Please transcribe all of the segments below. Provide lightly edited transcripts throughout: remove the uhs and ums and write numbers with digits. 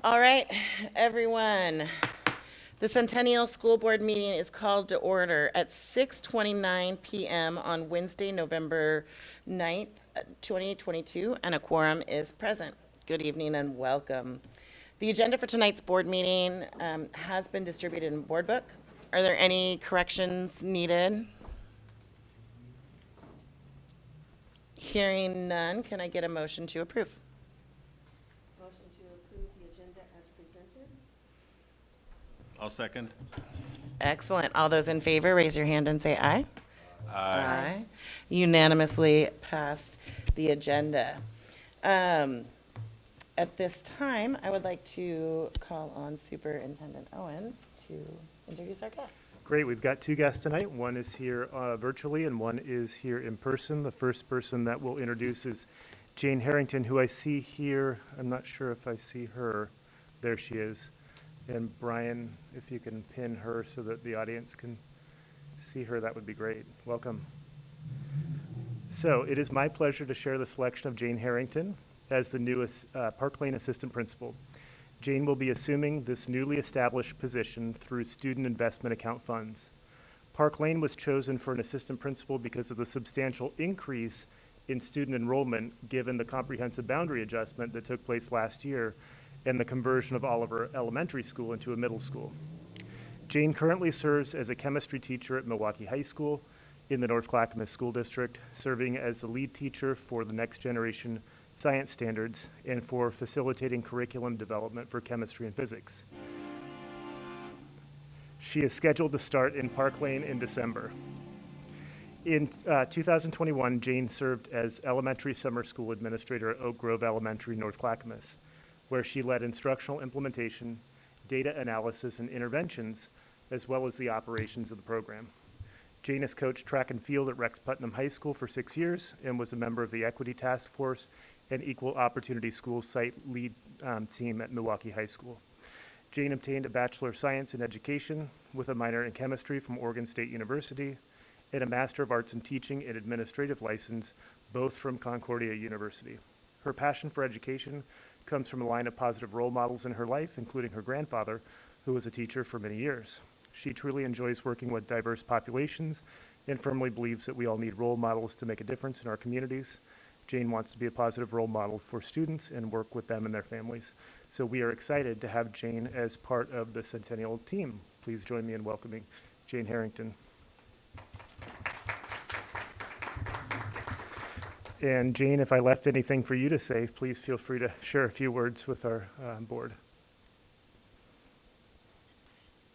All right, everyone. The Centennial School Board meeting is called to order at 6:29 p.m. on Wednesday, November 9th, 2022, and a quorum is present. Good evening and welcome. The agenda for tonight's board meeting has been distributed in board book. Are there any corrections needed? Hearing none, can I get a motion to approve? Motion to approve the agenda as presented. I'll second. Excellent. All those in favor, raise your hand and say aye. Aye. Unanimously passed the agenda. At this time, I would like to call on Superintendent Owens to introduce our guests. Great, we've got two guests tonight. One is here virtually and one is here in person. The first person that we'll introduce is Jane Harrington, who I see here. I'm not sure if I see her. There she is. And Brian, if you can pin her so that the audience can see her, that would be great. Welcome. So it is my pleasure to share the selection of Jane Harrington as the newest Park Lane Assistant Principal. Jane will be assuming this newly established position through student investment account funds. Park Lane was chosen for an assistant principal because of the substantial increase in student enrollment given the comprehensive boundary adjustment that took place last year and the conversion of Oliver Elementary School into a middle school. Jane currently serves as a chemistry teacher at Milwaukee High School in the North Clackamas School District, serving as the lead teacher for the next generation science standards and for facilitating curriculum development for chemistry and physics. She is scheduled to start in Park Lane in December. In 2021, Jane served as elementary summer school administrator at Oak Grove Elementary, North Clackamas, where she led instructional implementation, data analysis, and interventions, as well as the operations of the program. Jane has coached track and field at Rex Putnam High School for 6 years and was a member of the Equity Task Force and Equal Opportunity School Site Lead team at Milwaukee High School. Jane obtained a Bachelor of Science in Education with a minor in Chemistry from Oregon State University and a Master of Arts in Teaching and Administrative license, both from Concordia University. Her passion for education comes from a line of positive role models in her life, including her grandfather, who was a teacher for many years. She truly enjoys working with diverse populations and firmly believes that we all need role models to make a difference in our communities. Jane wants to be a positive role model for students and work with them and their families. So we are excited to have Jane as part of the Centennial team. Please join me in welcoming Jane Harrington. And Jane, if I left anything for you to say, please feel free to share a few words with our board.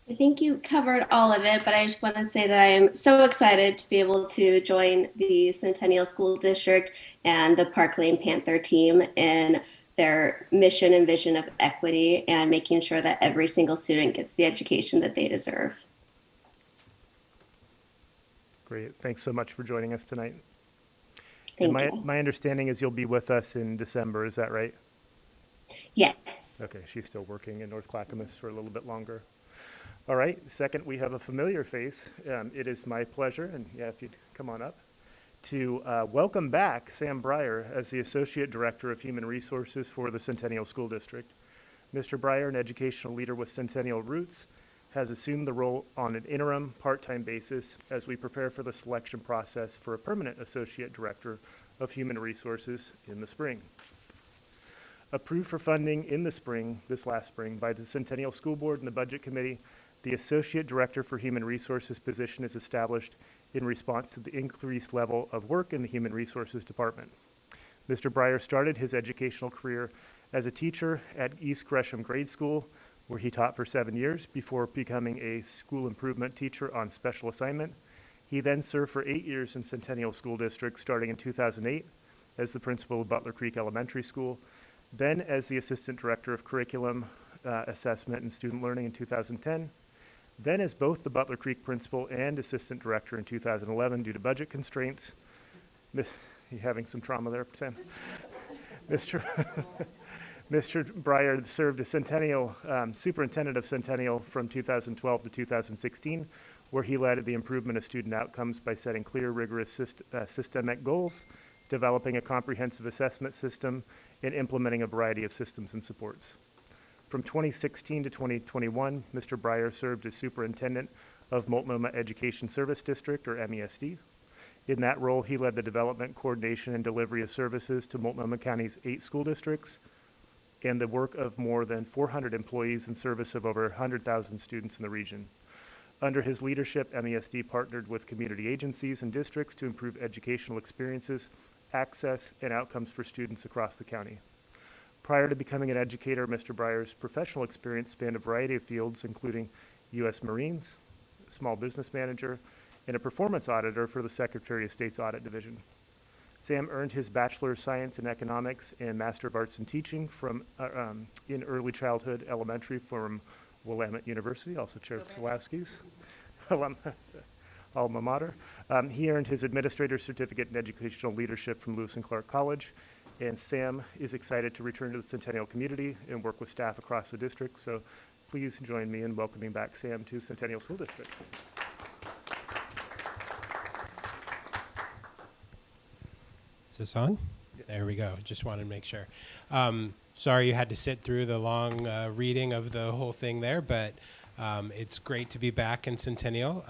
I think you covered all of it, but I just want to say that I am so excited to be able to join the Centennial School District and the Park Lane Panther team in their mission and vision of equity and making sure that every single student gets the education that they deserve. Great. Thanks so much for joining us tonight. Thank you. My understanding is you'll be with us in December. Is that right? Yes. Okay. She's still working in North Clackamas for a little bit longer. All right. Second, we have a familiar face. It is my pleasure, and yeah, if you'd come on up, to welcome back Sam Breyer as the Associate Director of Human Resources for the Centennial School District. Mr. Breyer, an educational leader with Centennial roots, has assumed the role on an interim, part-time basis as we prepare for the selection process for a permanent Associate Director of Human Resources in the spring. Approved for funding in the spring, this last spring, by the Centennial School Board and the Budget Committee, the Associate Director for Human Resources position is established in response to the increased level of work in the Human Resources Department. Mr. Breyer started his educational career as a teacher at East Gresham Grade School, where he taught for 7 years before becoming a school improvement teacher on special assignment. He then served for 8 years in Centennial School District, starting in 2008 as the principal of Butler Creek Elementary School, then as the Assistant Director of Curriculum, Assessment, and Student Learning in 2010, then as both the Butler Creek Principal and Assistant Director in 2011 due to budget constraints. You having some trauma there, Sam? Mr. Breyer served as Centennial, Superintendent of Centennial from 2012 to 2016, where he led the improvement of student outcomes by setting clear, rigorous systemic goals, developing a comprehensive assessment system, and implementing a variety of systems and supports. From 2016 to 2021, Mr. Breyer served as superintendent of Multnomah Education Service District, or MESD. In that role, he led the development, coordination, and delivery of services to Multnomah County's 8 school districts and the work of more than 400 employees in service of over 100,000 students in the region. Under his leadership, MESD partnered with community agencies and districts to improve educational experiences, access, and outcomes for students across the county. Prior to becoming an educator, Mr. Breyer's professional experience spanned a variety of fields, including U.S. Marines, small business manager, and a performance auditor for the Secretary of State's Audit Division. Sam earned his Bachelor of Science in Economics and Master of Arts in Teaching in early childhood elementary from Willamette University, also Chair Pulaski's alma mater. He earned his Administrator's Certificate in Educational Leadership from Lewis and Clark College, and Sam is excited to return to the Centennial community and work with staff across the district. So please join me in welcoming back Sam to Centennial School District. Is this on? There we go. Just wanted to make sure. Sorry you had to sit through the long reading of the whole thing there, but it's great to be back in Centennial.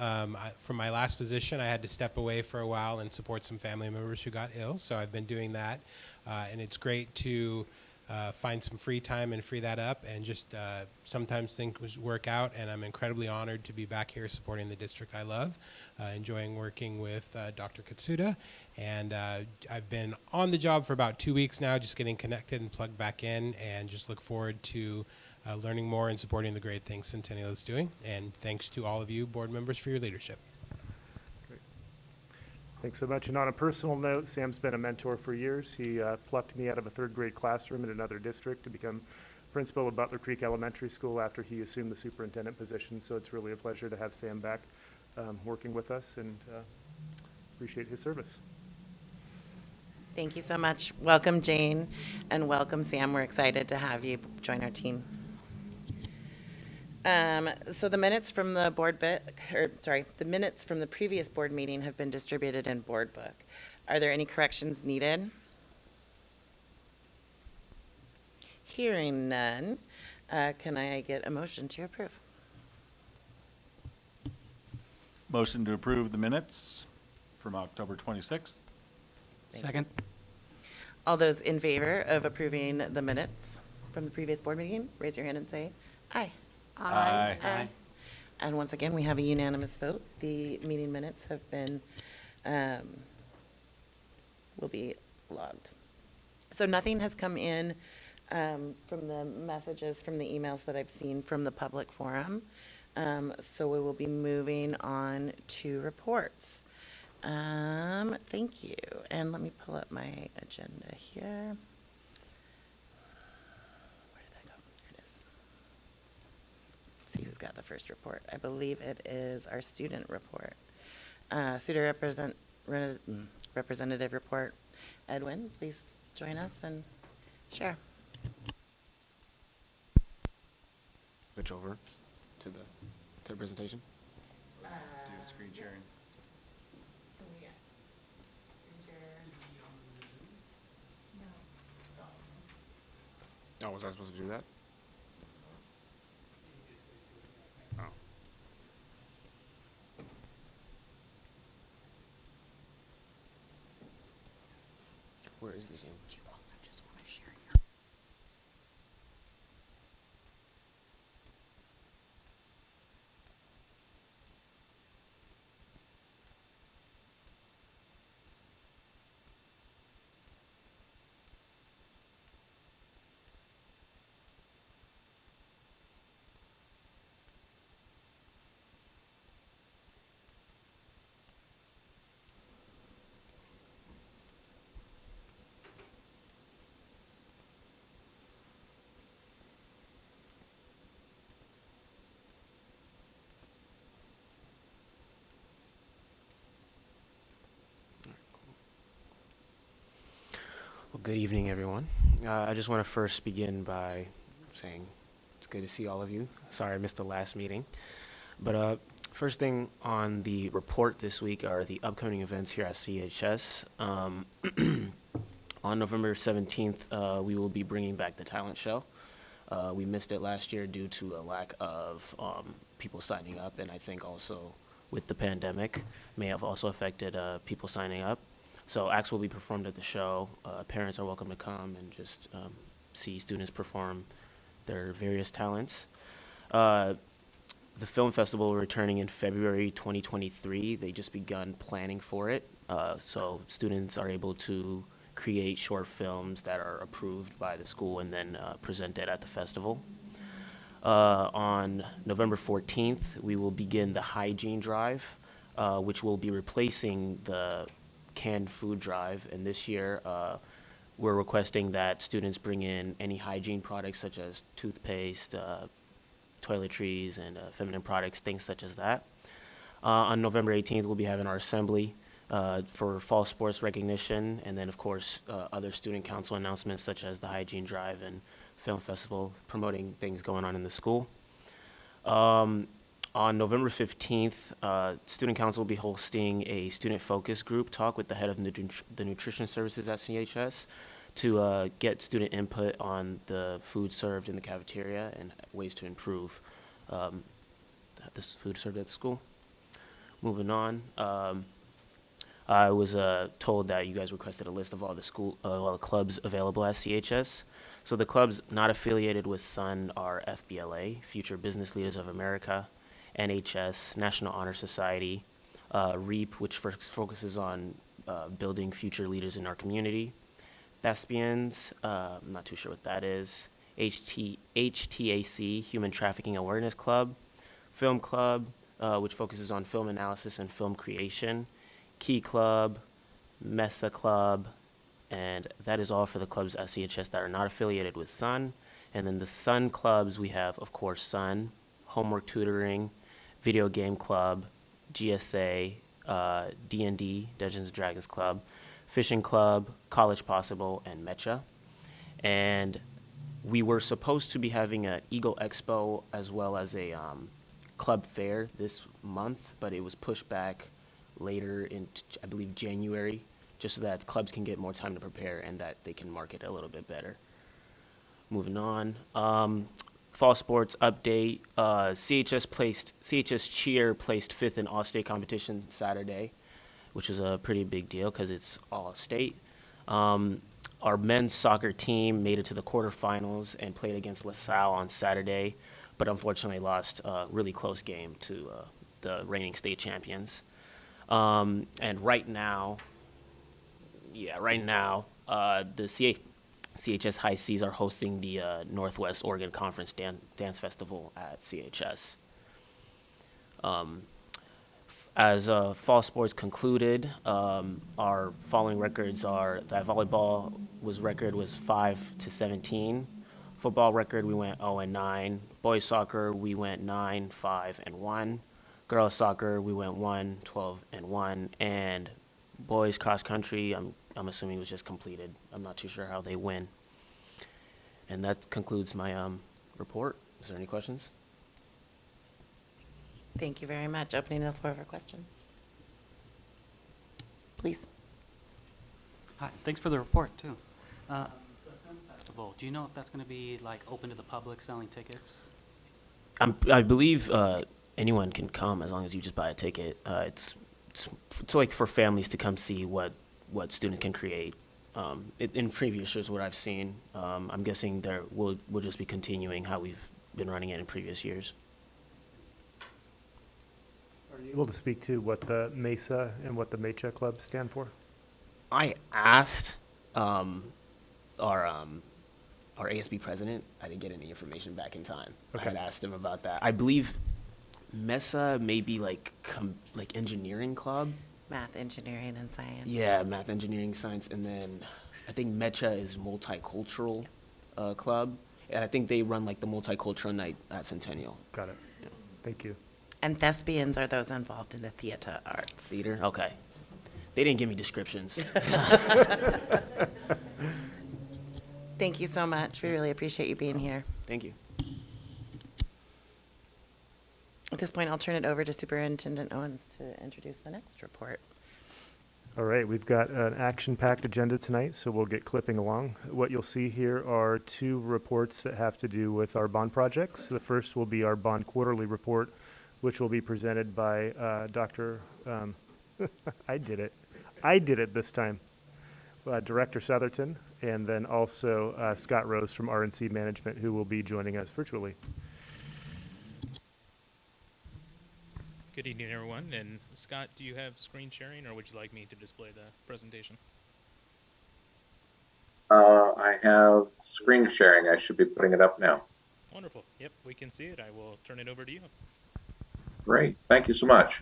From my last position, I had to step away for a while and support some family members who got ill, so I've been doing that. And it's great to find some free time and free that up, and just sometimes things work out, and I'm incredibly honored to be back here supporting the district I love, enjoying working with Dr. Katsuda, and I've been on the job for about 2 weeks now, just getting connected and plugged back in, and just look forward to learning more and supporting the great things Centennial is doing, and thanks to all of you board members for your leadership. Thanks so much. And on a personal note, Sam's been a mentor for years. He plucked me out of a third grade classroom in another district to become principal of Butler Creek Elementary School after he assumed the superintendent position. So it's really a pleasure to have Sam back working with us, and appreciate his service. Thank you so much. Welcome, Jane, and welcome, Sam. We're excited to have you join our team. So the minutes from the the minutes from the previous board meeting have been distributed in board book. Are there any corrections needed? Hearing none, can I get a motion to approve? Motion to approve the minutes from October 26th. Second. All those in favor of approving the minutes from the previous board meeting, raise your hand and say aye. Aye. Aye. And once again, we have a unanimous vote. The meeting minutes have been, will be logged. So nothing has come in from the messages, from the emails that I've seen from the public forum. So we will be moving on to reports. Thank you. And let me pull up my agenda here. Where did I go? There it is. See who's got the first report. I believe it is our student report. Representative report. Edwin, please join us and share. Switch over to the presentation. Do screen sharing. Oh, was I supposed to do that? Oh. Where is the Zoom? Do you also just want to share your? Well, good evening, everyone. I just want to first begin by saying it's good to see all of you. Sorry I missed the last meeting. But first thing on the report this week are the upcoming events here at CHS. On November 17th, we will be bringing back the talent show. We missed it last year due to a lack of people signing up, and I think also with the pandemic may have also affected people signing up. So acts will be performed at the show. Parents are welcome to come and just see students perform their various talents. The film festival returning in February 2023. They just begun planning for it. So students are able to create short films that are approved by the school and then presented at the festival. On November 14th, we will begin the hygiene drive, which will be replacing the canned food drive. And this year, we're requesting that students bring in any hygiene products such as toothpaste, toiletries, and feminine products, things such as that. On November 18th, we'll be having our assembly for fall sports recognition, and then, of course, other student council announcements such as the hygiene drive and film festival, promoting things going on in the school. On November 15th, Student Council will be hosting a student focus group talk with the head of the nutrition services at CHS to get student input on the food served in the cafeteria and ways to improve this food served at the school. Moving on, I was told that you guys requested a list of all the clubs available at CHS. So the clubs not affiliated with SUN are FBLA, Future Business Leaders of America, NHS, National Honor Society, REAP, which focuses on building future leaders in our community, Thespians, I'm not too sure what that is, HTAC, Human Trafficking Awareness Club, Film Club, which focuses on film analysis and film creation, Key Club, Mesa Club, and that is all for the clubs at CHS that are not affiliated with SUN. And then the SUN clubs, we have, of course, SUN, Homework Tutoring, Video Game Club, GSA, D&D, Dungeons and Dragons Club, Fishing Club, College Possible, and Mecha. And we were supposed to be having an Eagle Expo as well as a club fair this month, but it was pushed back later in, I believe, January, just so that clubs can get more time to prepare and that they can market a little bit better. Moving on. Fall sports update. CHS cheer placed 5th in all-state competition Saturday, which is a pretty big deal because it's all state. Our men's soccer team made it to the quarterfinals and played against LaSalle on Saturday, but unfortunately lost a really close game to the reigning state champions. And right now, the CHS High Seas are hosting the Northwest Oregon Conference Dance Festival at CHS. As fall sports concluded, our following records are that volleyball record was 5-17. Football record, we went 0-9. Boys soccer, we went 9-5-1. Girls soccer, we went 1-12-1. And boys cross country, I'm assuming it was just completed. I'm not too sure how they win. And that concludes my report. Is there any questions? Thank you very much. Opening the floor for questions. Please. Hi, thanks for the report, too. The film festival, do you know if that's going to be, like, open to the public, selling tickets? I believe anyone can come as long as you just buy a ticket. It's like for families to come see what students can create. In previous years, what I've seen, I'm guessing we'll just be continuing how we've been running it in previous years. Are you able to speak to what the MESA and what the MECHA clubs stand for? I asked our ASB president. I didn't get any information back in time. Okay. I had asked him about that. I believe MESA may be like engineering club. Math, engineering, and science. Yeah, math, engineering, science, and then I think MECHA is multicultural club, and I think they run like the multicultural night at Centennial. Got it. Yeah. Thank you. And thespians are those involved in the theater arts. Theater, okay. They didn't give me descriptions. Thank you so much. We really appreciate you being here. Thank you. At this point, I'll turn it over to Superintendent Owens to introduce the next report. All right, we've got an action-packed agenda tonight, so we'll get clipping along. What you'll see here are two reports that have to do with our bond projects. The first will be our bond quarterly report, which will be presented by Dr. I did it this time. Director Southerton, and then also Scott Rose from RNC Management, who will be joining us virtually. Good evening, everyone. And Scott, do you have screen sharing, or would you like me to display the presentation? I have screen sharing. I should be putting it up now. Wonderful. Yep, we can see it. I will turn it over to you. Great. Thank you so much.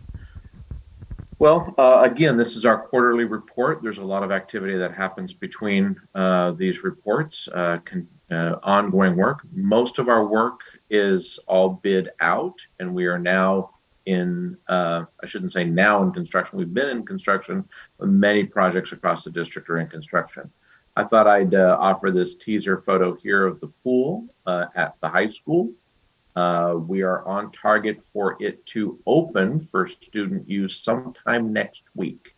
Well, again, this is our quarterly report. There's a lot of activity that happens between these reports, ongoing work. Most of our work is all bid out, and we are now in, I shouldn't say now in construction. We've been in construction, but many projects across the district are in construction. I thought I'd offer this teaser photo here of the pool at the high school. We are on target for it to open for student use sometime next week.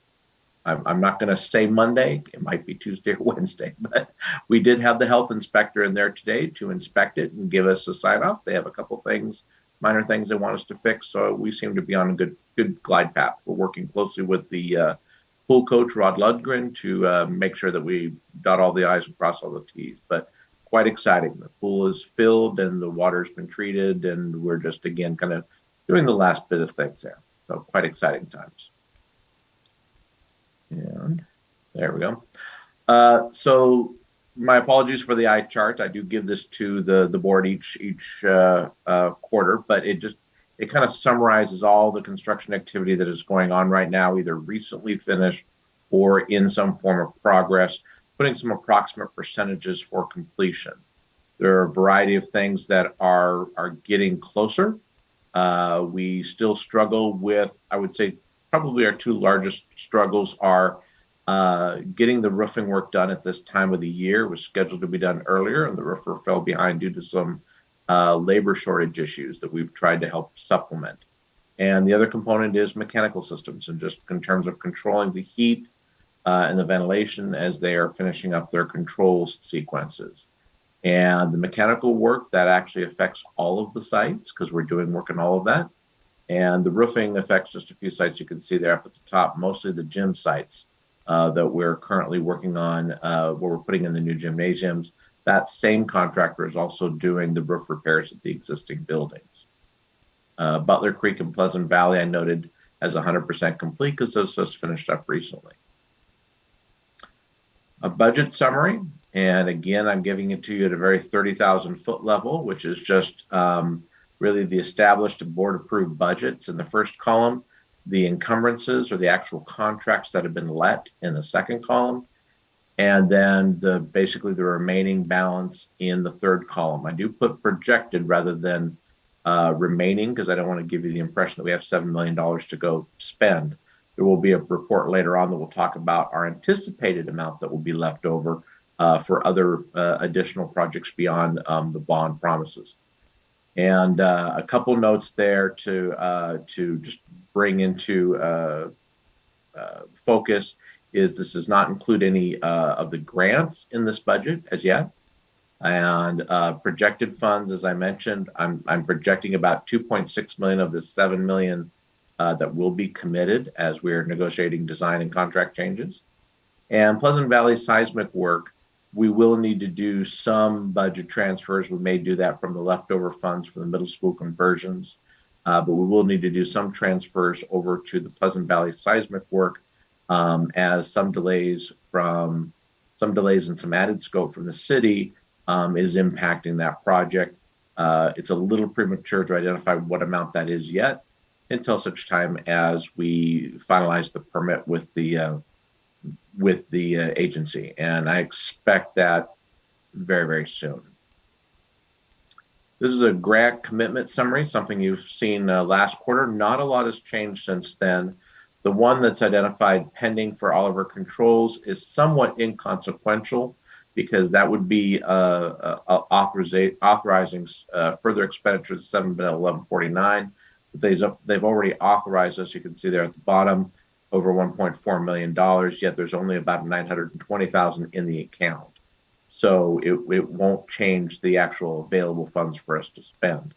I'm not going to say Monday. It might be Tuesday or Wednesday, but we did have the health inspector in there today to inspect it and give us a sign off. They have a couple things, minor things they want us to fix, so we seem to be on a good glide path. We're working closely with the pool coach, Rod Lundgren, to make sure that we dot all the I's and cross all the T's. But quite exciting. The pool is filled and the water's been treated, and we're just, again, kind of doing the last bit of things there. So quite exciting times. And there we go. So my apologies for the eye chart. I do give this to the board each quarter, but it kind of summarizes all the construction activity that is going on right now, either recently finished or in some form of progress, putting some approximate percentages for completion. There are a variety of things that are getting closer. We still struggle with, I would say, probably our two largest struggles are getting the roofing work done at this time of the year. It was scheduled to be done earlier, and the roofer fell behind due to some labor shortage issues that we've tried to help supplement. And the other component is mechanical systems, and just in terms of controlling the heat and the ventilation as they are finishing up their controls sequences. And the mechanical work, that actually affects all of the sites because we're doing work on all of that. And the roofing affects just a few sites you can see there up at the top, mostly the gym sites that we're currently working on where we're putting in the new gymnasiums. That same contractor is also doing the roof repairs at the existing buildings. Butler Creek and Pleasant Valley, I noted, as 100% complete because those just finished up recently. A budget summary, and again, I'm giving it to you at a very 30,000 foot level, which is just really the established board-approved budgets in the first column, the encumbrances or the actual contracts that have been let in the second column, and then basically the remaining balance in the third column. I do put projected rather than remaining because I don't want to give you the impression that we have $7 million to go spend. There will be a report later on that will talk about our anticipated amount that will be left over for other additional projects beyond the bond promises. And a couple notes there to just bring into focus is this does not include any of the grants in this budget as yet. And projected funds, as I mentioned, I'm projecting about 2.6 million of the 7 million that will be committed as we're negotiating design and contract changes. And Pleasant Valley seismic work, we will need to do some budget transfers. We may do that from the leftover funds for the middle school conversions, but we will need to do some transfers over to the Pleasant Valley seismic work as some delays and some added scope from the city is impacting that project. It's a little premature to identify what amount that is yet until such time as we finalize the permit with the agency, and I expect that very, very soon. This is a grant commitment summary, something you've seen last quarter. Not a lot has changed since then. The one that's identified pending for Oliver Controls is somewhat inconsequential because that would be authorizing further expenditures of 7 bill 1149. They've already authorized us. You can see there at the bottom over $1.4 million, yet there's only about 920,000 in the account. So it won't change the actual available funds for us to spend.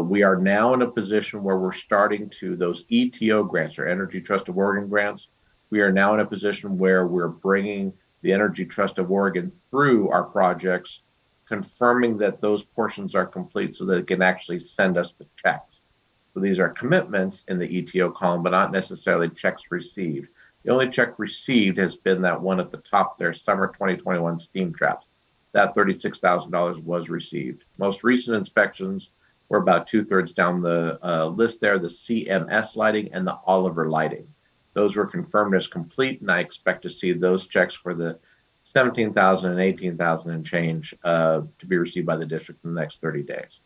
We are now in a position where we're starting to, those ETO grants, or Energy Trust of Oregon grants, we are now in a position where we're bringing the Energy Trust of Oregon through our projects, confirming that those portions are complete so that it can actually send us the checks. So these are commitments in the ETO column, but not necessarily checks received. The only check received has been that one at the top there, summer 2021 steam traps. That $36,000 was received. Most recent inspections were about 2/3 down the list there, the CMS lighting and the Oliver lighting. Those were confirmed as complete, and I expect to see those checks for the 17,000 and 18,000 and change to be received by the district in the next 30 days.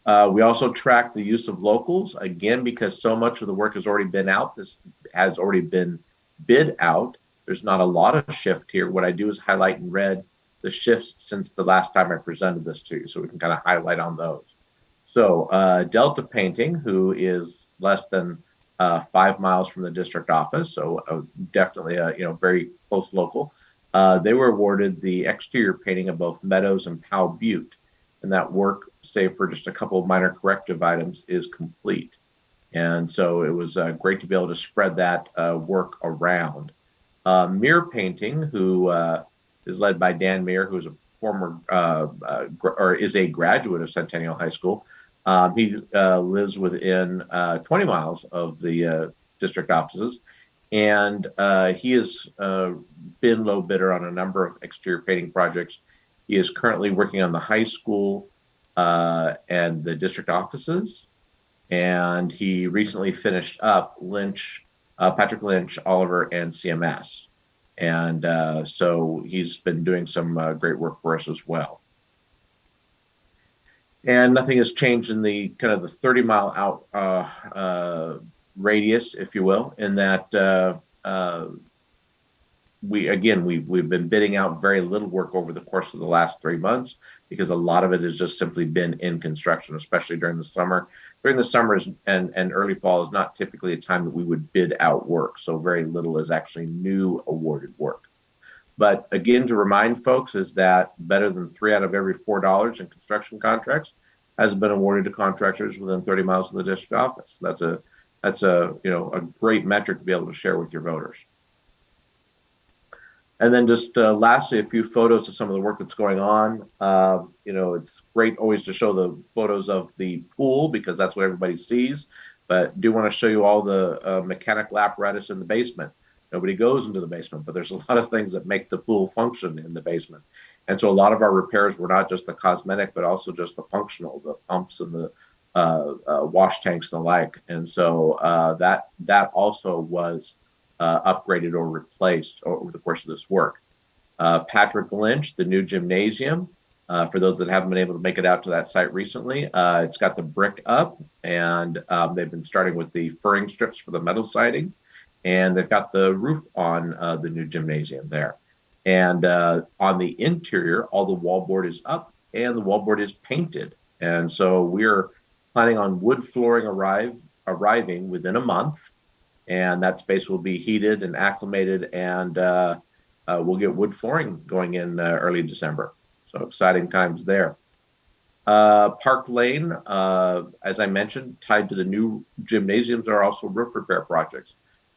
We also track the use of locals, again, because so much of the work has already been out. This has already been bid out. There's not a lot of shift here. What I do is highlight in red the shifts since the last time I presented this to you, so we can kind of highlight on those. So Delta Painting, who is less than 5 miles from the district office, so definitely a very close local. They were awarded the exterior painting of both Meadows and Powell Butte, and that work, save for just a couple of minor corrective items, is complete. And so it was great to be able to spread that work around. Mirror Painting, who is led by Dan Meir, who is a former or is a graduate of Centennial High School. He lives within 20 miles of the district offices, and he has been low bidder on a number of exterior painting projects. He is currently working on the high school and the district offices, and he recently finished up Patrick Lynch, Oliver, and CMS. And so he's been doing some great work for us as well. And nothing has changed in the kind of the 30-mile out radius, if you will, in that we've been bidding out very little work over the course of the last 3 months because a lot of it has just simply been in construction, especially during the summer. During the summers and early fall is not typically a time that we would bid out work, so very little is actually new awarded work. But again, to remind folks is that better than 3 out of every $4 in construction contracts has been awarded to contractors within 30 miles of the district office. That's a great metric to be able to share with your voters. And then just lastly, a few photos of some of the work that's going on. It's great always to show the photos of the pool because that's what everybody sees. But do want to show you all the mechanical apparatus in the basement. Nobody goes into the basement, but there's a lot of things that make the pool function in the basement. And so a lot of our repairs were not just the cosmetic, but also just the functional, the pumps and the wash tanks and the like. And so that also was upgraded or replaced over the course of this work. Patrick Lynch, the new gymnasium, for those that haven't been able to make it out to that site recently, it's got the brick up, and they've been starting with the furring strips for the metal siding, and they've got the roof on the new gymnasium there. And on the interior, all the wallboard is up and the wallboard is painted. And so we're planning on wood flooring arriving within a month. And that space will be heated and acclimated, and we'll get wood flooring going in early December. So exciting times there. Park Lane, as I mentioned, tied to the new gymnasiums are also roof repair projects.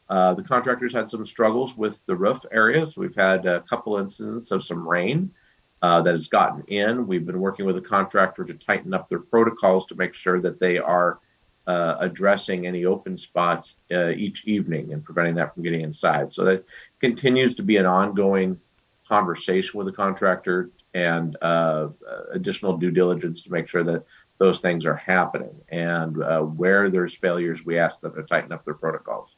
The contractors had some struggles with the roof area, so we've had a couple incidents of some rain that has gotten in. We've been working with the contractor to tighten up their protocols to make sure that they are addressing any open spots each evening and preventing that from getting inside. So that continues to be an ongoing conversation with the contractor and additional due diligence to make sure that those things are happening. And where there's failures, we ask them to tighten up their protocols.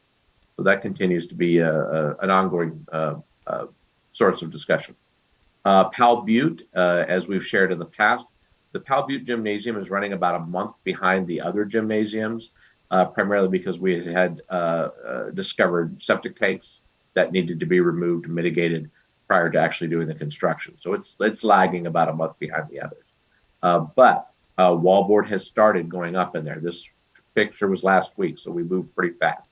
So that continues to be an ongoing source of discussion. Powell Butte, as we've shared in the past, the Powell Butte Gymnasium is running about a month behind the other gymnasiums, primarily because we had discovered septic tanks that needed to be removed and mitigated prior to actually doing the construction. So it's lagging about a month behind the others. But wallboard has started going up in there. This picture was last week, so we moved pretty fast.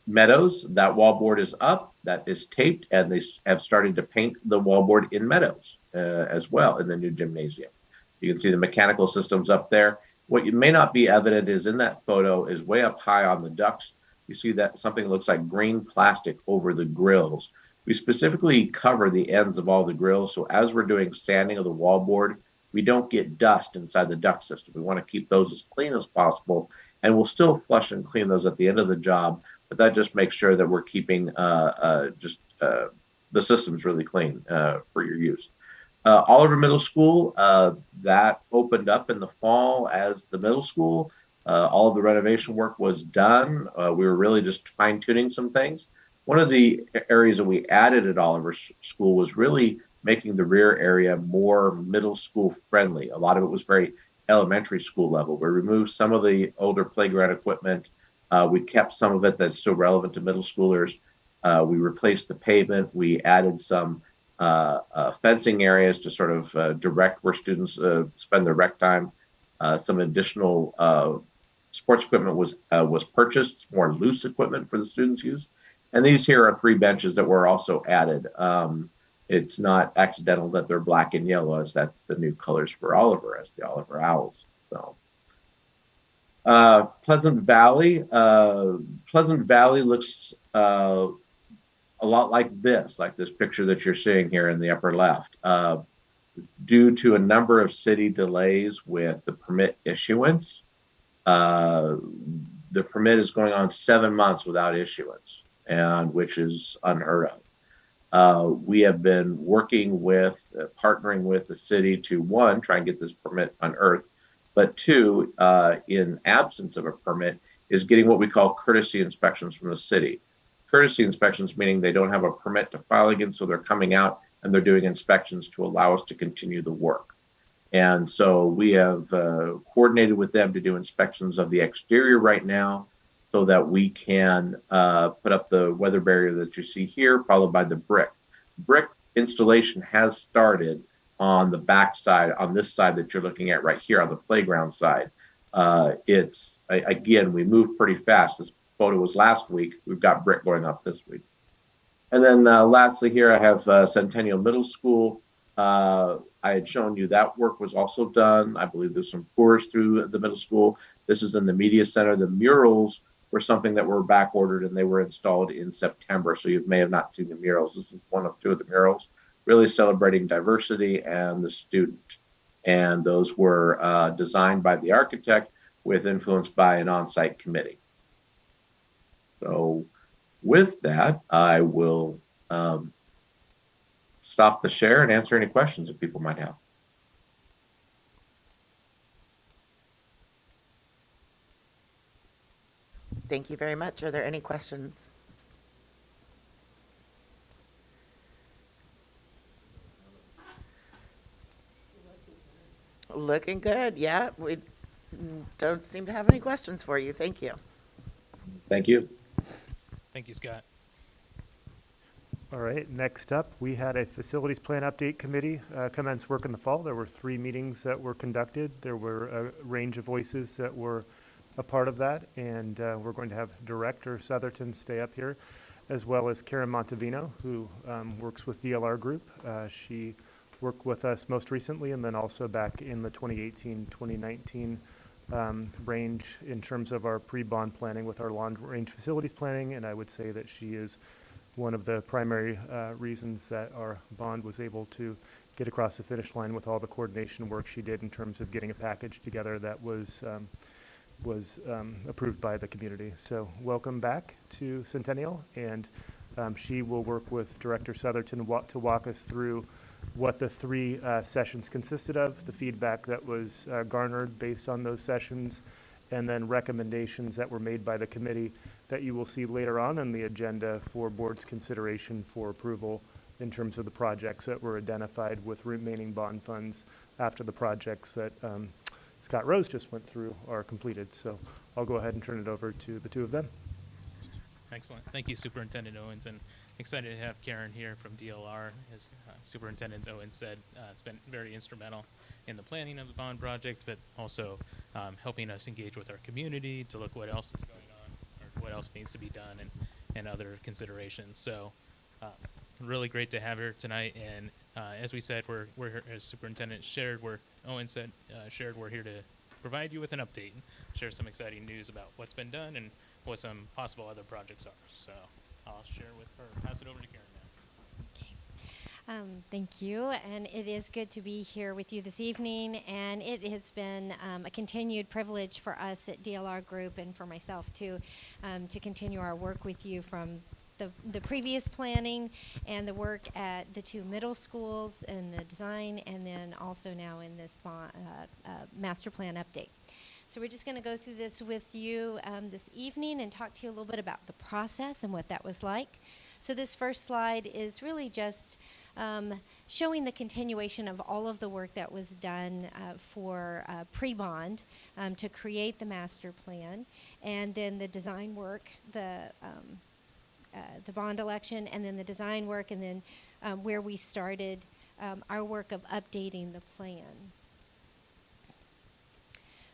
Meadows, that wallboard is up, that is taped, and they have started to paint the wallboard in Meadows as well in the new gymnasium. You can see the mechanical systems up there. What you may not be evident is in that photo is way up high on the ducts. You see that something looks like green plastic over the grills. We specifically cover the ends of all the grills, so as we're doing sanding of the wallboard, we don't get dust inside the duct system. We want to keep those as clean as possible, and we'll still flush and clean those at the end of the job, but that just makes sure that we're keeping the systems really clean for your use. Oliver Middle School, that opened up in the fall as the middle school. All of the renovation work was done. We were really just fine-tuning some things. One of the areas that we added at Oliver School was really making the rear area more middle school friendly. A lot of it was very elementary school level. We removed some of the older playground equipment. We kept some of it that's still relevant to middle schoolers. We replaced the pavement. We added some fencing areas to sort of direct where students spend their rec time. Some additional sports equipment was purchased, more loose equipment for the students' use. And these here are 3 benches that were also added. It's not accidental that they're black and yellow, as that's the new colors for Oliver, as the Oliver Owls. So, Pleasant Valley looks a lot like this picture that you're seeing here in the upper left. Due to a number of city delays with the permit issuance, the permit is going on 7 months without issuance, and which is unheard of. We have been working with, partnering with the city to, 1, try and get this permit unearthed, but 2, in absence of a permit, is getting what we call courtesy inspections from the city. Courtesy inspections meaning they don't have a permit to file against, so they're coming out and they're doing inspections to allow us to continue the work. And so we have coordinated with them to do inspections of the exterior right now, so that we can put up the weather barrier that you see here, followed by the brick. Brick installation has started on the back side, on this side that you're looking at right here on the playground side. Again, we moved pretty fast. This photo was last week. We've got brick going up this week. And then lastly here, I have Centennial Middle School. I had shown you that work was also done. I believe there's some tours through the middle school. This is in the media center. The murals were something that were back ordered, and they were installed in September. So you may have not seen the murals. This is 1 of 2 of the murals, really celebrating diversity and the student. And those were designed by the architect with influence by an on-site committee. So with that, I will stop the share and answer any questions that people might have. Thank you very much. Are there any questions? Looking good. Yeah, we don't seem to have any questions for you. Thank you. Thank you. Thank you, Scott. All right, next up, we had a facilities plan update committee commence work in the fall. There were 3 meetings that were conducted. There were a range of voices that were a part of that, and we're going to have Director Southerton stay up here, as well as Karen Montevino, who works with DLR Group. She worked with us most recently, and then also back in the 2018-2019 range in terms of our pre-bond planning with our long-range facilities planning, and I would say that she is one of the primary reasons that our bond was able to get across the finish line with all the coordination work she did in terms of getting a package together that was approved by the community. So welcome back to Centennial, and she will work with Director Southerton to walk us through what the 3 sessions consisted of, the feedback that was garnered based on those sessions, and then recommendations that were made by the committee that you will see later on in the agenda for board's consideration for approval in terms of the projects that were identified with remaining bond funds after the projects that Scott Rose just went through are completed. So I'll go ahead and turn it over to the 2 of them. Excellent. Thank you, Superintendent Owens, and excited to have Karen here from DLR. As Superintendent Owens said, it's been very instrumental in the planning of the bond project, but also helping us engage with our community to look what else is going on or what else needs to be done and other considerations. So really great to have her tonight. And as we said, we're here, as Superintendent shared, Owen said, shared, we're here to provide you with an update and share some exciting news about what's been done and what some possible other projects are. So I'll share with her, pass it over to Karen now. Thank you, and it is good to be here with you this evening, and it has been a continued privilege for us at DLR Group and for myself to continue our work with you from the previous planning and the work at the two middle schools and the design, and then also now in this master plan update. So we're just going to go through this with you this evening and talk to you a little bit about the process and what that was like. So this first slide is really just showing the continuation of all of the work that was done for pre-bond to create the master plan, and then the design work, the bond election, and then the design work, and then where we started our work of updating the plan.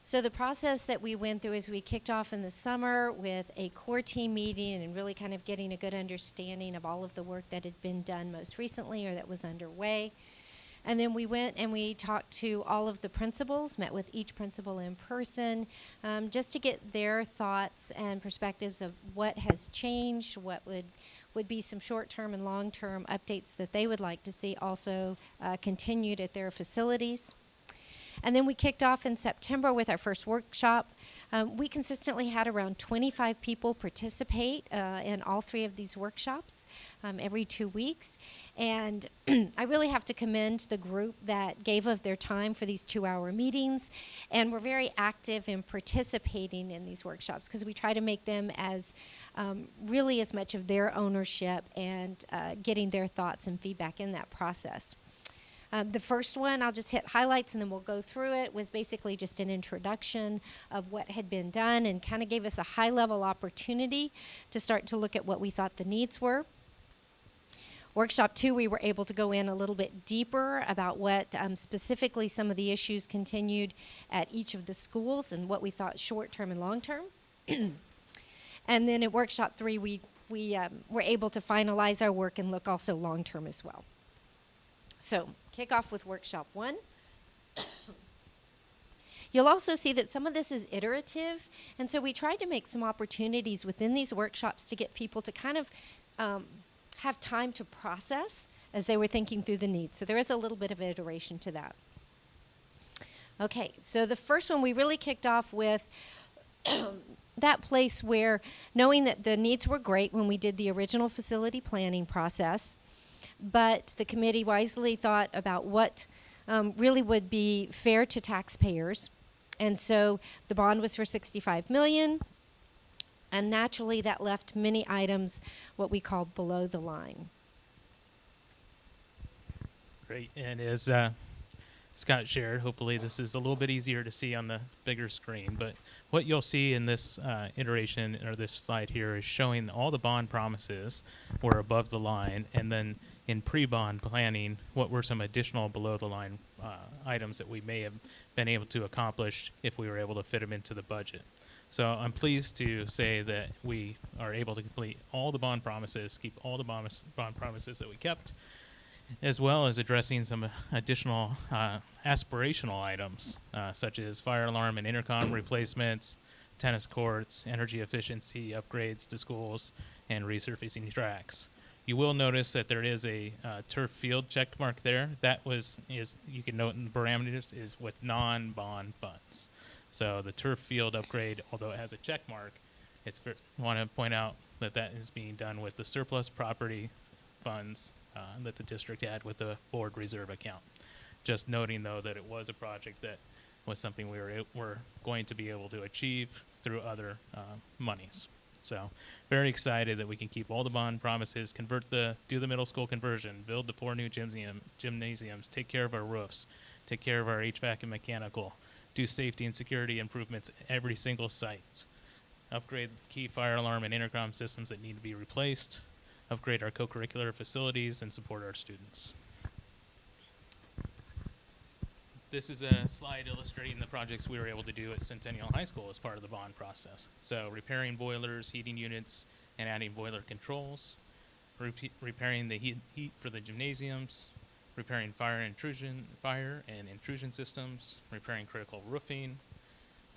So the process that we went through is we kicked off in the summer with a core team meeting and really kind of getting a good understanding of all of the work that had been done most recently or that was underway. And then we went and we talked to all of the principals, met with each principal in person, just to get their thoughts and perspectives of what has changed, what would be some short-term and long-term updates that they would like to see also continued at their facilities. And then we kicked off in September with our first workshop. We consistently had around 25 people participate in all three of these workshops every 2 weeks. And I really have to commend the group that gave of their time for these 2-hour meetings and were very active in participating in these workshops because we try to make them as really as much of their ownership and getting their thoughts and feedback in that process. The first one, I'll just hit highlights and then we'll go through it, was basically just an introduction of what had been done and kind of gave us a high-level opportunity to start to look at what we thought the needs were. Workshop 2, we were able to go in a little bit deeper about what specifically some of the issues continued at each of the schools and what we thought short-term and long-term. And then at Workshop 3, we were able to finalize our work and look also long-term as well. So, kick off with Workshop 1. You'll also see that some of this is iterative, and so we tried to make some opportunities within these workshops to get people to kind of have time to process as they were thinking through the needs. So there is a little bit of iteration to that. Okay, so the first one we really kicked off with that place where knowing that the needs were great when we did the original facility planning process, but the committee wisely thought about what really would be fair to taxpayers. And so the bond was for $65 million, and naturally that left many items what we call below the line. Great, and as Scott shared, hopefully this is a little bit easier to see on the bigger screen, but what you'll see in this iteration, or this slide here, is showing all the bond promises were above the line, and then in pre-bond planning, what were some additional below-the-line items that we may have been able to accomplish if we were able to fit them into the budget. So I'm pleased to say that we are able to complete all the bond promises, keep all the bond promises that we kept, as well as addressing some additional aspirational items, such as fire alarm and intercom replacements, tennis courts, energy efficiency upgrades to schools, and resurfacing tracks. You will notice that there is a turf field check mark there. That you can note in the parameters, is with non-bond funds. So the turf field upgrade, although it has a check mark, I want to point out that that is being done with the surplus property funds that the district had with the board reserve account. Just noting, though, that it was a project that was something we were going to be able to achieve through other monies. So very excited that we can keep all the bond promises, do the middle school conversion, build the 4 new gymnasiums, take care of our roofs, take care of our HVAC and mechanical, do safety and security improvements at every single site, upgrade key fire alarm and intercom systems that need to be replaced, upgrade our co-curricular facilities, and support our students. this is a slide illustrating the projects we were able to do at Centennial High School as part of the bond process. So repairing boilers, heating units, and adding boiler controls, repairing the heat for the gymnasiums, repairing fire and intrusion systems, repairing critical roofing,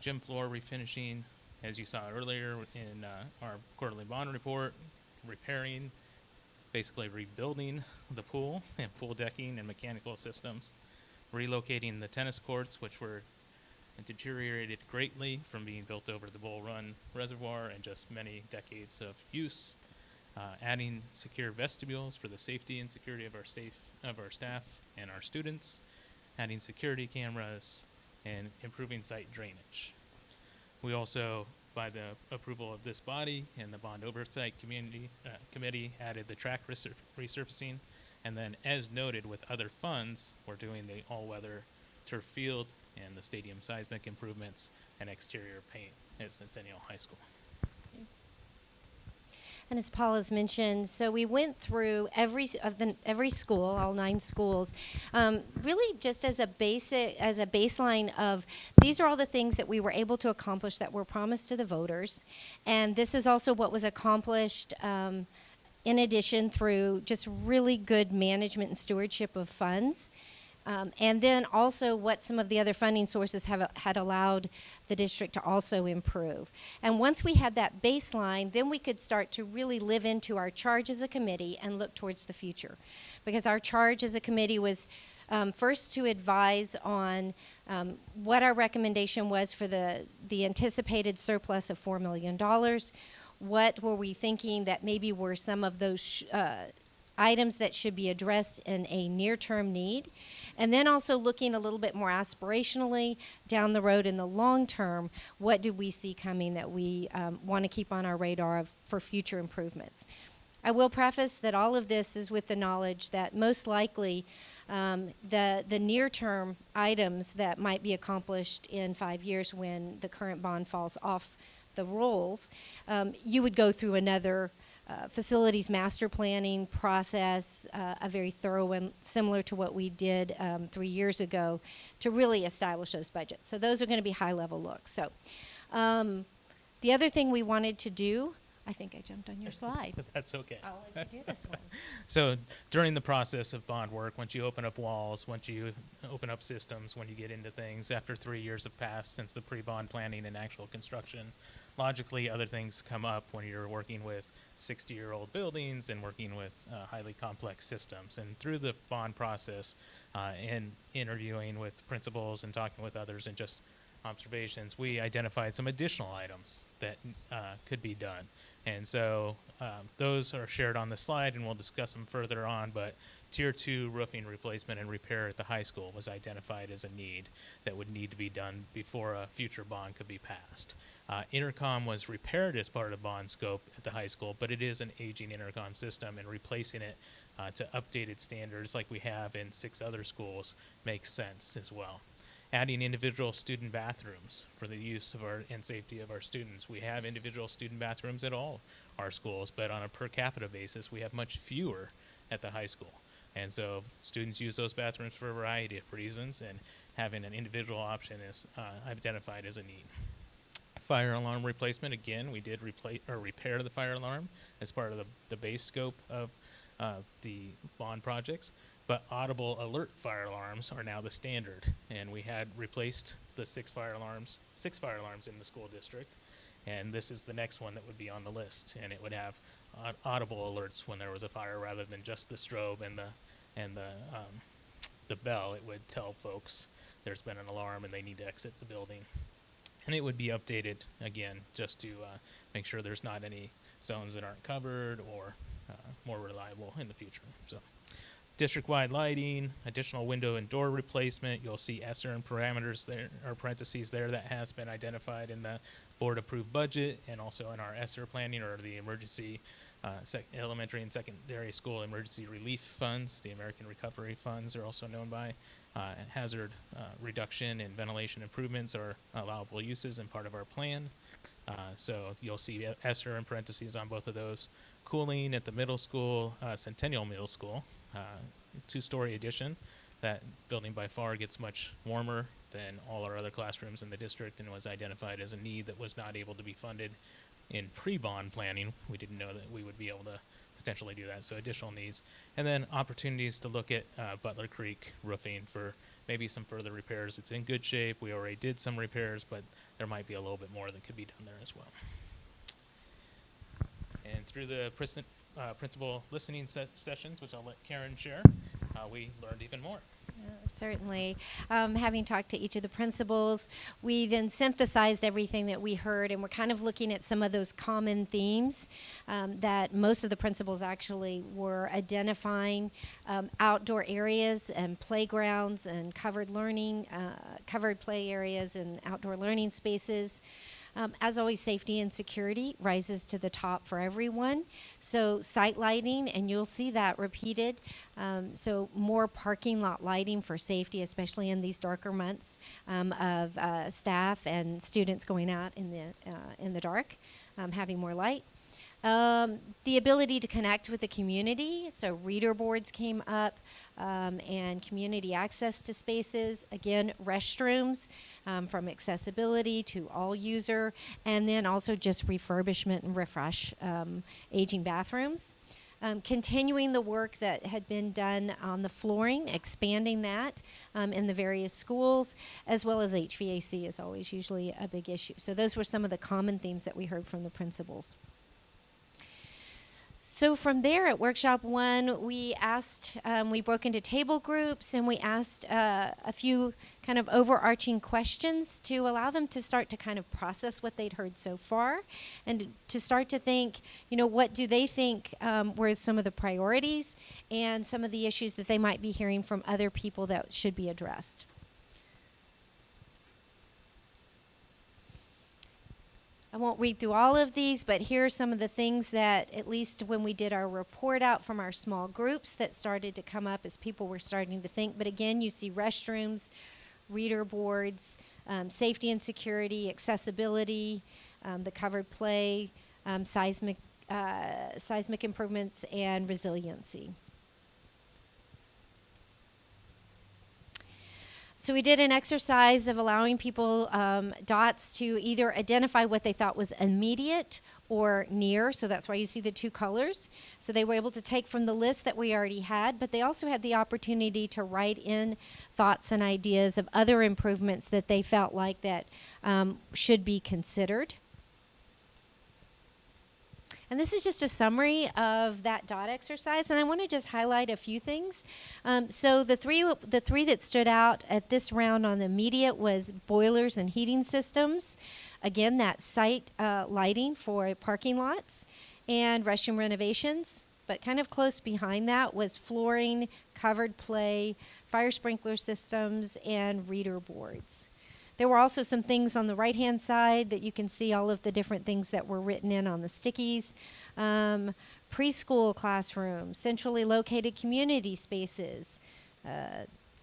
gym floor refinishing, as you saw earlier in our quarterly bond report, repairing, basically rebuilding the pool and pool decking and mechanical systems, relocating the tennis courts, which were deteriorated greatly from being built over the Bull Run Reservoir and just many decades of use, adding secure vestibules for the safety and security of our staff and our students, adding security cameras, and improving site drainage. We also, by the approval of this body and the Bond Oversight Committee, added the track resurfacing, and then, as noted with other funds, we're doing the all-weather turf field and the stadium seismic improvements and exterior paint at Centennial High School. And as Paul has mentioned, so we went through every school, all 9 schools, really just as a baseline of these are all the things that we were able to accomplish that were promised to the voters, and this is also what was accomplished in addition through just really good management and stewardship of funds. And then also what some of the other funding sources had allowed the district to also improve. And once we had that baseline, then we could start to really live into our charge as a committee and look towards the future. Because our charge as a committee was first to advise on what our recommendation was for the anticipated surplus of $4 million. What were we thinking that maybe were some of those items that should be addressed in a near-term need, and then also looking a little bit more aspirationally down the road in the long term, what do we see coming that we want to keep on our radar for future improvements. I will preface that all of this is with the knowledge that most likely the near-term items that might be accomplished in 5 years when the current bond falls off the rolls, you would go through another facilities master planning process, a very thorough one, similar to what we did 3 years ago, to really establish those budgets. So those are going to be high-level looks. So the other thing we wanted to do, I think I jumped on your slide. That's okay. I'll let you do this one. So during the process of bond work, once you open up walls, once you open up systems, when you get into things, after 3 years have passed since the pre-bond planning and actual construction, logically other things come up when you're working with 60-year-old buildings and working with highly complex systems. And through the bond process and interviewing with principals and talking with others and just observations, we identified some additional items that could be done. And so those are shared on the slide, and we'll discuss them further on, but Tier 2 roofing replacement and repair at the high school was identified as a need that would need to be done before a future bond could be passed. Intercom was repaired as part of bond scope at the high school, but it is an aging intercom system, and replacing it to updated standards like we have in 6 other schools makes sense as well. Adding individual student bathrooms for the use of and safety of our students. We have individual student bathrooms at all our schools, but on a per capita basis, we have much fewer at the high school. And so students use those bathrooms for a variety of reasons, and having an individual option is identified as a need. Fire alarm replacement, again, we did repair the fire alarm as part of the base scope of the bond projects. But audible alert fire alarms are now the standard, and we had replaced the 6 fire alarms in the school district, and this is the next one that would be on the list, and it would have audible alerts when there was a fire rather than just the strobe and the bell. It would tell folks there's been an alarm and they need to exit the building, and it would be updated again just to make sure there's not any zones that aren't covered or more reliable in the future. So. District-wide lighting, additional window and door replacement. You'll see ESSER and parameters there, or parentheses there, that has been identified in the board-approved budget and also in our ESSER planning, or the emergency elementary and secondary school emergency relief funds. The American Recovery Funds are also known by. Hazard reduction and ventilation improvements are allowable uses and part of our plan. So you'll see ESSER in parentheses on both of those. Cooling at the middle school, Centennial Middle School, 2-story addition That building by far gets much warmer than all our other classrooms in the district and was identified as a need that was not able to be funded in pre-bond planning. We didn't know that we would be able to potentially do that, so additional needs. And then opportunities to look at Butler Creek roofing for maybe some further repairs. It's in good shape. We already did some repairs, but there might be a little bit more that could be done there as well. And through the principal listening sessions, which I'll let Karen share, we learned even more. Certainly. Having talked to each of the principals, we then synthesized everything that we heard, and we're kind of looking at some of those common themes that most of the principals actually were identifying. Outdoor areas and playgrounds and covered play areas and outdoor learning spaces. As always, safety and security rises to the top for everyone. So site lighting, and you'll see that repeated. So more parking lot lighting for safety, especially in these darker months of staff and students going out in the dark, having more light. The ability to connect with the community, so reader boards came up, and community access to spaces, again, restrooms, from accessibility to all user, and then also just refurbishment and refresh aging bathrooms. Continuing the work that had been done on the flooring, expanding that in the various schools, as well as HVAC is always usually a big issue. So those were some of the common themes that we heard from the principals. So from there at Workshop 1, we asked, we broke into table groups, and we asked a few kind of overarching questions to allow them to start to kind of process what they'd heard so far, and to start to think, what do they think were some of the priorities and some of the issues that they might be hearing from other people that should be addressed. I won't read through all of these, but here are some of the things that, at least when we did our report out from our small groups, that started to come up as people were starting to think. But again, you see restrooms, reader boards, safety and security, accessibility, the covered play, seismic improvements, and resiliency. So we did an exercise of allowing people, dots, to either identify what they thought was immediate or near. So that's why you see the two colors. So they were able to take from the list that we already had, but they also had the opportunity to write in thoughts and ideas of other improvements that they felt like that should be considered. And this is just a summary of that dot exercise, and I want to just highlight a few things. So the three that stood out at this round on the immediate was boilers and heating systems. Again, that site lighting for parking lots and restroom renovations. But kind of close behind that was flooring, covered play, fire sprinkler systems, and reader boards. There were also some things on the right-hand side that you can see all of the different things that were written in on the stickies. Preschool classrooms, centrally located community spaces,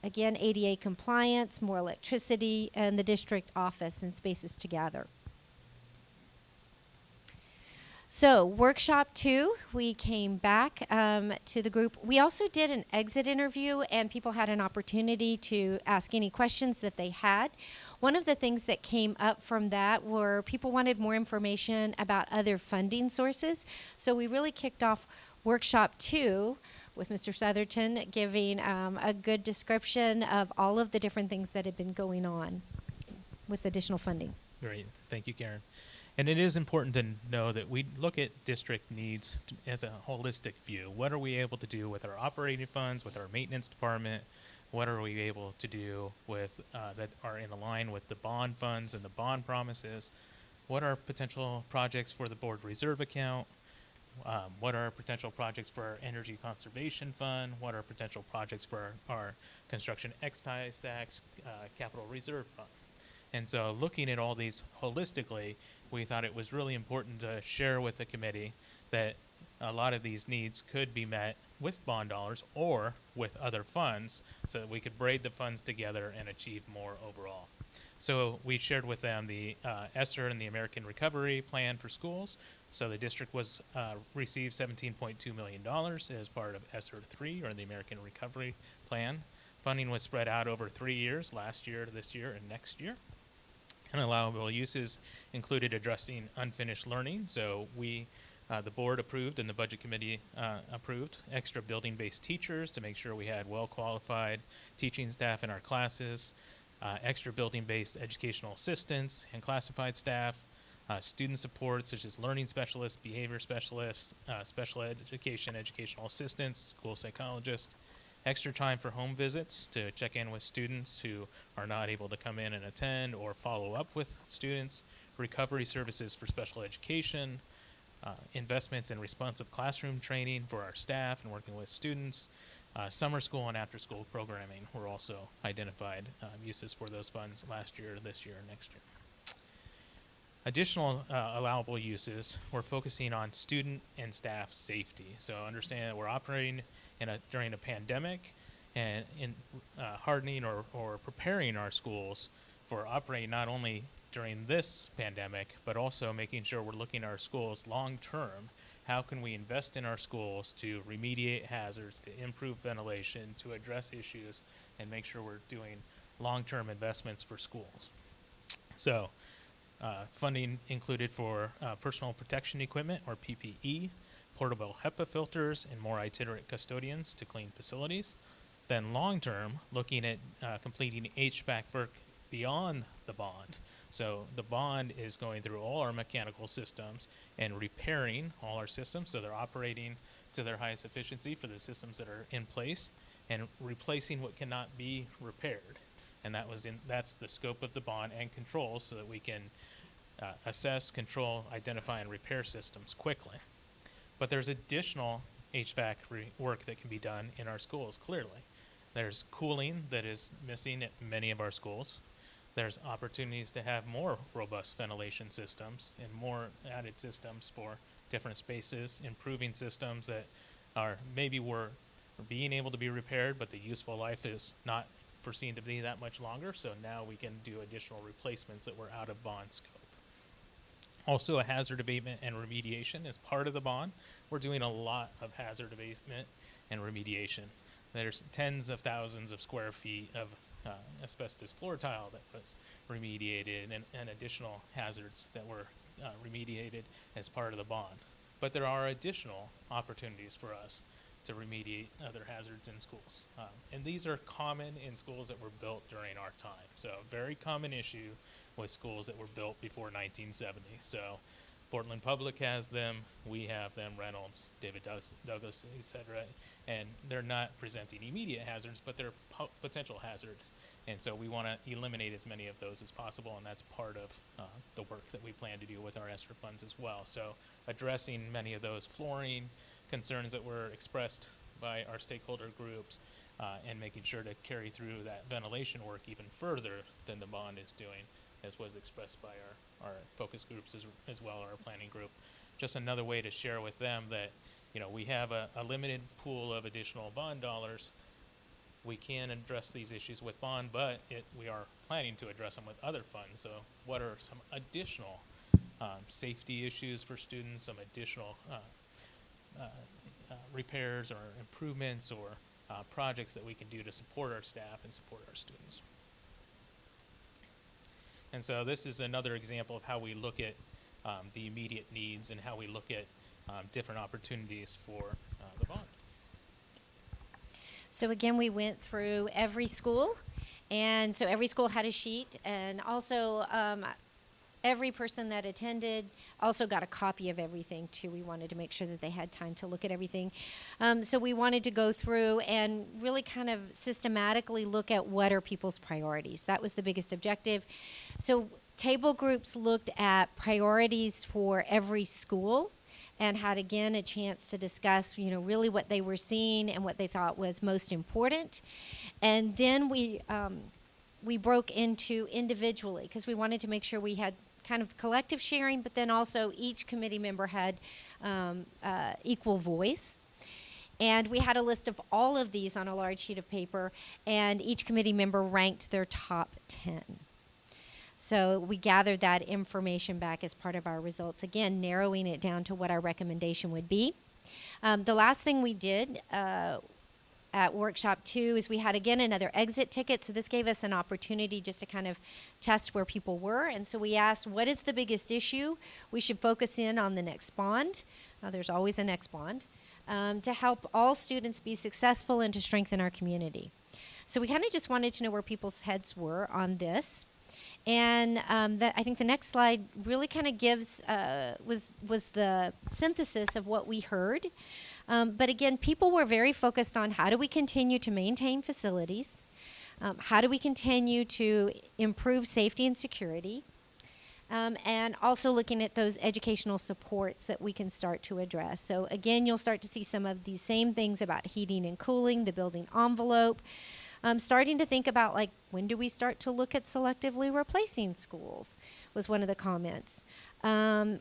again, ADA compliance, more electricity, and the district office and spaces to gather. So workshop 2, we came back to the group. We also did an exit interview, and people had an opportunity to ask any questions that they had. One of the things that came up from that were people wanted more information about other funding sources. So we really kicked off workshop 2 with Mr. Southerton giving a good description of all of the different things that had been going on with additional funding. Great. Thank you, Karen. And it is important to know that we look at district needs as a holistic view. What are we able to do with our operating funds, with our maintenance department? What are we able to do with that are in line with the bond funds and the bond promises? What are potential projects for the board reserve account? What are potential projects for our energy conservation fund? What are potential projects for our construction excise tax capital reserve fund? And so looking at all these holistically, we thought it was really important to share with the committee that a lot of these needs could be met with bond dollars or with other funds so that we could braid the funds together and achieve more overall. So we shared with them the ESSER and the American Recovery Plan for schools. So the district was received $17.2 million as part of ESSER 3, or the American Recovery Plan Funding was spread out over 3 years, last year, this year, and next year. And allowable uses included addressing unfinished learning. So the board approved and the budget committee approved extra building-based teachers to make sure we had well-qualified teaching staff in our classes, extra building-based educational assistants and classified staff, student support such as learning specialists, behavior specialists, special education, educational assistants, school psychologists, extra time for home visits to check in with students who are not able to come in and attend or follow up with students, recovery services for special education, investments in responsive classroom training for our staff and working with students, summer school and after-school programming were also identified uses for those funds last year, this year, and next year. Additional allowable uses, we're focusing on student and staff safety. So understand that we're operating during a pandemic and in hardening or preparing our schools for operating not only during this pandemic, but also making sure we're looking at our schools long term. How can we invest in our schools to remediate hazards, to improve ventilation, to address issues, and make sure we're doing long-term investments for schools? So funding included for personal protection equipment, or PPE, portable HEPA filters, and more itinerant custodians to clean facilities. Then long-term, looking at completing HVAC work beyond the bond. So the bond is going through all our mechanical systems and repairing all our systems so they're operating to their highest efficiency for the systems that are in place, and replacing what cannot be repaired. And that's the scope of the bond and controls, so that we can assess, control, identify, and repair systems quickly. But there's additional HVAC work that can be done in our schools, clearly. There's cooling that is missing at many of our schools. There's opportunities to have more robust ventilation systems and more added systems for different spaces, improving systems that are maybe were being able to be repaired, but the useful life is not foreseen to be that much longer. So now we can do additional replacements that were out of bond scope. Also, a hazard abatement and remediation is part of the bond. We're doing a lot of hazard abatement and remediation. There's tens of thousands of square feet of asbestos floor tile that was remediated, and additional hazards that were remediated as part of the bond. But there are additional opportunities for us to remediate other hazards in schools. And these are common in schools that were built during our time. So a very common issue with schools that were built before 1970. So Portland Public has them, we have them, Reynolds, David Douglas, etc. And they're not presenting immediate hazards, but they're potential hazards. And so we want to eliminate as many of those as possible, and that's part of the work that we plan to do with our ESSER funds as well. So addressing many of those flooring concerns that were expressed by our stakeholder groups, and making sure to carry through that ventilation work even further than the bond is doing, as was expressed by our focus groups as well, our planning group. Just another way to share with them that, you know, we have a limited pool of additional bond dollars. We can address these issues with bond, but we are planning to address them with other funds. So what are some additional safety issues for students, some additional repairs or improvements or projects that we can do to support our staff and support our students? And so this is another example of how we look at the immediate needs and how we look at different opportunities for the bond. So again, we went through every school, and so every school had a sheet, and also every person that attended also got a copy of everything too. We wanted to make sure that they had time to look at everything. So we wanted to go through and really kind of systematically look at what are people's priorities. That was the biggest objective. So table groups looked at priorities for every school and had, again, a chance to discuss, you know, really what they were seeing and what they thought was most important. And then we broke into individually, because we wanted to make sure we had kind of collective sharing, but then also each committee member had equal voice. And we had a list of all of these on a large sheet of paper, and each committee member ranked their top 10. So we gathered that information back as part of our results, again, narrowing it down to what our recommendation would be. The last thing we did at workshop 2 is we had, again, another exit ticket. So this gave us an opportunity just to kind of test where people were. And so we asked, what is the biggest issue? We should focus in on the next bond. There's always a next bond, to help all students be successful and to strengthen our community. So we kind of just wanted to know where people's heads were on this. And I think the next slide really kind of gives, was the synthesis of what we heard. But again, people were very focused on how do we continue to maintain facilities? How do we continue to improve safety and security? And also looking at those educational supports that we can start to address. So again, you'll start to see some of these same things about heating and cooling, the building envelope. Starting to think about, like, when do we start to look at selectively replacing schools was one of the comments.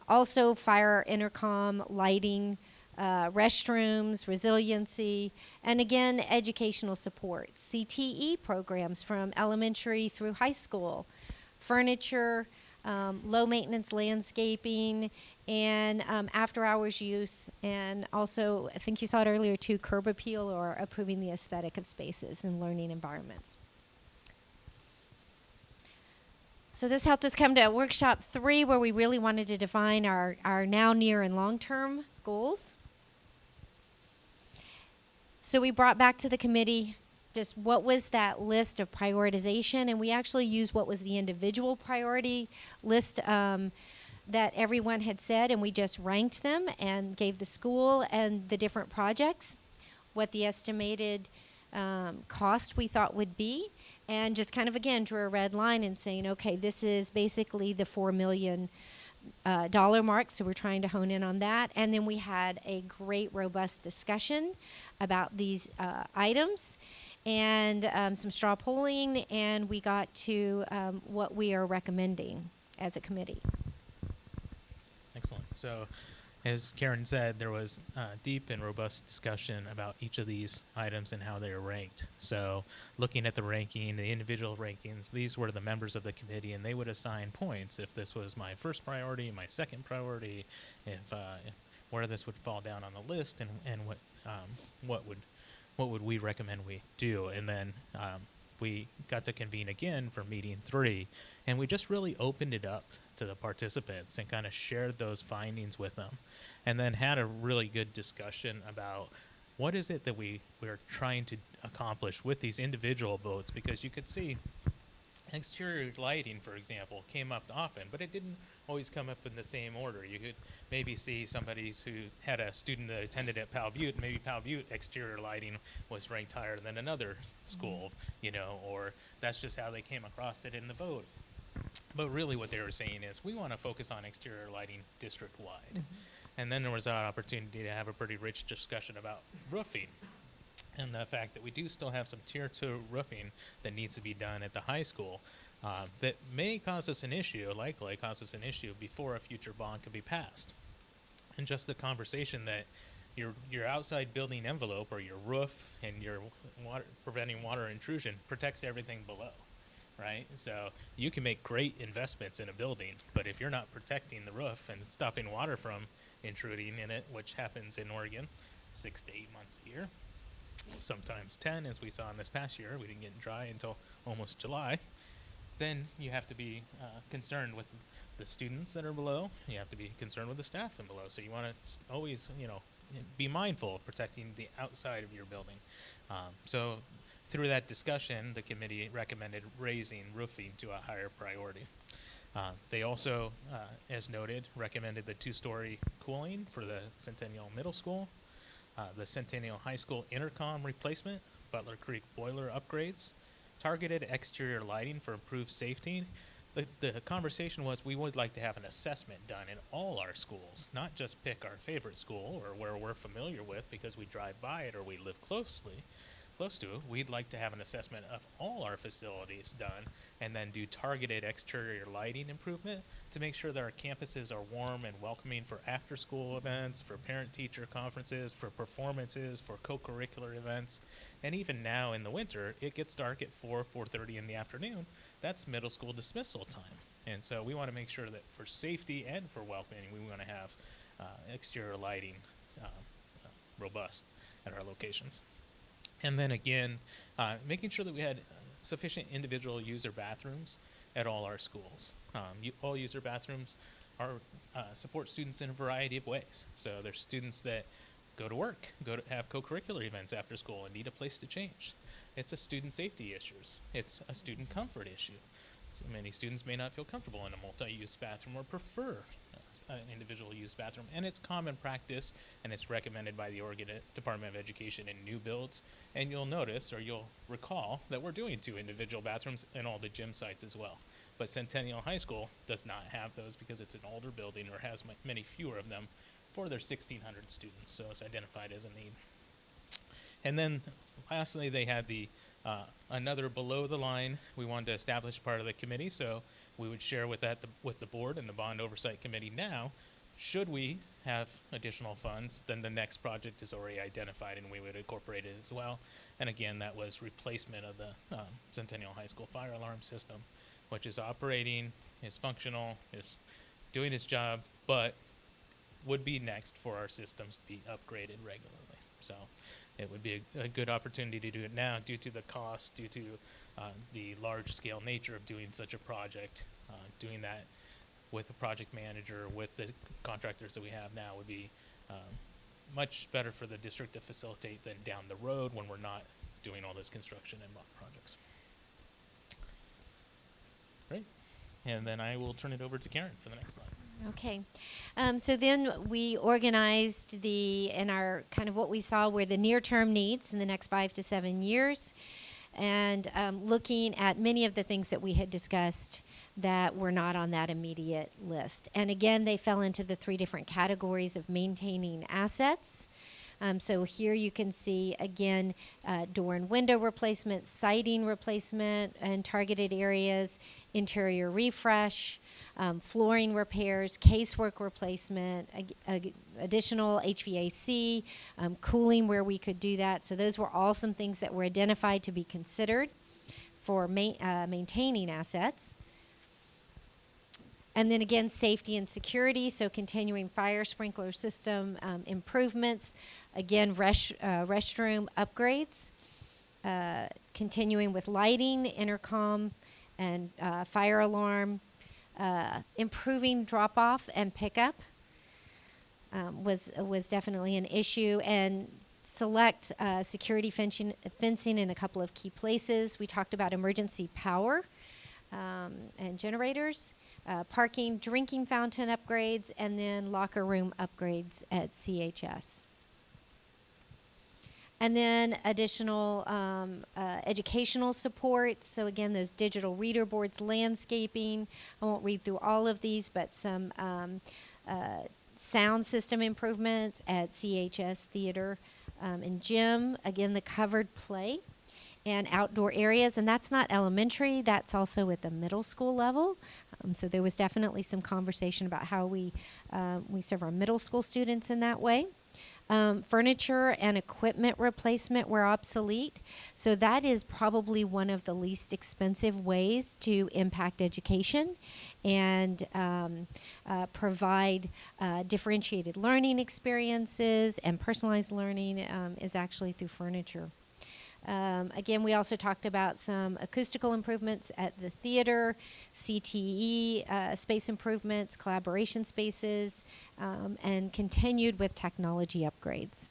Also fire intercom, lighting, restrooms, resiliency, and again, educational support. CTE programs from elementary through high school, furniture, low maintenance landscaping, and after hours use, and also, I think you saw it earlier too, curb appeal or improving the aesthetic of spaces and learning environments. So this helped us come to workshop 3, where we really wanted to define our now, near, and long-term goals. So we brought back to the committee just what was that list of prioritization, and we actually used what was the individual priority list that everyone had said, and we just ranked them and gave the school and the different projects what the estimated cost we thought would be, and just kind of, again, drew a red line and saying, okay, this is basically the $4 million dollar mark, so we're trying to hone in on that. And then we had a great, robust discussion about these items and some straw polling, and we got to what we are recommending as a committee. Excellent. So, as Karen said, there was deep and robust discussion about each of these items and how they are ranked. So, looking at the ranking, the individual rankings, these were the members of the committee, and they would assign points if this was my first priority, my second priority, if where this would fall down on the list, and what would we recommend we do. And then we got to convene again for meeting 3, and we just really opened it up to the participants and kind of shared those findings with them, and then had a really good discussion about what is it that we're trying to accomplish with these individual votes, because you could see exterior lighting, for example, came up often, but it didn't always come up in the same order. You could maybe see somebody who had a student that attended at Pal Butte, maybe Pal Butte exterior lighting was ranked higher than another school, you know, or that's just how they came across it in the vote. But really what they were saying is, we want to focus on exterior lighting district-wide. And then there was an opportunity to have a pretty rich discussion about roofing, and the fact that we do still have some tier 2 roofing that needs to be done at the high school that may cause us an issue, likely cause us an issue before a future bond could be passed. And just the conversation that your outside building envelope, or your roof, and your preventing water intrusion protects everything below. Right? So you can make great investments in a building, but if you're not protecting the roof and stopping water from intruding in it, which happens in Oregon 6 to 8 months a year, sometimes 10, as we saw in this past year, we didn't get dry until almost July, then you have to be concerned with the students that are below. You have to be concerned with the staff and below. So you want to always, be mindful of protecting the outside of your building. So through that discussion, the committee recommended raising roofing to a higher priority. They also, as noted, recommended the 2-story cooling for the Centennial Middle School, the Centennial High School intercom replacement, Butler Creek boiler upgrades, targeted exterior lighting for improved safety. The conversation was, we would like to have an assessment done in all our schools, not just pick our favorite school or where we're familiar with because we drive by it or we live close to it. We'd like to have an assessment of all our facilities done, and then do targeted exterior lighting improvement to make sure that our campuses are warm and welcoming for after-school events, for parent-teacher conferences, for performances, for co-curricular events. And even now in the winter, it gets dark at 4:30 in the afternoon. That's middle school dismissal time. And so we want to make sure that for safety and for welcoming, we want to have exterior lighting robust at our locations. And then again, making sure that we had sufficient individual user bathrooms at all our schools. All user bathrooms support students in a variety of ways. So there's students that go to work, have co-curricular events after school and need a place to change. It's a student safety issue. It's a student comfort issue. So many students may not feel comfortable in a multi-use bathroom or prefer an individual use bathroom. And it's common practice, and it's recommended by the Oregon Department of Education in new builds. And you'll notice, or you'll recall, that we're doing 2 individual bathrooms in all the gym sites as well. But Centennial High School does not have those because it's an older building or has many fewer of them for their 1,600 students. So it's identified as a need. And then lastly, they had the another below the line. We wanted to establish part of the committee, so we would share with the board and the bond oversight committee now. Should we have additional funds, then the next project is already identified and we would incorporate it as well. And again, that was replacement of the Centennial High School fire alarm system, which is operating, is functional, is doing its job, but would be next for our systems to be upgraded regularly. So it would be a good opportunity to do it now due to the cost, due to the large-scale nature of doing such a project. Doing that with a project manager, with the contractors that we have now would be much better for the district to facilitate than down the road when we're not doing all this construction and projects. Great. And then I will turn it over to Karen for the next slide. Okay. So then we organized in our kind of what we saw were the near-term needs in the next 5 to 7 years, and looking at many of the things that we had discussed that were not on that immediate list. And again, they fell into the 3 different categories of maintaining assets. So here you can see, again, door and window replacement, siding replacement in targeted areas, interior refresh, flooring repairs, casework replacement, additional HVAC, cooling where we could do that. So those were all some things that were identified to be considered for maintaining assets. And then again, safety and security, so continuing fire sprinkler system improvements, again, restroom upgrades, continuing with lighting, intercom, and fire alarm, improving drop-off and pickup was definitely an issue, and select security fencing in a couple of key places. We talked about emergency power and generators, parking, drinking fountain upgrades, and then locker room upgrades at CHS. And then additional educational support. So again, those digital reader boards, landscaping. I won't read through all of these, but some sound system improvements at CHS Theater and Gym. Again, the covered play and outdoor areas. And that's not elementary. That's also at the middle school level. So there was definitely some conversation about how we serve our middle school students in that way. Furniture and equipment replacement were obsolete. So that is probably one of the least expensive ways to impact education and provide differentiated learning experiences, and personalized learning is actually through furniture. Again, we also talked about some acoustical improvements at the theater, CTE space improvements, collaboration spaces, and continued with technology upgrades.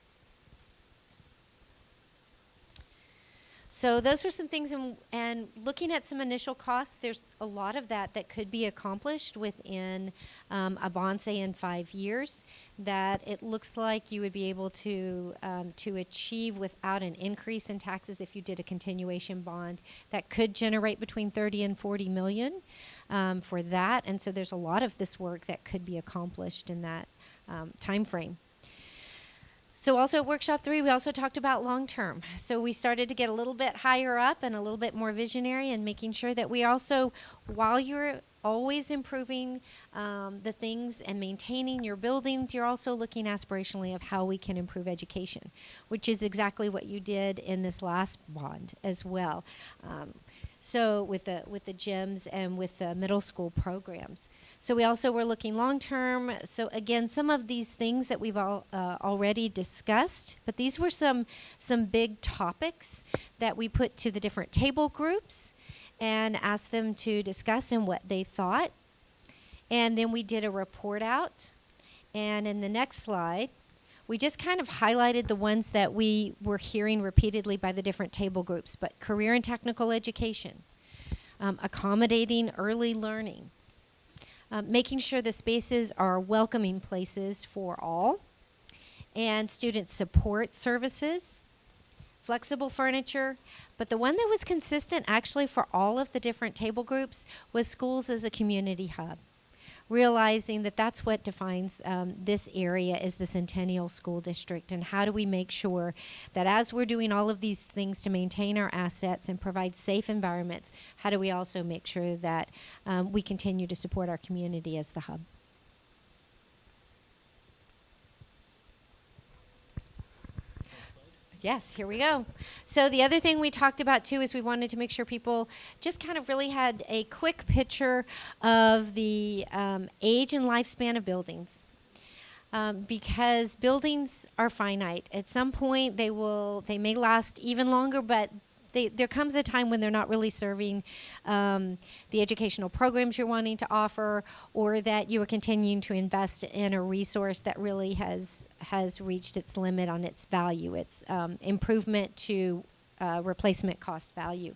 So those were some things, and looking at some initial costs, there's a lot of that could be accomplished within a bond, say, in 5 years, that it looks like you would be able to achieve without an increase in taxes if you did a continuation bond. That could generate between 30 and 40 million for that, and so there's a lot of this work that could be accomplished in that time frame. So also at Workshop 3, we also talked about long-term. So we started to get a little bit higher up and a little bit more visionary, and making sure that we also, while you're always improving the things and maintaining your buildings, you're also looking aspirationally of how we can improve education, which is exactly what you did in this last bond as well. So with the gyms and with the middle school programs. So we also were looking long-term. So again, some of these things that we've all already discussed, but these were some big topics that we put to the different table groups and asked them to discuss and what they thought. And then we did a report out. And in the next slide, we just kind of highlighted the ones that we were hearing repeatedly by the different table groups, but career and technical education, accommodating early learning, making sure the spaces are welcoming places for all, and student support services, flexible furniture. But the one that was consistent actually for all of the different table groups was schools as a community hub, realizing that that's what defines this area as the Centennial School District. And how do we make sure that as we're doing all of these things to maintain our assets and provide safe environments, how do we also make sure that we continue to support our community as the hub? Yes, here we go. So the other thing we talked about too is we wanted to make sure people just kind of really had a quick picture of the age and lifespan of buildings. Because buildings are finite. At some point they may last even longer, but there comes a time when they're not really serving the educational programs you're wanting to offer, or that you are continuing to invest in a resource that really has reached its limit on its value, its improvement to replacement cost value.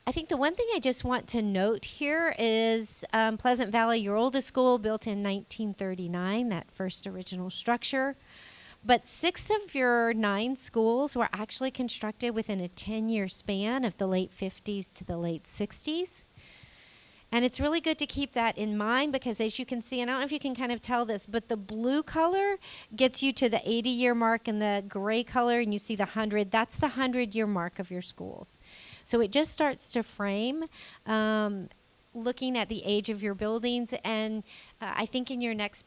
I think the one thing I just want to note here is Pleasant Valley, your oldest school, built in 1939, that first original structure. But 6 of your 9 schools were actually constructed within a 10-year span of the late 50s to the late 60s. And it's really good to keep that in mind because, as you can see, and I don't know if you can kind of tell this, but the blue color gets you to the 80-year mark, and the gray color, and you see the 100, that's the 100-year mark of your schools. So it just starts to frame looking at the age of your buildings, and I think in your next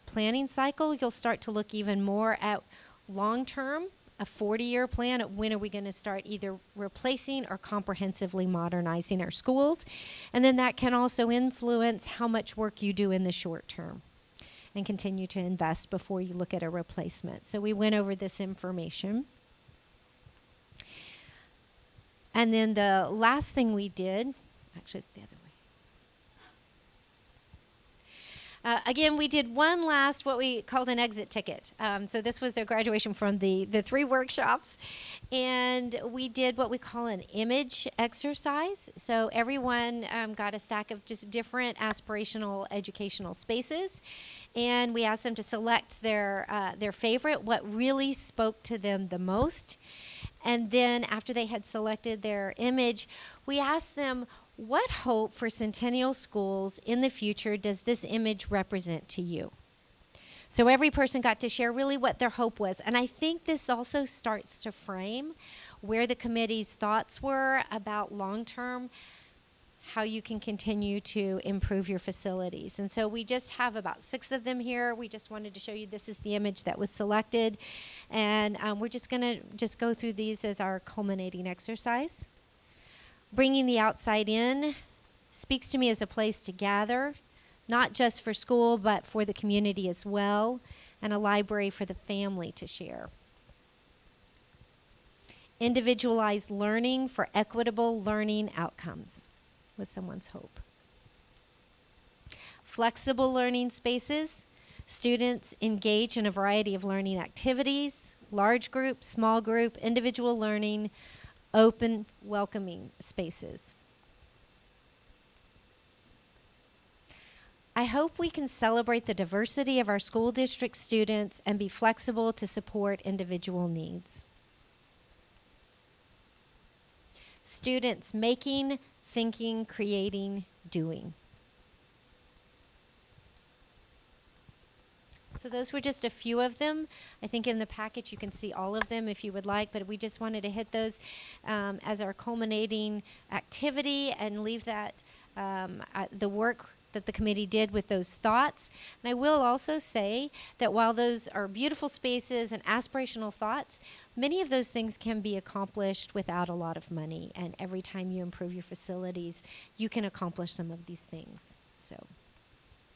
planning cycle, you'll start to look even more at long-term, a 40-year plan. When are we going to start either replacing or comprehensively modernizing our schools? And then that can also influence how much work you do in the short term and continue to invest before you look at a replacement. So we went over this information. And then the last thing we did, actually it's the other way. Again, we did one last, what we called an exit ticket. So this was their graduation from the 3 workshops. And we did what we call an image exercise. So everyone got a stack of just different aspirational educational spaces. And we asked them to select their favorite, what really spoke to them the most. And then after they had selected their image, we asked them, what hope for Centennial schools in the future does this image represent to you? So every person got to share really what their hope was. And I think this also starts to frame where the committee's thoughts were about long-term, how you can continue to improve your facilities. And so we just have about 6 of them here. We just wanted to show you this is the image that was selected. And we're just going to go through these as our culminating exercise. Bringing the outside in speaks to me as a place to gather, not just for school, but for the community as well, and a library for the family to share. Individualized learning for equitable learning outcomes was someone's hope. Flexible learning spaces. Students engage in a variety of learning activities, large group, small group, individual learning, open, welcoming spaces. I hope we can celebrate the diversity of our school district students and be flexible to support individual needs. Students making, thinking, creating, doing. So those were just a few of them. I think in the package you can see all of them if you would like, but we just wanted to hit those as our culminating activity and leave that the work that the committee did with those thoughts. And I will also say that while those are beautiful spaces and aspirational thoughts, many of those things can be accomplished without a lot of money. And every time you improve your facilities, you can accomplish some of these things. So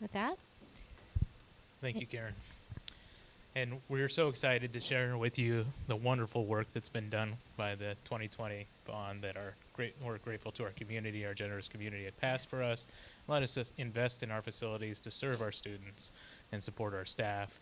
with that, Thank you, Karen. And we're so excited to share with you the wonderful work that's been done by the 2020 bond that we're grateful to our community, our generous community had passed for us. Let us invest in our facilities to serve our students and support our staff.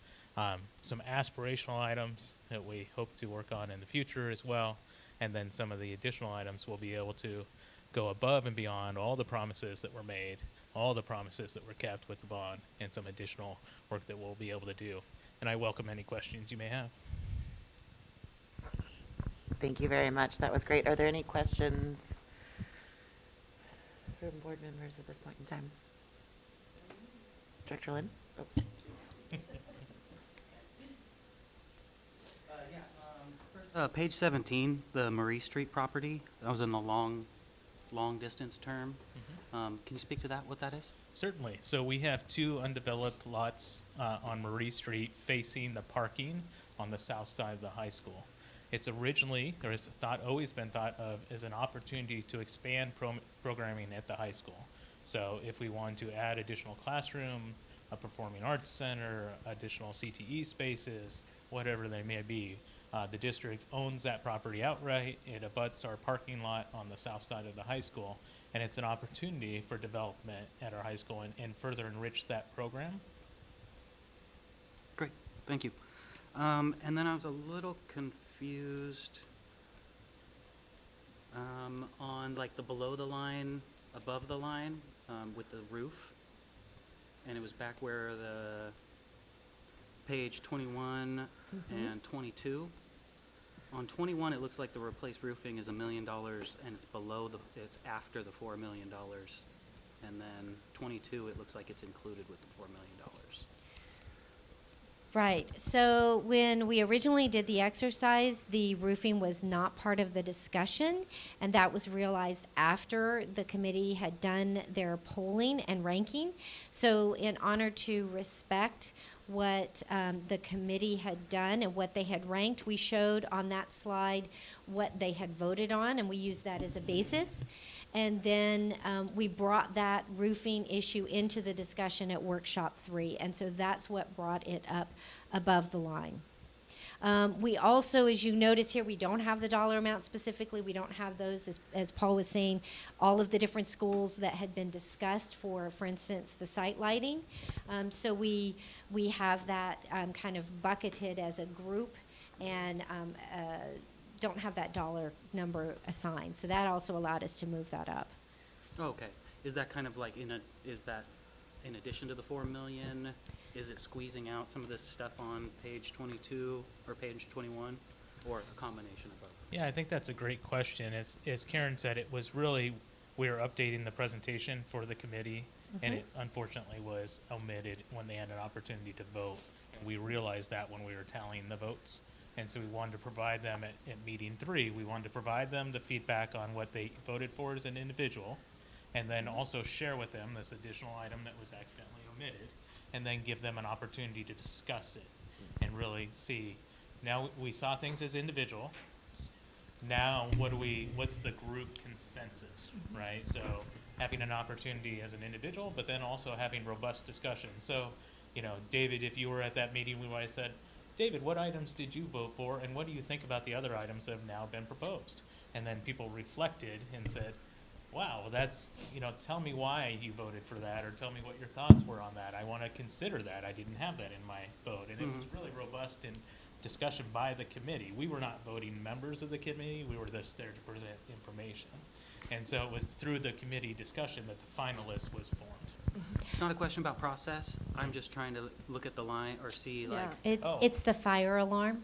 Some aspirational items that we hope to work on in the future as well. And then some of the additional items we'll be able to go above and beyond all the promises that were made, all the promises that were kept with the bond, and some additional work that we'll be able to do. And I welcome any questions you may have. Thank you very much. That was great. Are there any questions from board members at this point in time? Director Lynn? Oh. Page 17, the Marie Street property, that was in the long distance term. Can you speak to that, what that is? Certainly. So we have two undeveloped lots on Marie Street facing the parking on the south side of the high school. It's originally, or it's always been thought of as an opportunity to expand programming at the high school. So if we want to add additional classroom, a performing arts center, additional CTE spaces, whatever they may be, the district owns that property outright. It abuts our parking lot on the south side of the high school, and it's an opportunity for development at our high school and further enrich that program. Great, thank you. And then I was a little confused on like the below the line, above the line with the roof. And it was back where the page 21 and 22. On 21, it looks like the replaced roofing is $1 million, and it's after the $4 million. And then 22, it looks like it's included with the $4 million. right. So when we originally did the exercise, the roofing was not part of the discussion, and that was realized after the committee had done their polling and ranking. So in honor to respect what the committee had done and what they had ranked, we showed on that slide what they had voted on, and we used that as a basis. And then we brought that roofing issue into the discussion at workshop 3, and so that's what brought it up above the line. We also, as you notice here, we don't have the dollar amount specifically. We don't have those, as Paul was saying, all of the different schools that had been discussed for instance, the site lighting. So we have that kind of bucketed as a group and don't have that dollar number assigned. So that also allowed us to move that up. Oh, okay. Is that kind of like is that in addition to the 4 million? Is it squeezing out some of this stuff on page 22 or page 21, or a combination of both? Yeah, I think that's a great question. As Karen said, it was really, we were updating the presentation for the committee, and it unfortunately was omitted when they had an opportunity to vote. And we realized that when we were tallying the votes. And so we wanted to provide them at meeting 3, we wanted to provide them the feedback on what they voted for as an individual, and then also share with them this additional item that was accidentally omitted, and then give them an opportunity to discuss it and really see. Now we saw things as individual. Now what's the group consensus, right? So having an opportunity as an individual, but then also having robust discussion. So, David, if you were at that meeting, we might have said, David, what items did you vote for, and what do you think about the other items that have now been proposed? And then people reflected and said, wow, that's, tell me why you voted for that, or tell me what your thoughts were on that. I want to consider that. I didn't have that in my vote. And it was really robust in discussion by the committee. We were not voting members of the committee. We were just there to present information. And so it was through the committee discussion that the finalist was formed. It's not a question about process. I'm just trying to look at the line or see like. It's the fire alarm.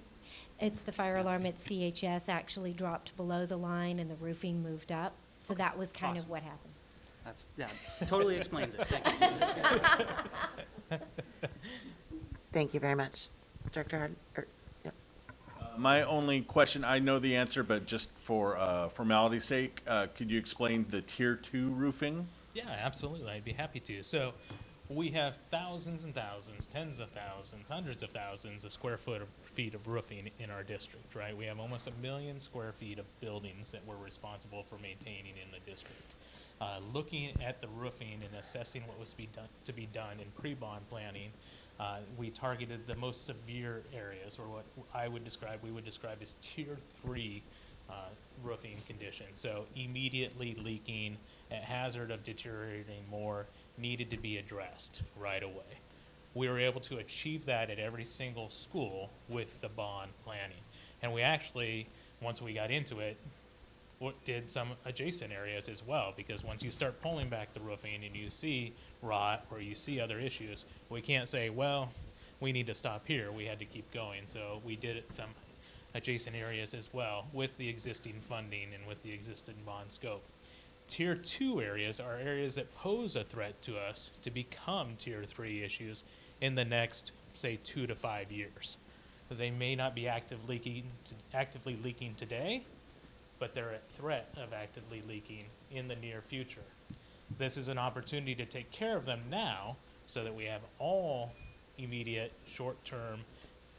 It's the fire alarm at CHS actually dropped below the line and the roofing moved up. So that was kind of what happened. Totally explains it. Thank you. Thank you very much. Director Hard, yep. My only question, I know the answer, but just for formality's sake, could you explain the Tier 2 roofing? Yeah, absolutely. I'd be happy to. So we have thousands and thousands, tens of thousands, hundreds of thousands of feet of roofing in our district, right? We have almost 1 million square feet of buildings that we're responsible for maintaining in the district. looking at the roofing and assessing what was to be done in pre-bond planning, we targeted the most severe areas, or what we would describe as tier 3 roofing conditions. So immediately leaking, at hazard of deteriorating more, needed to be addressed right away. We were able to achieve that at every single school with the bond planning. And we actually, once we got into it, did some adjacent areas as well, because once you start pulling back the roofing and you see rot or you see other issues, we can't say, well, we need to stop here. We had to keep going. So we did some adjacent areas as well with the existing funding and with the existing bond scope. Tier 2 areas are areas that pose a threat to us to become tier 3 issues in the next, say, 2 to 5 years. They may not be actively leaking today, but they're at threat of actively leaking in the near future. This is an opportunity to take care of them now so that we have all immediate, short-term,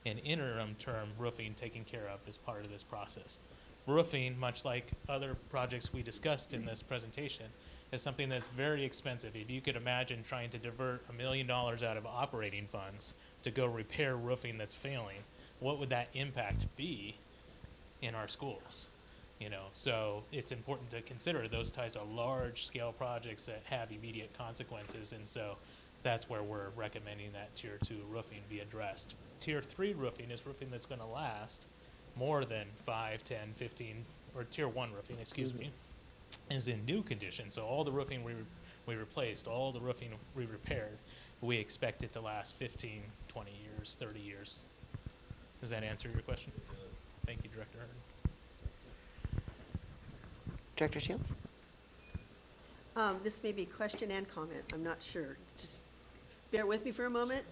and interim-term roofing taken care of as part of this process. Roofing, much like other projects we discussed in this presentation, is something that's very expensive. If you could imagine trying to divert $1 million out of operating funds to go repair roofing that's failing, what would that impact be in our schools? You know, so it's important to consider those types of large-scale projects that have immediate consequences, and so that's where we're recommending that Tier 2 roofing be addressed. Tier 3 roofing is roofing that's going to last more than 5, 10, 15, or Tier 1 roofing, excuse me, is in new condition. So all the roofing we replaced, all the roofing we repaired, we expect it to last 15, 20 years, 30 years. Does that answer your question? Thank you, Director Hurd. Director Shields? This may be question and comment, I'm not sure. Just bear with me for a moment.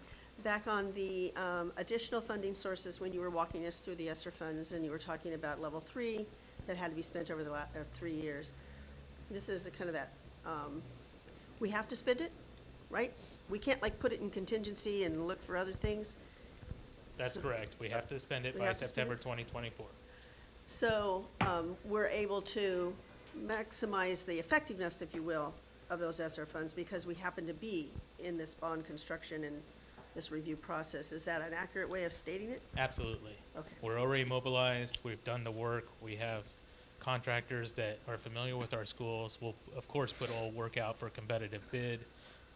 Back on the additional funding sources, when you were walking us through the ESSER funds and you were talking about level 3 that had to be spent over the last 3 years. This is a kind of that, we have to spend it, right? We can't like put it in contingency and look for other things. That's correct. We have to spend it We by have to spend September it? 2024. So we're able to maximize the effectiveness, if you will, of those ESSER funds because we happen to be in this bond construction and this review process. Is that an accurate way of stating it? Absolutely. Okay. We're already mobilized. We've done the work. We have contractors that are familiar with our schools. We'll, of course, put all work out for a competitive bid,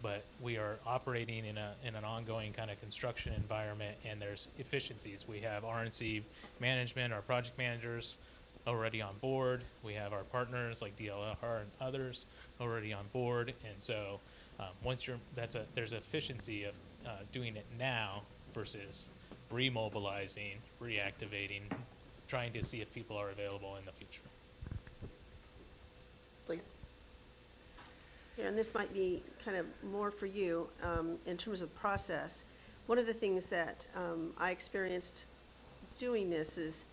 but we are operating in an ongoing kind of construction environment, and there's efficiencies. We have RNC management, our project managers already on board. We have our partners like DLR and others already on board, and so there's efficiency of doing it now versus remobilizing, reactivating, trying to see if people are available in the future. Please. Yeah, and this might be kind of more for you in terms of process. One of the things that I experienced doing this is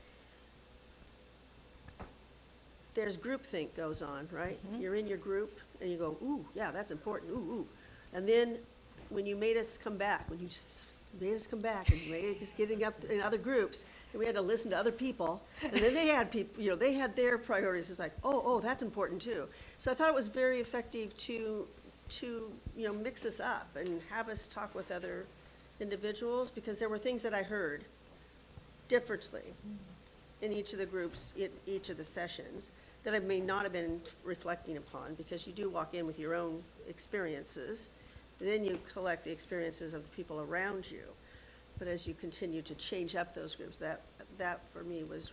there's groupthink goes on, right? Mm-hmm. You're in your group and you go, ooh, yeah, that's important, ooh, ooh. And then when you made us come back, when you just made us come back and made us getting up in other groups, and we had to listen to other people, and then they had people, they had their priorities. It's like, oh, that's important too. So I thought it was very effective to mix us up and have us talk with other individuals, because there were things that I heard differently in each of the groups, in each of the sessions, that I may not have been reflecting upon, because you do walk in with your own experiences, and then you collect the experiences of the people around you. But as you continue to change up those groups, that for me was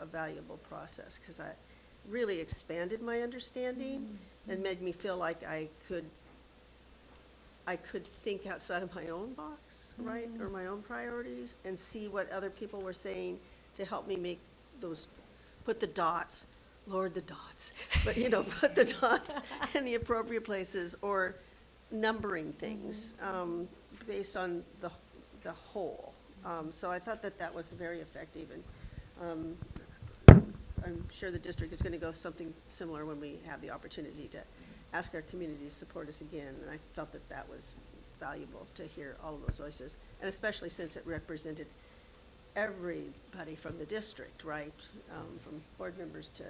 a valuable process, because I really expanded my understanding and made me feel like I could think outside of my own box, right, or my own priorities, and see what other people were saying to help me make those, put the dots, Lord, the dots, but put the dots in the appropriate places, or numbering things based on the whole. So I thought that was very effective, and I'm sure the district is going to go something similar when we have the opportunity to ask our community to support us again. And I felt that was valuable to hear all of those voices, and especially since it represented everybody from the district, right? From board members to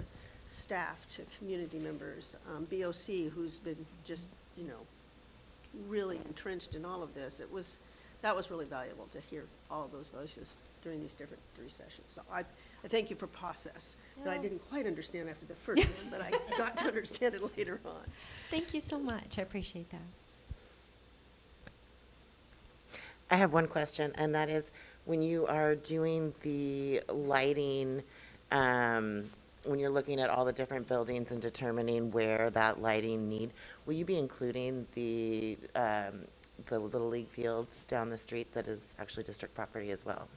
staff to community members, BOC, who's been just, really entrenched in all of this. That was really valuable to hear all of those voices during these different 3 sessions. So I thank you for process that I didn't quite understand after the first one, but I got to understand it later on. Thank you so much. I appreciate that. I have one question, and that is, when you are doing the lighting, when you're looking at all the different buildings and determining where that lighting need, will you be including the Little League fields down the street that is actually district property as well?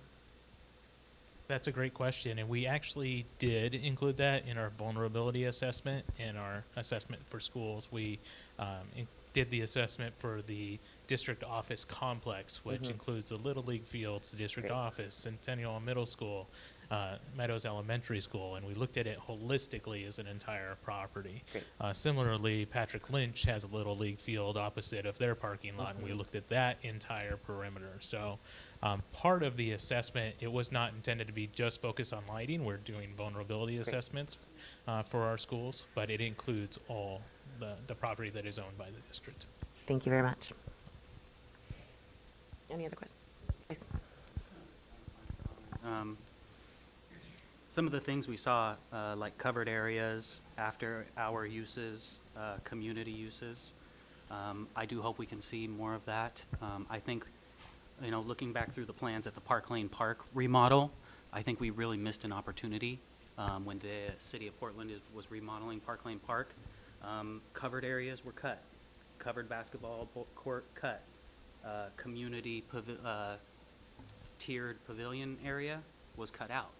That's a great question, and we actually did include that in our vulnerability assessment and our assessment for schools. We did the assessment for the district office complex, which includes the Little League fields, the district Great. office, Centennial Middle School, Meadows Elementary School, and we looked at it holistically as an entire property. Great. Similarly, Patrick Lynch has a Little League field opposite of their parking lot, and we looked at that entire perimeter. So part of the assessment, it was not intended to be just focused on lighting. We're doing vulnerability assessments for our schools, but it includes all the property that is owned by the district. Thank you very much. Any other questions? Yes. Some of the things we saw, like covered areas, after-hour uses, community uses, I do hope we can see more of that. I think, looking back through the plans at the Park Lane Park remodel, I think we really missed an opportunity when the city of Portland was remodeling Park Lane Park. Covered areas were cut. Covered basketball court cut. Community tiered pavilion area was cut out.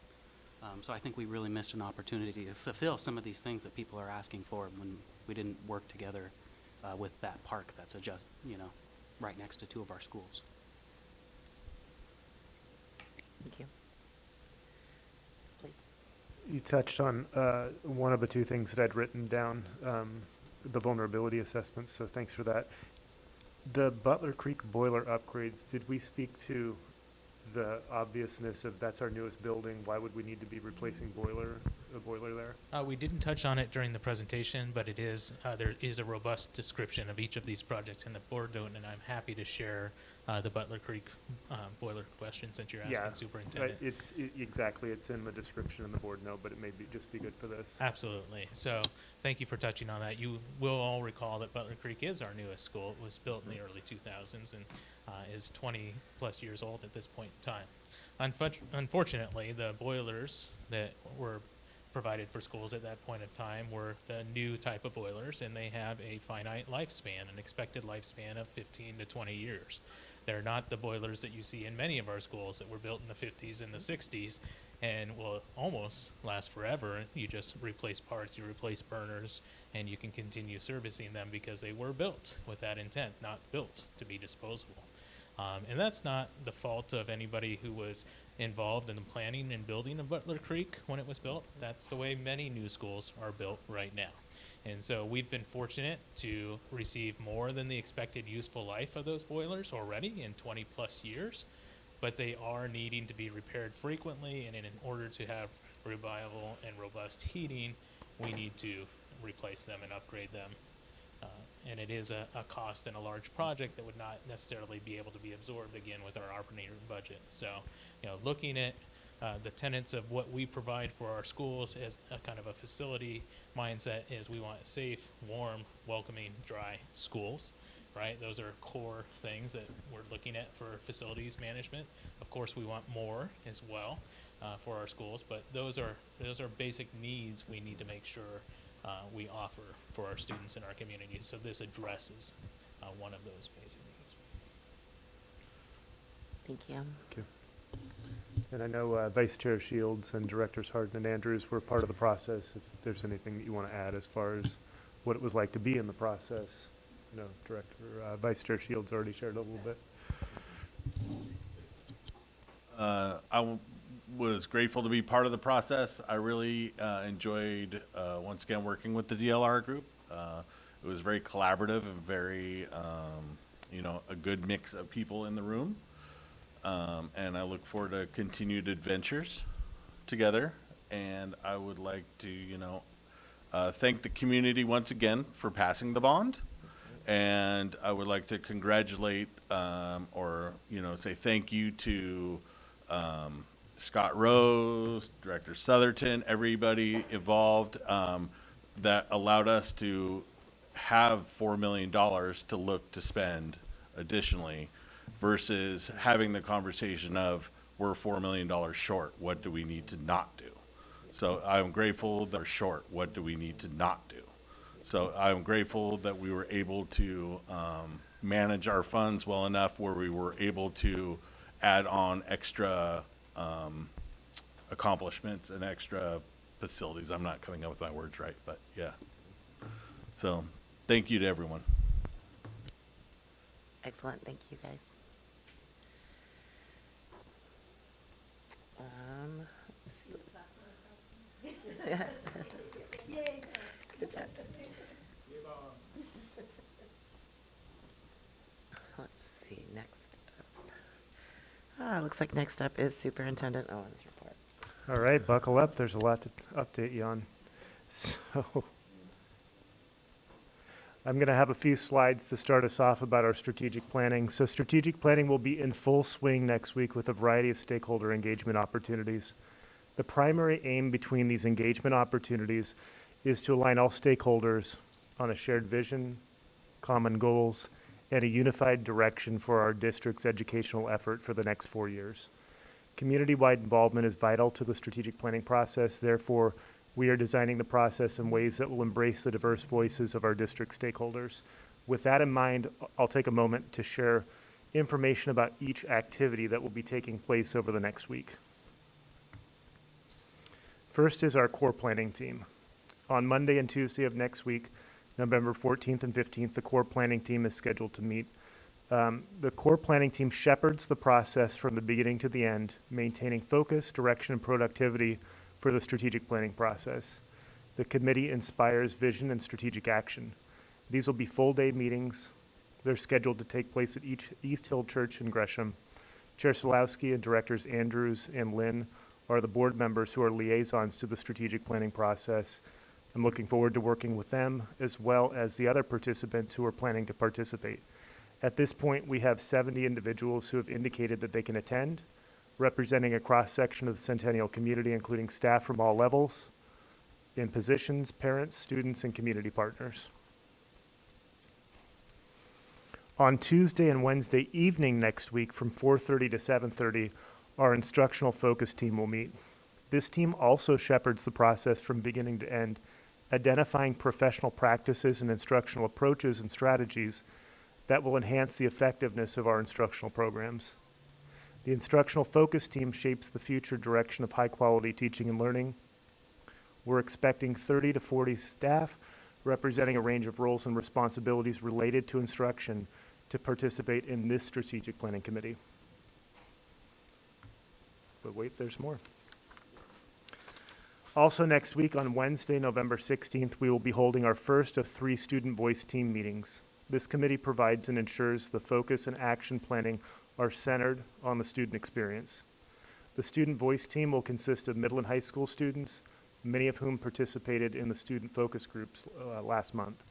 So I think we really missed an opportunity to fulfill some of these things that people are asking for when we didn't work together with that park that's right next to 2 of our schools. Thank you. Please. You touched on one of the 2 things that I'd written down, the vulnerability assessments, so thanks for that. The Butler Creek boiler upgrades, did we speak to the obviousness of that's our newest building? Why would we need to be replacing a boiler there? We didn't touch on it during the presentation, but it is there is a robust description of each of these projects in the board note, and I'm happy to share the Butler Creek boiler question since you're asking, Superintendent. Exactly, it's in the description in the board note, but it may just be good for this. Absolutely. So thank you for touching on that. You will all recall that Butler Creek is our newest school. It was built in the early 2000s and is 20 plus years old at this point in time. Unfortunately, the boilers that were provided for schools at that point of time were the new type of boilers, and they have a finite lifespan, an expected lifespan of 15 to 20 years. They're not the boilers that you see in many of our schools that were built in the 50s and the 60s and will almost last forever. You just replace parts, you replace burners, and you can continue servicing them because they were built with that intent, not built to be disposable. And that's not the fault of anybody who was involved in the planning and building of Butler Creek when it was built. That's the way many new schools are built right now. And so we've been fortunate to receive more than the expected useful life of those boilers already in 20 plus years, but they are needing to be repaired frequently, and in order to have reliable and robust heating, we need to replace them and upgrade them. And it is a cost and a large project that would not necessarily be able to be absorbed again with our operating budget. So, looking at the tenets of what we provide for our schools as a kind of a facility mindset is we want safe, warm, welcoming, dry schools, right? Those are core things that we're looking at for facilities management. Of course, we want more as well for our schools, but those are basic needs we need to make sure we offer for our students in our community. So this addresses one of those basic needs. Thank you. Thank you. And I know Vice Chair Shields and Directors Harden and Andrews were part of the process. If there's anything that you want to add as far as what it was like to be in the process. Vice Chair Shields already shared a little bit. I was grateful to be part of the process. I really enjoyed, once again, working with the DLR group. It was very collaborative and very, a good mix of people in the room. And I look forward to continued adventures together. And I would like to, thank the community once again for passing the bond. And I would like to congratulate, say thank you to Scott Rose, Director Southerton, everybody involved that allowed us to have $4 million to look to spend additionally versus having the conversation of we're $4 million short. What do we need to not do? So I'm grateful they're short. What do we need to not do? So I'm grateful that we were able to manage our funds well enough where we were able to add on extra accomplishments and extra facilities. I'm not coming up with my words right, but yeah. So thank you to everyone. Excellent. Thank you, guys. Let's see. Yay. Good job. Let's see, next up. Looks like next up is Superintendent Owen's report. All right, buckle up. There's a lot to update you on. So I'm going to have a few slides to start us off about our strategic planning. So strategic planning will be in full swing next week with a variety of stakeholder engagement opportunities. The primary aim between these engagement opportunities is to align all stakeholders on a shared vision, common goals, and a unified direction for our district's educational effort for the next 4 years. Community-wide involvement is vital to the strategic planning process. Therefore, we are designing the process in ways that will embrace the diverse voices of our district stakeholders. With that in mind, I'll take a moment to share information about each activity that will be taking place over the next week. First is our core planning team. On Monday and Tuesday of next week, November 14th and 15th, the core planning team is scheduled to meet. The core planning team shepherds the process from the beginning to the end, maintaining focus, direction, and productivity for the strategic planning process. The committee inspires vision and strategic action. These will be full-day meetings. They're scheduled to take place at each East Hill Church in Gresham. Chair Solowski and Directors Andrews and Lynn are the board members who are liaisons to the strategic planning process. I'm looking forward to working with them as well as the other participants who are planning to participate. At this point, we have 70 individuals who have indicated that they can attend, representing a cross-section of the Centennial community, including staff from all levels, in positions, parents, students, and community partners. On Tuesday and Wednesday evening next week from 4:30 to 7:30, our instructional focus team will meet. This team also shepherds the process from beginning to end, identifying professional practices and instructional approaches and strategies that will enhance the effectiveness of our instructional programs. The instructional focus team shapes the future direction of high-quality teaching and learning. We're expecting 30 to 40 staff representing a range of roles and responsibilities related to instruction to participate in this strategic planning committee. But wait, there's more. Also next week on Wednesday, November 16th, we will be holding our first of 3 student voice team meetings. This committee provides and ensures the focus and action planning are centered on the student experience. The student voice team will consist of middle and high school students, many of whom participated in the student focus groups last month.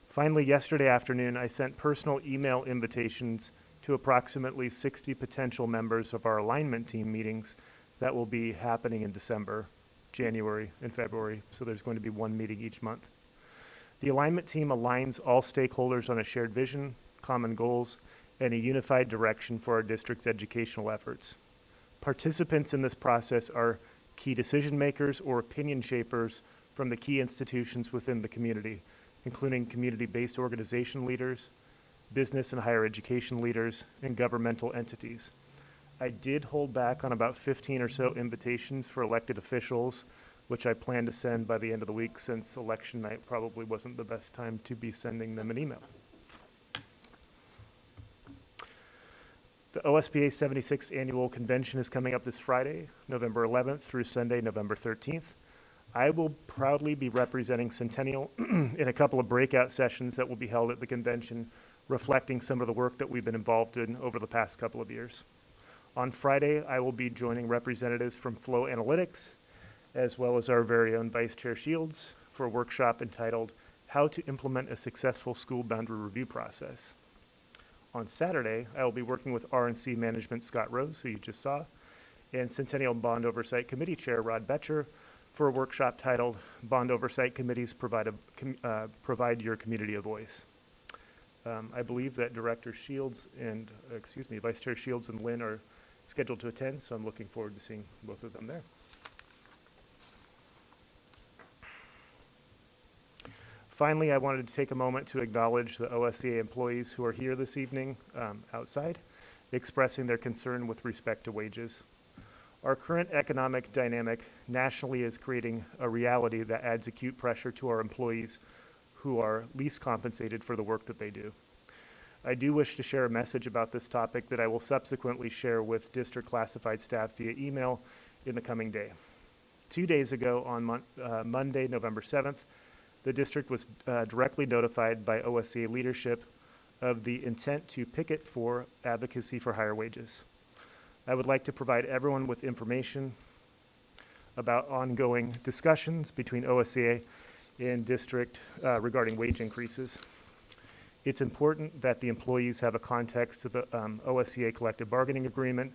Finally, yesterday afternoon, I sent personal email invitations to approximately 60 potential members of our alignment team meetings that will be happening in December, January, and February. So there's going to be one meeting each month. The alignment team aligns all stakeholders on a shared vision, common goals, and a unified direction for our district's educational efforts. Participants in this process are key decision makers or opinion shapers from the key institutions within the community, including community-based organization leaders, business and higher education leaders, and governmental entities. I did hold back on about 15 or so invitations for elected officials, which I plan to send by the end of the week since election night probably wasn't the best time to be sending them an email. The OSBA 76th Annual Convention is coming up this Friday, November 11th through Sunday, November 13th. I will proudly be representing Centennial in a couple of breakout sessions that will be held at the convention, reflecting some of the work that we've been involved in over the past couple of years. On Friday, I will be joining representatives from Flow Analytics, as well as our very own Vice Chair Shields for a workshop entitled How to Implement a Successful School Boundary Review Process. On Saturday, I will be working with RNC Management Scott Rose, who you just saw, and Centennial Bond Oversight Committee Chair Rod Betcher for a workshop titled Bond Oversight Committees Provide Your Community a Voice. I believe that Director Shields and, Vice Chair Shields and Lynn are scheduled to attend, so I'm looking forward to seeing both of them there. Finally, I wanted to take a moment to acknowledge the OSCA employees who are here this evening outside, expressing their concern with respect to wages. Our current economic dynamic nationally is creating a reality that adds acute pressure to our employees who are least compensated for the work that they do. I do wish to share a message about this topic that I will subsequently share with district classified staff via email in the coming day. 2 days ago on Monday, November 7th, the district was directly notified by OSCA leadership of the intent to picket for advocacy for higher wages. I would like to provide everyone with information about ongoing discussions between OSCA and district regarding wage increases. It's important that the employees have a context to the OSCA collective bargaining agreement,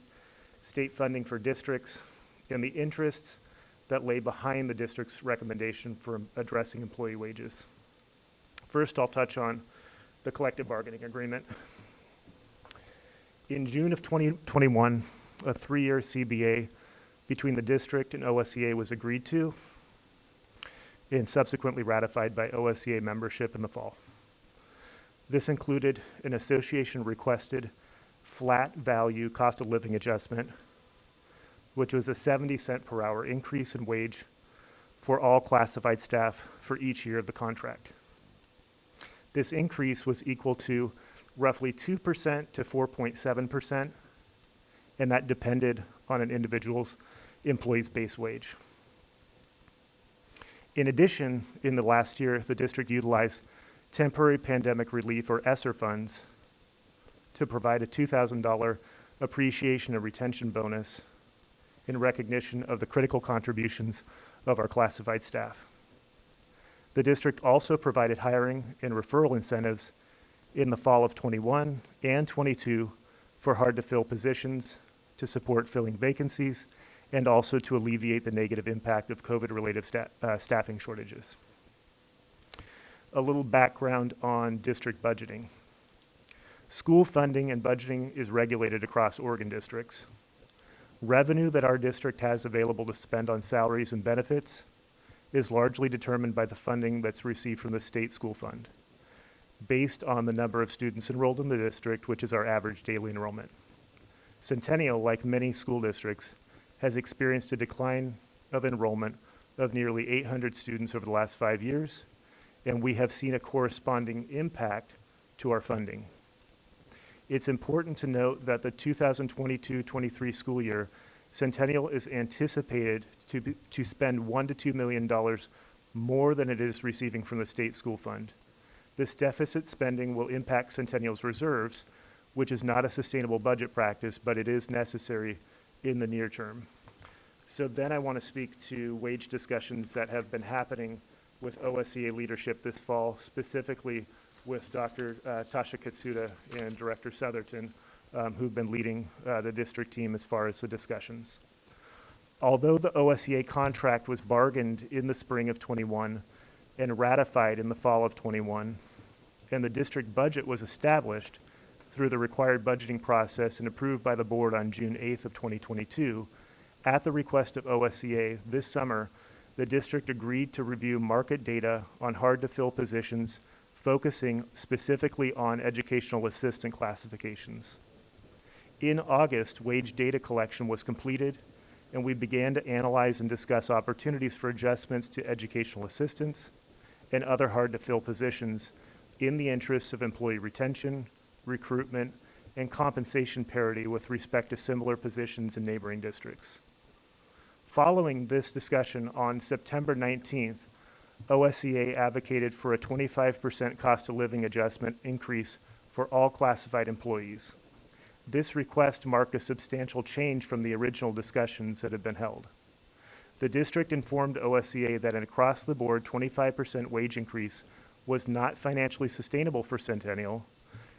state funding for districts, and the interests that lay behind the district's recommendation for addressing employee wages. First, I'll touch on the collective bargaining agreement. In June of 2021, a 3-year CBA between the district and OSCA was agreed to and subsequently ratified by OSCA membership in the fall. This included an association-requested flat value cost of living adjustment, which was a 70-cent per hour increase in wage for all classified staff for each year of the contract. This increase was equal to roughly 2% to 4.7%, and that depended on an individual's employee's base wage. In addition, in the last year, the district utilized temporary pandemic relief, or ESSER funds, to provide a $2,000 appreciation and retention bonus in recognition of the critical contributions of our classified staff. The district also provided hiring and referral incentives in the fall of 21 and 22 for hard-to-fill positions to support filling vacancies and also to alleviate the negative impact of COVID-related staffing shortages. A little background on district budgeting. School funding and budgeting is regulated across Oregon districts. Revenue that our district has available to spend on salaries and benefits is largely determined by the funding that's received from the state school fund, based on the number of students enrolled in the district, which is our average daily enrollment. Centennial, like many school districts, has experienced a decline of enrollment of nearly 800 students over the last 5 years, and we have seen a corresponding impact to our funding. It's important to note that the 2022-23 school year, Centennial is anticipated to spend $1 to $2 million more than it is receiving from the state school fund. This deficit spending will impact Centennial's reserves, which is not a sustainable budget practice, but it is necessary in the near term. So then I want to speak to wage discussions that have been happening with OSCA leadership this fall, specifically with Dr. Tasha Katsuda and Director Southerton, who've been leading the district team as far as the discussions. Although the OSCA contract was bargained in the spring of 21 and ratified in the fall of 21, and the district budget was established through the required budgeting process and approved by the board on June 8th of 2022, at the request of OSCA this summer, the district agreed to review market data on hard-to-fill positions, focusing specifically on educational assistant classifications. In August, wage data collection was completed, and we began to analyze and discuss opportunities for adjustments to educational assistants and other hard-to-fill positions in the interests of employee retention, recruitment, and compensation parity with respect to similar positions in neighboring districts. Following this discussion on September 19th, OSCA advocated for a 25% cost of living adjustment increase for all classified employees. This request marked a substantial change from the original discussions that had been held. The district informed OSCA that an across-the-board 25% wage increase was not financially sustainable for Centennial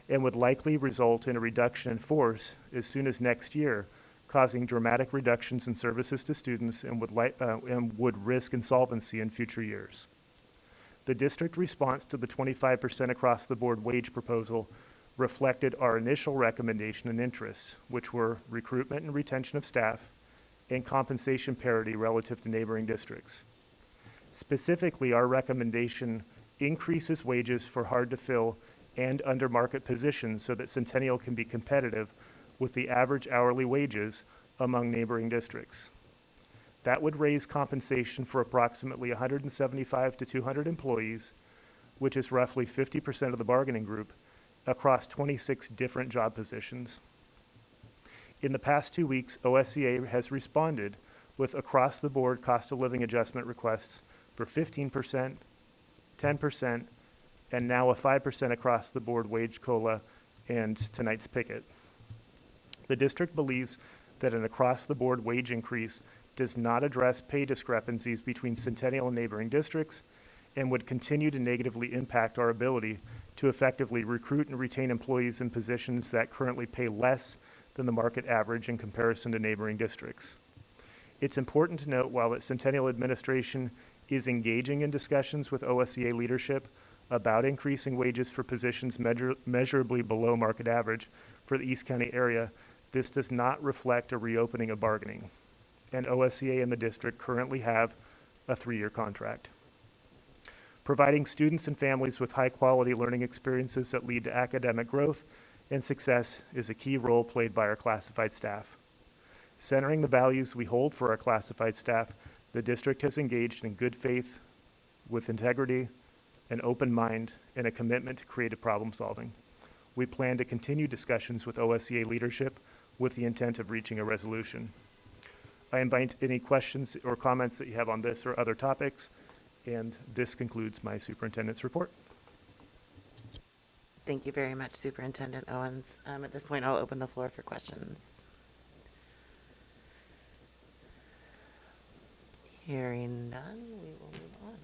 and would likely result in a reduction in force as soon as next year, causing dramatic reductions in services to students and would risk insolvency in future years. The district response to the 25% across-the-board wage proposal reflected our initial recommendation and interests, which were recruitment and retention of staff and compensation parity relative to neighboring districts. Specifically, our recommendation increases wages for hard-to-fill and under-market positions so that Centennial can be competitive with the average hourly wages among neighboring districts. That would raise compensation for approximately 175 to 200 employees, which is roughly 50% of the bargaining group, across 26 different job positions. In the past 2 weeks, OSCA has responded with across-the-board cost of living adjustment requests for 15%, 10%, and now a 5% across-the-board wage COLA and tonight's picket. The district believes that an across-the-board wage increase does not address pay discrepancies between Centennial and neighboring districts and would continue to negatively impact our ability to effectively recruit and retain employees in positions that currently pay less than the market average in comparison to neighboring districts. It's important to note while the Centennial administration is engaging in discussions with OSCA leadership about increasing wages for positions measurably below market average for the East County area, this does not reflect a reopening of bargaining, and OSCA and the district currently have a 3-year contract. Providing students and families with high-quality learning experiences that lead to academic growth and success is a key role played by our classified staff. Centering the values we hold for our classified staff, the district has engaged in good faith, with integrity, an open mind, and a commitment to creative problem solving. We plan to continue discussions with OSCA leadership with the intent of reaching a resolution. I invite any questions or comments that you have on this or other topics, and this concludes my superintendent's report. Thank you very much, Superintendent Owens. At this point, I'll open the floor for questions. Hearing none, we will move on.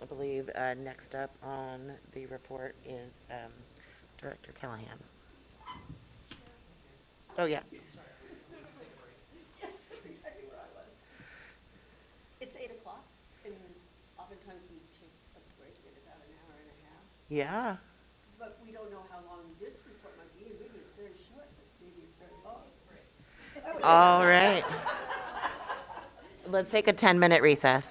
I believe next up on the report is Director Callahan. Oh, yeah. Yes, that's exactly where I was. It's 8 o'clock, and oftentimes we take a break at about an hour and a half. Yeah. But we don't know how long this report might be, and maybe it's very short, but maybe it's very long. All right. Let's take a 10-minute recess.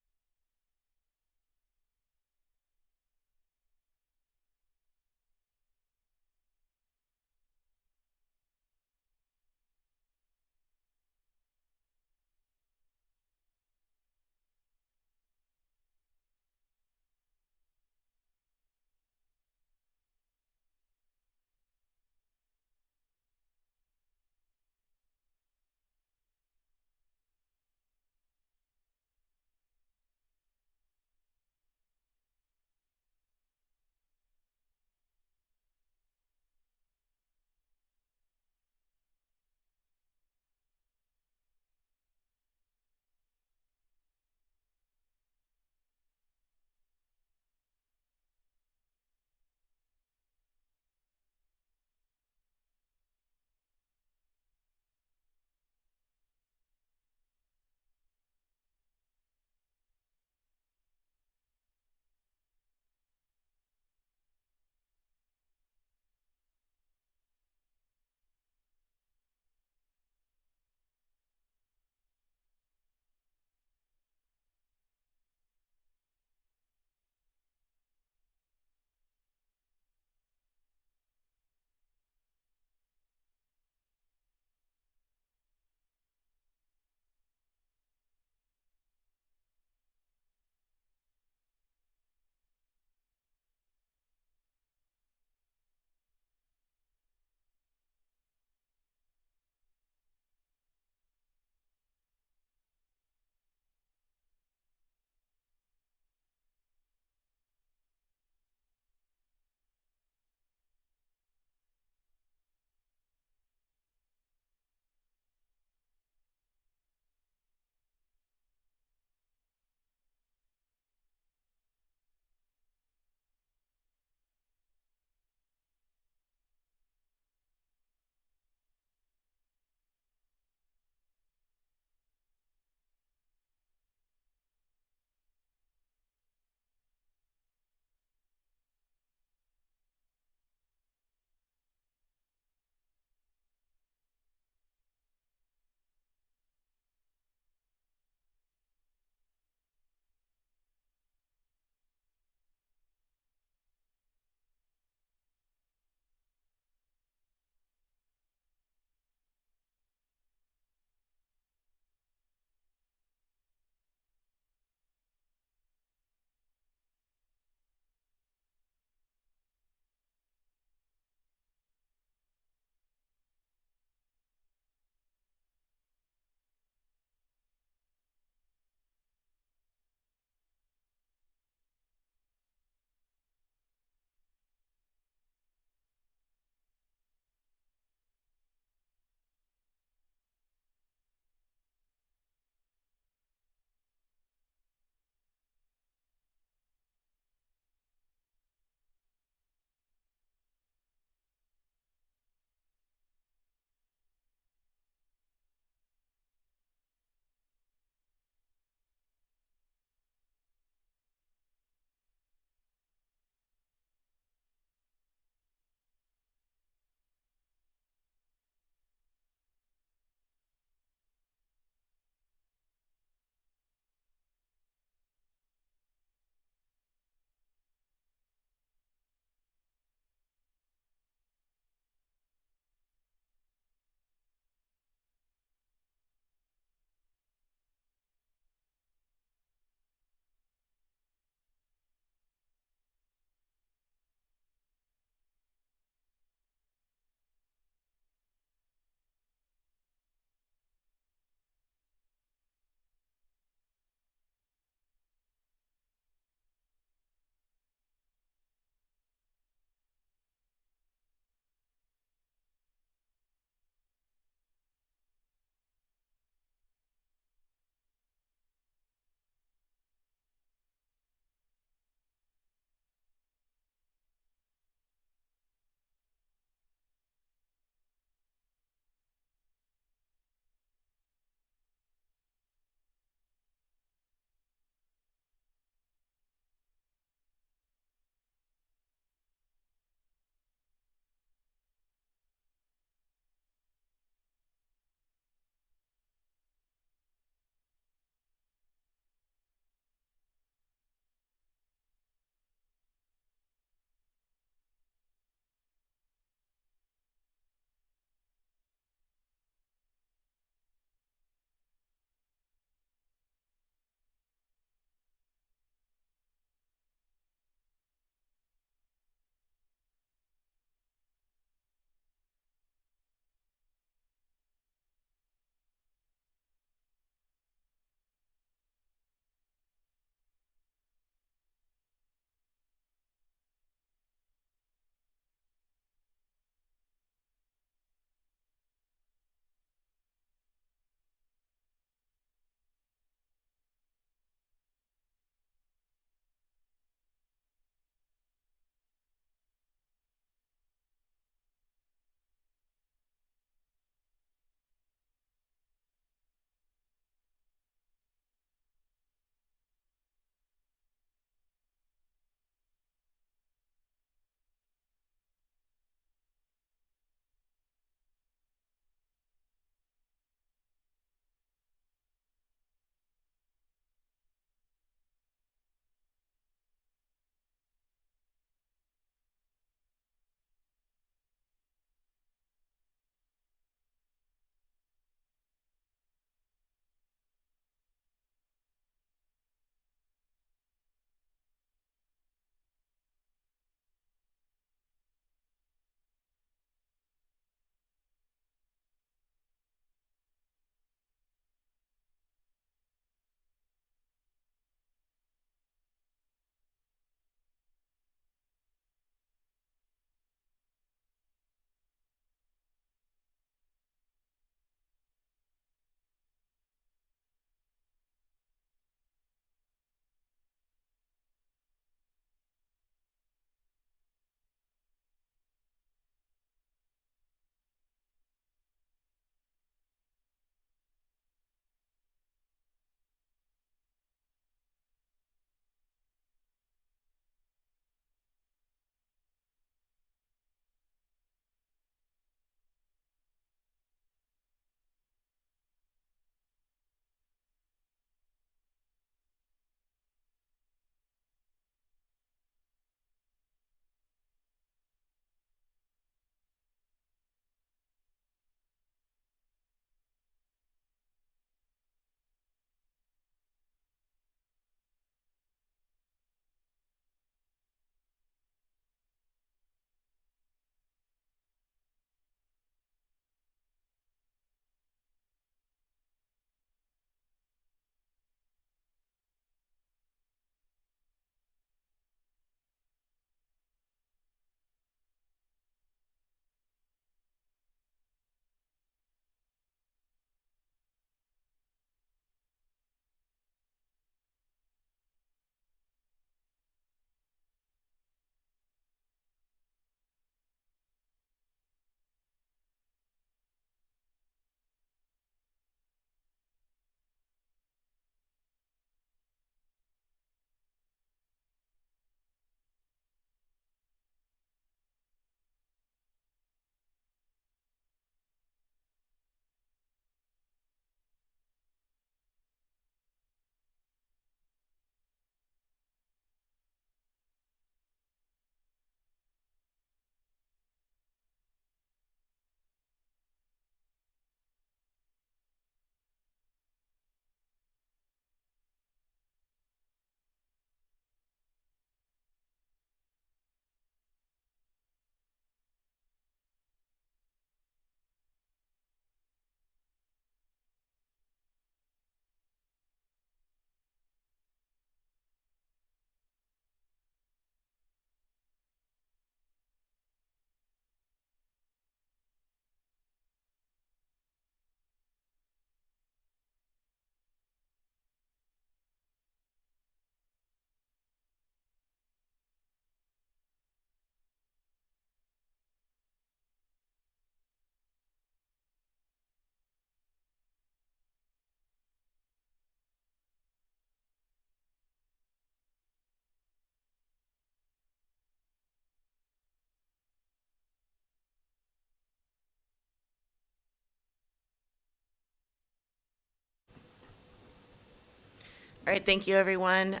All right, thank you, everyone.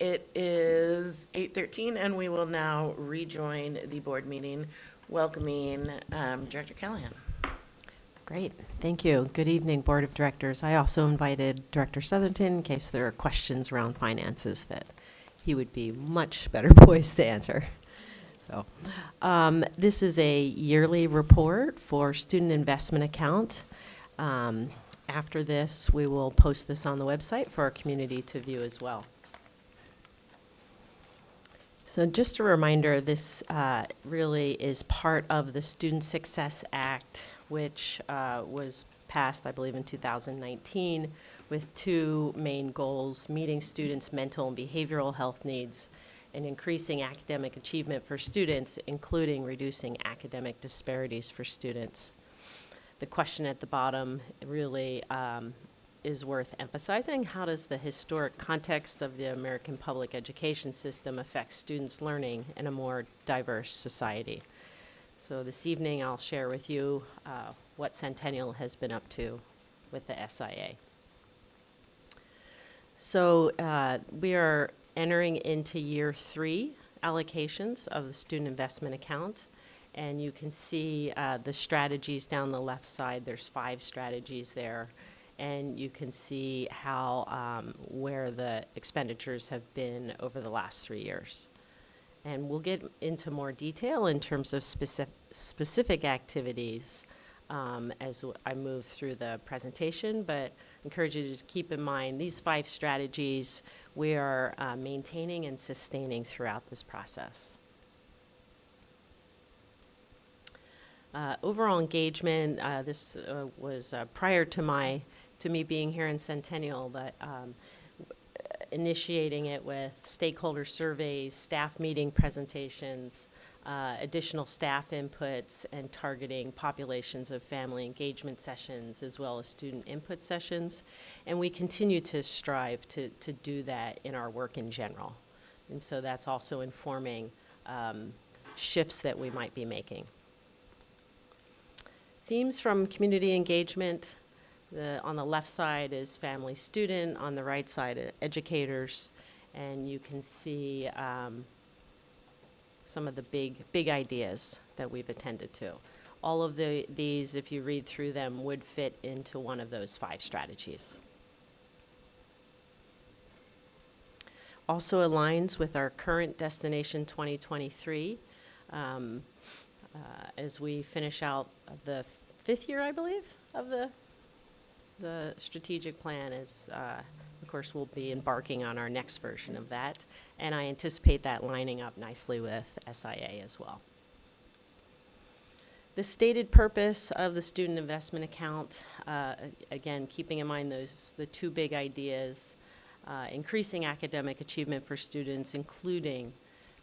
It is 8:13, and we will now rejoin the board meeting, welcoming Director Callahan. Great, thank you. Good evening, Board of Directors. I also invited Director Southerton in case there are questions around finances that he would be much better poised to answer. So, this is a yearly report for student investment account. After this, we will post this on the website for our community to view as well. So just a reminder, this really is part of the Student Success Act, which was passed, I believe, in 2019, with two main goals: meeting students' mental and behavioral health needs, and increasing academic achievement for students, including reducing academic disparities for students. The question at the bottom really is worth emphasizing. How does the historic context of the American public education system affect students' learning in a more diverse society? So this evening I'll share with you what Centennial has been up to with the SIA. So we are entering into year 3 allocations of the student investment account. And you can see the strategies down the left side. There's 5 strategies there. And you can see how, where the expenditures have been over the last 3 years. And we'll get into more detail in terms of specific activities as I move through the presentation, but I encourage you to keep in mind these 5 strategies we are maintaining and sustaining throughout this process. Overall engagement, this was prior to me being here in Centennial, but initiating it with stakeholder surveys, staff meeting presentations, additional staff inputs, and targeting populations of family engagement sessions as well as student input sessions. And we continue to strive to do that in our work in general. And so that's also informing shifts that we might be making. Themes from community engagement. On the left side is family student, on the right side educators, and you can see some of the big ideas that we've attended to. All of these, if you read through them, would fit into one of those 5 strategies. Also aligns with our current Destination 2023. As we finish out the 5th year, I believe, of the strategic plan is, of course, we'll be embarking on our next version of that. And I anticipate that lining up nicely with SIA as well. The stated purpose of the student investment account, again, keeping in mind the 2 big ideas, increasing academic achievement for students, including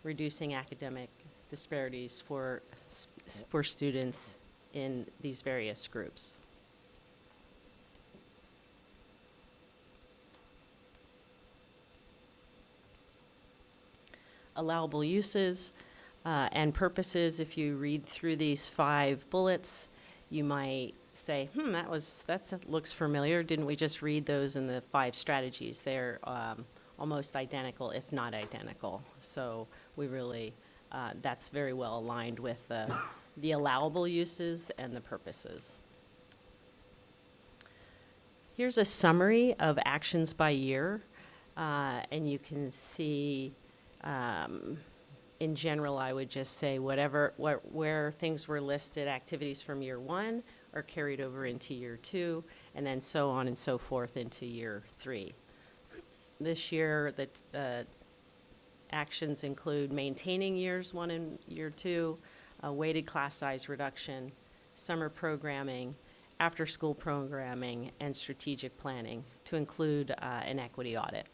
reducing academic disparities for students in these various groups. Allowable uses and purposes. If you read through these 5 bullets, you might say, that looks familiar. Didn't we just read those in the 5 strategies? They're almost identical, if not identical. So we really, that's very well aligned with the allowable uses and the purposes. Here's a summary of actions by year, and you can see, in general, I would just say where things were listed, activities from year 1 are carried over into year 2, and then so on and so forth into year 3. This year, the actions include maintaining years 1 and year 2, weighted class size reduction, summer programming, after-school programming, and strategic planning to include an equity audit.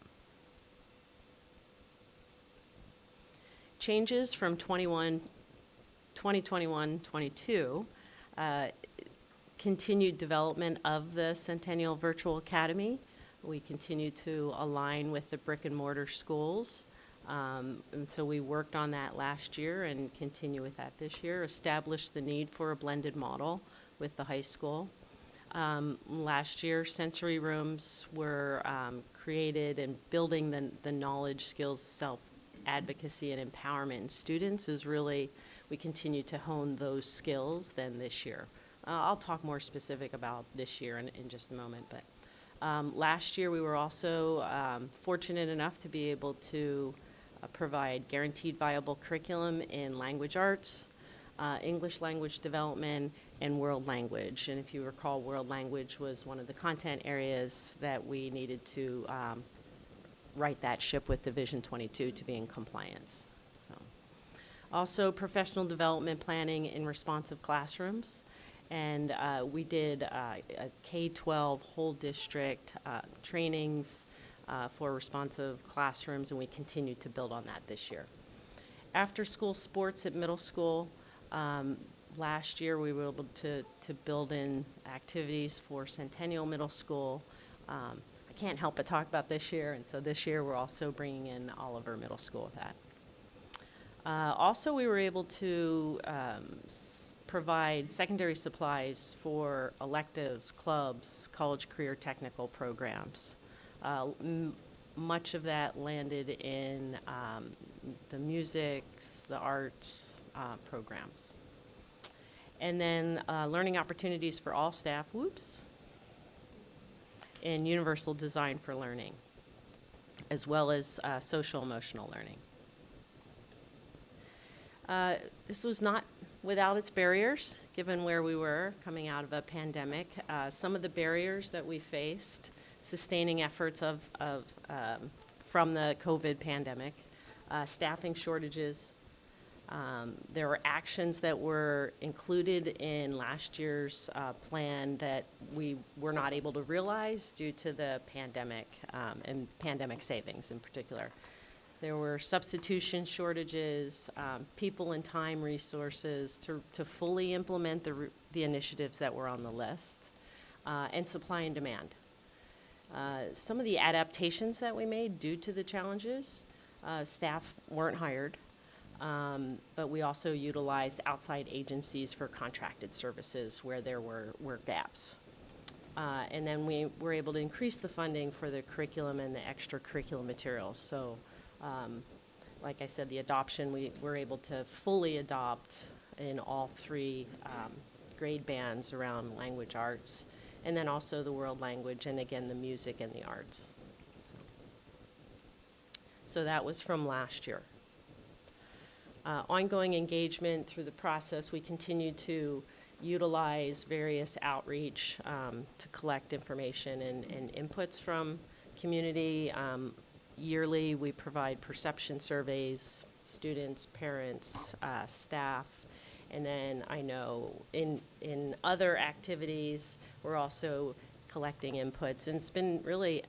Changes from 2021-22, continued development of the Centennial Virtual Academy. We continue to align with the brick and mortar schools. And so we worked on that last year and continue with that this year. Established the need for a blended model with the high school. Last year, sensory rooms were created, and building the knowledge, skills, self-advocacy, and empowerment in students is really, we continue to hone those skills then this year. I'll talk more specific about this year in just a moment, but last year we were also fortunate enough to be able to provide guaranteed viable curriculum in language arts, English language development, and world language. And if you recall, world language was one of the content areas that we needed to right that ship with Division 22 to be in compliance. So. Also, professional development planning in responsive classrooms. And we did a K-12 whole district trainings for responsive classrooms, and we continue to build on that this year. After school sports at middle school, last year we were able to build in activities for Centennial Middle School. I can't help but talk about this year, and so this year we're also bringing in Oliver Middle School with that. Also, we were able to provide secondary supplies for electives, clubs, college career technical programs. Much of that landed in the musics, the arts programs. And then learning opportunities for all staff, and universal design for learning, as well as social emotional learning. This was not without its barriers, given where we were coming out of a pandemic. Some of the barriers that we faced, sustaining efforts from the COVID pandemic, staffing shortages. There were actions that were included in last year's plan that we were not able to realize due to the pandemic and pandemic savings in particular. There were substitution shortages, people and time resources to fully implement the initiatives that were on the list, and supply and demand. Some of the adaptations that we made due to the challenges, staff weren't hired, but we also utilized outside agencies for contracted services where there were gaps. And then we were able to increase the funding for the curriculum and the extracurricular materials. So, like I said, the adoption, we were able to fully adopt in all three grade bands around language arts, and then also the world language, and again, the music and the arts. So that was from last year. Ongoing engagement through the process, we continue to utilize various outreach to collect information and inputs from community. Yearly, we provide perception surveys, students, parents, staff, and then I know in other activities, we're also collecting inputs, and it's been really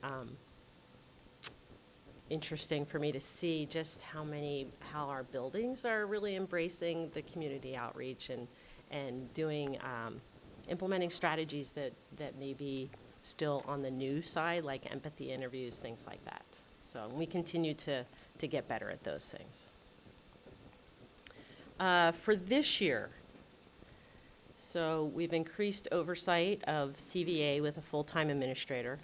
interesting for me to see just how our buildings are really embracing the community outreach and doing implementing strategies that may be still on the new side, like empathy interviews, things like that. So we continue to get better at those things. For this year, so we've increased oversight of CVA with a full-time administrator.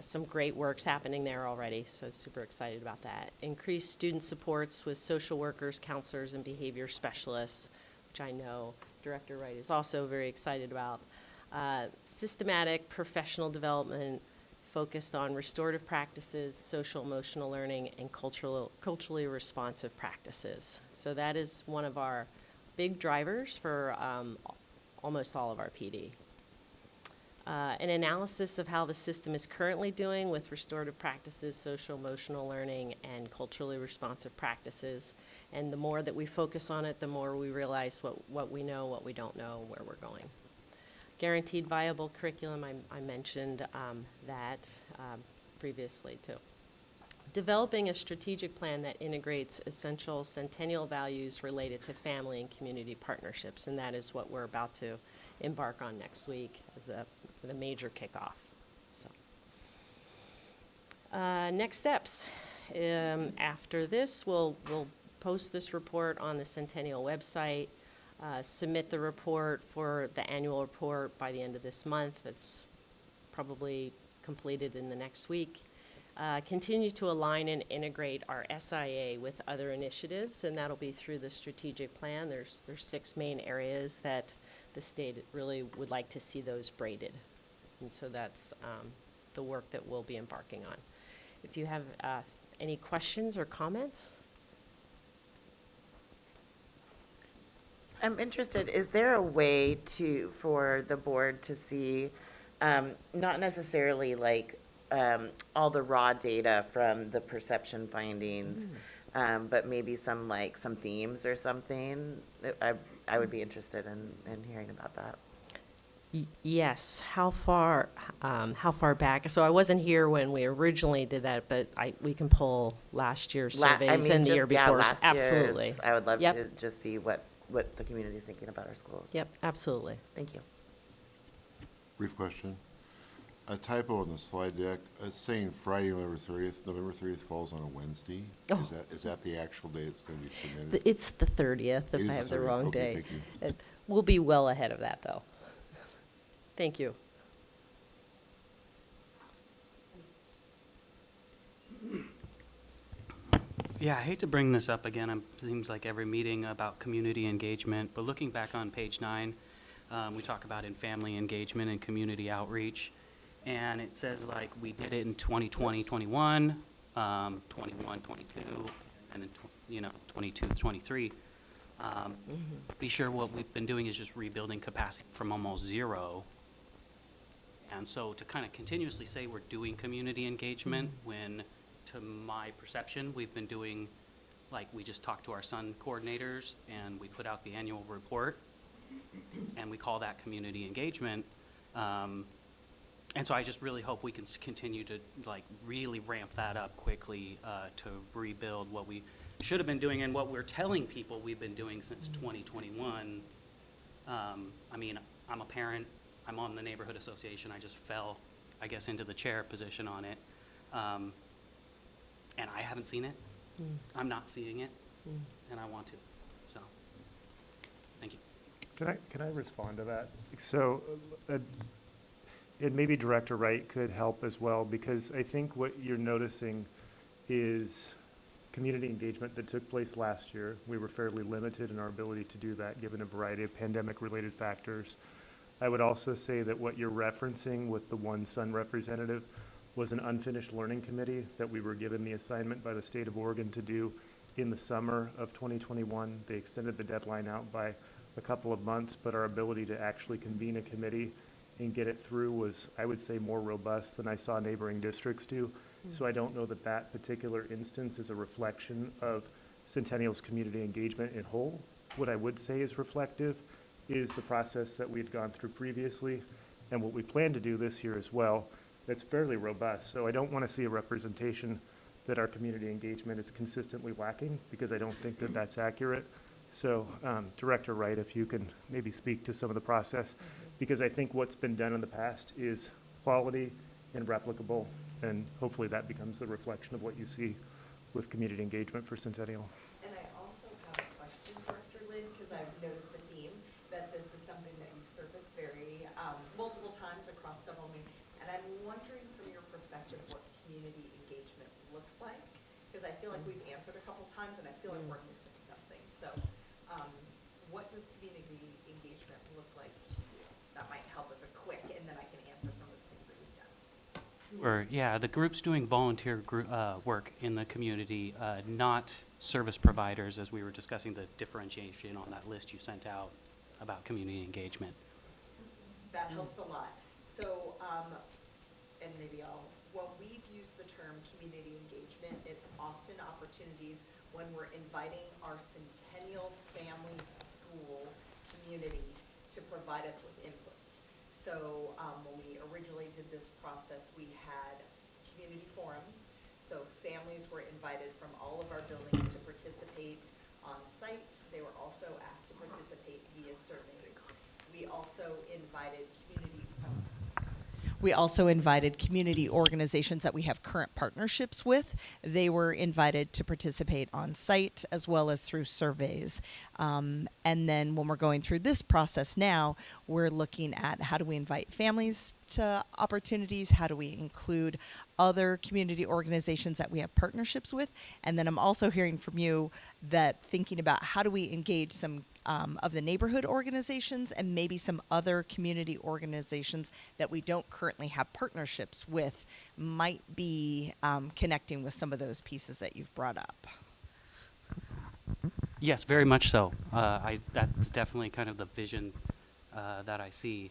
Some great work's happening there already, so super excited about that. Increased student supports with social workers, counselors, and behavior specialists, which I know Director Wright is also very excited about. Systematic professional development focused on restorative practices, social emotional learning, and culturally responsive practices. So that is one of our big drivers for almost all of our PD. An analysis of how the system is currently doing with restorative practices, social emotional learning, and culturally responsive practices. And the more that we focus on it, the more we realize what we know, what we don't know, where we're going. Guaranteed viable curriculum, I mentioned that previously too. Developing a strategic plan that integrates essential Centennial values related to family and community partnerships, and that is what we're about to embark on next week as the major kickoff. So, next steps. After this, we'll post this report on the Centennial website. submit the report for the annual report by the end of this month. It's probably completed in the next week. Continue to align and integrate our SIA with other initiatives, and that'll be through the strategic plan. There's 6 main areas that the state really would like to see those braided. And so that's the work that we'll be embarking on. If you have any questions or comments? I'm interested, is there a way for the board to see, not necessarily like all the raw data from the perception findings, but maybe some themes or something? I would be interested in hearing about that. Yes. How far back? So I wasn't here when we originally did that, but we can pull last year's surveys and the year before. Last Absolutely. year's. I would love Yep. to just see what the community is thinking about our schools. Yep, absolutely. Thank you. Brief question. A typo on the slide deck, it's saying Friday, November 30th. November 30th falls on a Wednesday. Oh. Is that the actual day it's going to be submitted? It's the 30th, It if is I the have the 30th. wrong Okay, day. thank you. We'll be well ahead of that, though. Thank you. Yeah, I hate to bring this up again. It seems like every meeting about community engagement, but looking back on page 9, we talk about in family engagement and community outreach. And it says like we did it in 2020, 21, 21, 22, and then 22, 23. Pretty sure what we've been doing is just rebuilding capacity from almost zero. And so to kind of continuously say we're doing community engagement when, to my perception, we've been doing, like, we just talked to our SUN coordinators and we put out the annual report and we call that community engagement. And so I just really hope we can continue to like really ramp that up quickly to rebuild what we should have been doing and what we're telling people we've been doing since 2021. I mean, I'm a parent, I'm on the neighborhood association, I just fell, I guess, into the chair position on it. And I haven't seen it, I'm not seeing it, and I want to, so, thank you. Can I respond to that? So, and maybe Director Wright could help as well, because I think what you're noticing is community engagement that took place last year. We were fairly limited in our ability to do that, given a variety of pandemic-related factors. I would also say that what you're referencing with the one SUN representative was an unfinished learning committee that we were given the assignment by the state of Oregon to do in the summer of 2021. They extended the deadline out by a couple of months, but our ability to actually convene a committee and get it through was, I would say, more robust than I saw neighboring districts do. So I don't know that that particular instance is a reflection of Centennial's community engagement in whole. What I would say is reflective is the process that we had gone through previously and what we plan to do this year as well. That's fairly robust. So I don't want to see a representation that our community engagement is consistently lacking, because I don't think that that's accurate. So Director Wright, if you can maybe speak to some of the process, because I think what's been done in the past is quality and replicable, and hopefully that becomes the reflection of what you see with community engagement for Centennial. And I also have a question, Director Lynn, because I've noticed the theme that this is something that you've surfaced very multiple times across several meetings. And I'm wondering from your perspective what community engagement looks like, because I feel like we've answered a couple times and I feel like we're missing something. So what does community engagement look like to you? That might help us a quick, and then I can answer some of the things that we've done. Or, yeah, the group's doing volunteer work in the community, not service providers, as we were discussing the differentiation on that list you sent out about community engagement. That helps a lot. So, and maybe when we've used the term community engagement, it's often opportunities when we're inviting our Centennial family school community to provide us with input. So when we originally did this process, we had community forums. So families were invited from all of our buildings to participate on site. They were also asked to participate via surveys. We also invited community. We also invited community organizations that we have current partnerships with. They were invited to participate on site as well as through surveys. And then when we're going through this process now, we're looking at how do we invite families to opportunities, how do we include other community organizations that we have partnerships with, and then I'm also hearing from you that thinking about how do we engage some of the neighborhood organizations and maybe some other community organizations that we don't currently have partnerships with might be connecting with some of those pieces that you've brought up. Yes, very much so. That's definitely kind of the vision that I see.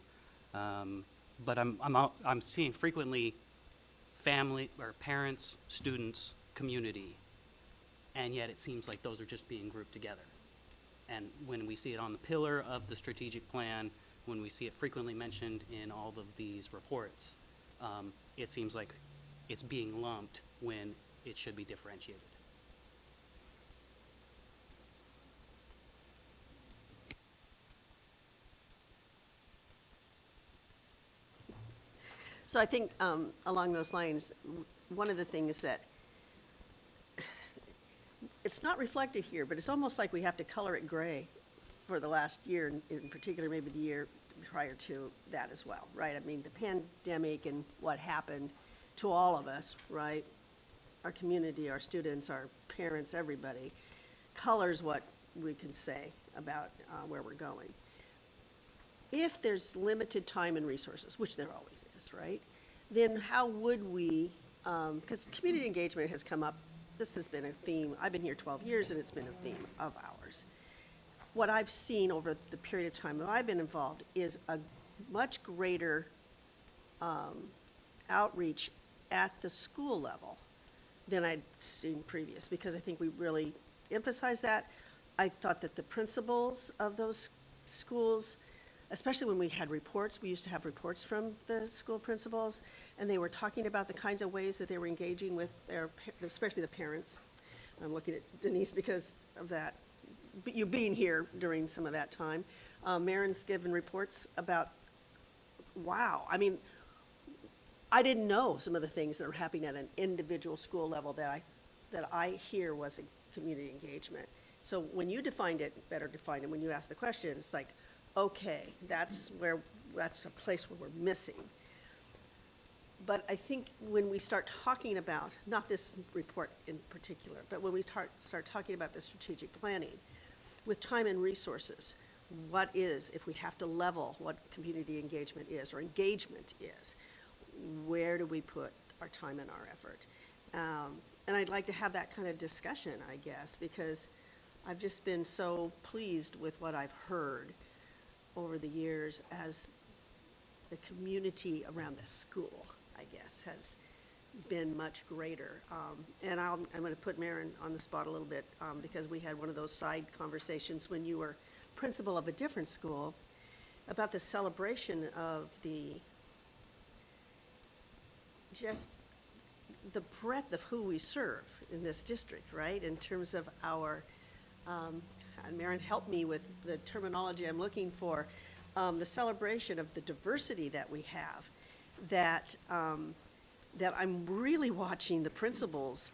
But I'm seeing frequently family or parents, students, community, and yet it seems like those are just being grouped together. And when we see it on the pillar of the strategic plan, when we see it frequently mentioned in all of these reports, it seems like it's being lumped when it should be differentiated. So I think along those lines, one of the things that it's not reflected here, but it's almost like we have to color it gray for the last year, in particular maybe the year prior to that as well, right? I mean, the pandemic and what happened to all of us, right? Our community, our students, our parents, everybody, colors what we can say about where we're going. If there's limited time and resources, which there always is, right? Then how would we, because community engagement has come up, this has been a theme, I've been here 12 years and it's been a theme of ours. What I've seen over the period of time that I've been involved is a much greater outreach at the school level than I'd seen previous, because I think we really emphasize that. I thought that the principals of those schools, especially when we had reports, we used to have reports from the school principals, and they were talking about the kinds of ways that they were engaging with their, especially the parents. I'm looking at Denise because of that, you being here during some of that time. Marin's given reports about, wow, I mean, I didn't know some of the things that are happening at an individual school level that I hear was a community engagement. So when you defined it, better defined it, when you asked the question, it's like, okay, that's a place where we're missing. But I think when we start talking about, not this report in particular, but when we start talking about the strategic planning, with time and resources, what is, if we have to level what community engagement is or engagement is, where do we put our time and our effort? And I'd like to have that kind of discussion, I guess, because I've just been so pleased with what I've heard over the years as the community around the school, I guess, has been much greater. And I'm going to put Marin on the spot a little bit because we had one of those side conversations when you were principal of a different school about the celebration of just the breadth of who we serve in this district, right? In terms of our, and Marin helped me with the terminology I'm looking for, the celebration of the diversity that we have, that I'm really watching the principals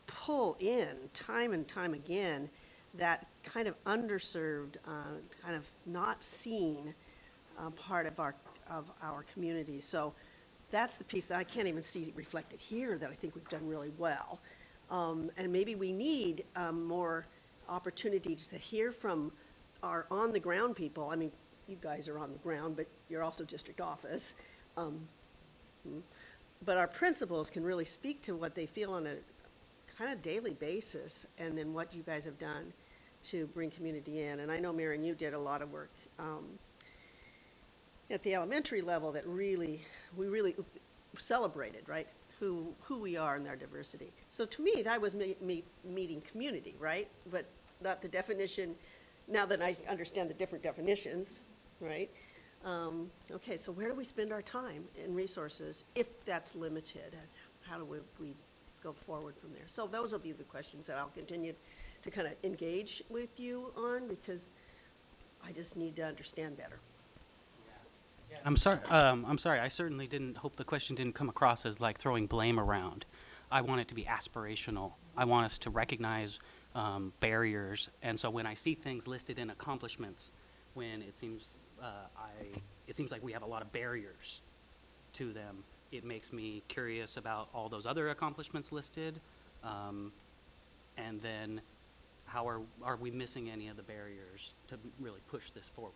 pull in time and time again, that kind of underserved, kind of not seen part of our community. So that's the piece that I can't even see reflected here that I think we've done really well. And maybe we need more opportunities to hear from our on-the-ground people. I mean, you guys are on the ground, but you're also district office. But our principals can really speak to what they feel on a kind of daily basis, and then what you guys have done to bring community in. And I know, Marin, you did a lot of work at the elementary level that we really celebrated, right? Who we are and our diversity. So to me, that was meeting community, right? But not the definition, now that I understand the different definitions, right? Okay, so where do we spend our time and resources if that's limited? And how do we go forward from there? So those will be the questions that I'll continue to kind of engage with you on, because I just need to understand better. I'm sorry. I certainly didn't hope the question didn't come across as like throwing blame around. I want it to be aspirational. I want us to recognize barriers, and so when I see things listed in accomplishments, when it seems it seems like we have a lot of barriers to them, it makes me curious about all those other accomplishments listed, and then how are we missing any of the barriers to really push this forward,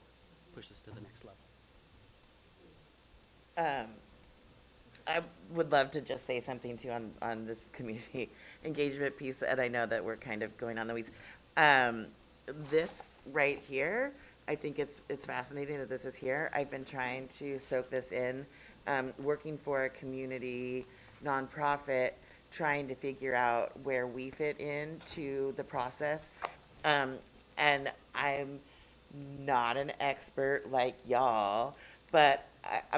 push this to the next level? I would love to just say something too on this community engagement piece, and I know that we're kind of going on the weeds. This right here, I think it's fascinating that this is here. I've been trying to soak this in, working for a community nonprofit, trying to figure out where we fit into the process. And I'm not an expert like y'all, but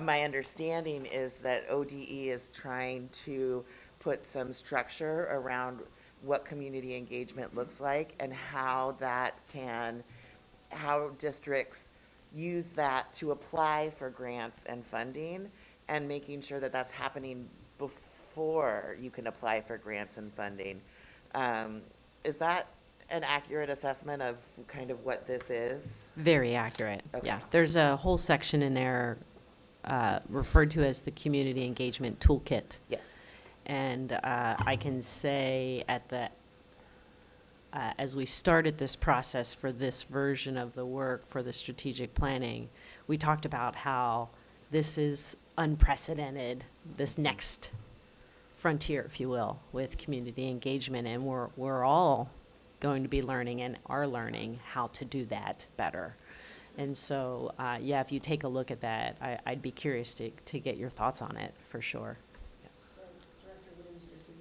my understanding is that ODE is trying to put some structure around what community engagement looks like and how districts use that to apply for grants and funding, and making sure that that's happening before you can apply for grants and funding. Is that an accurate assessment of kind of what this is? Very accurate. Okay. Yeah, there's a whole section in there referred to as the Community Engagement Toolkit. Yes. And I can say as we started this process for this version of the work for the strategic planning, we talked about how this is unprecedented, this next frontier, if you will, with community engagement, and we're all going to be learning and are learning how to do that better. And so, yeah, if you take a look at that, I'd be curious to get your thoughts on it, for sure. So Director Williams just in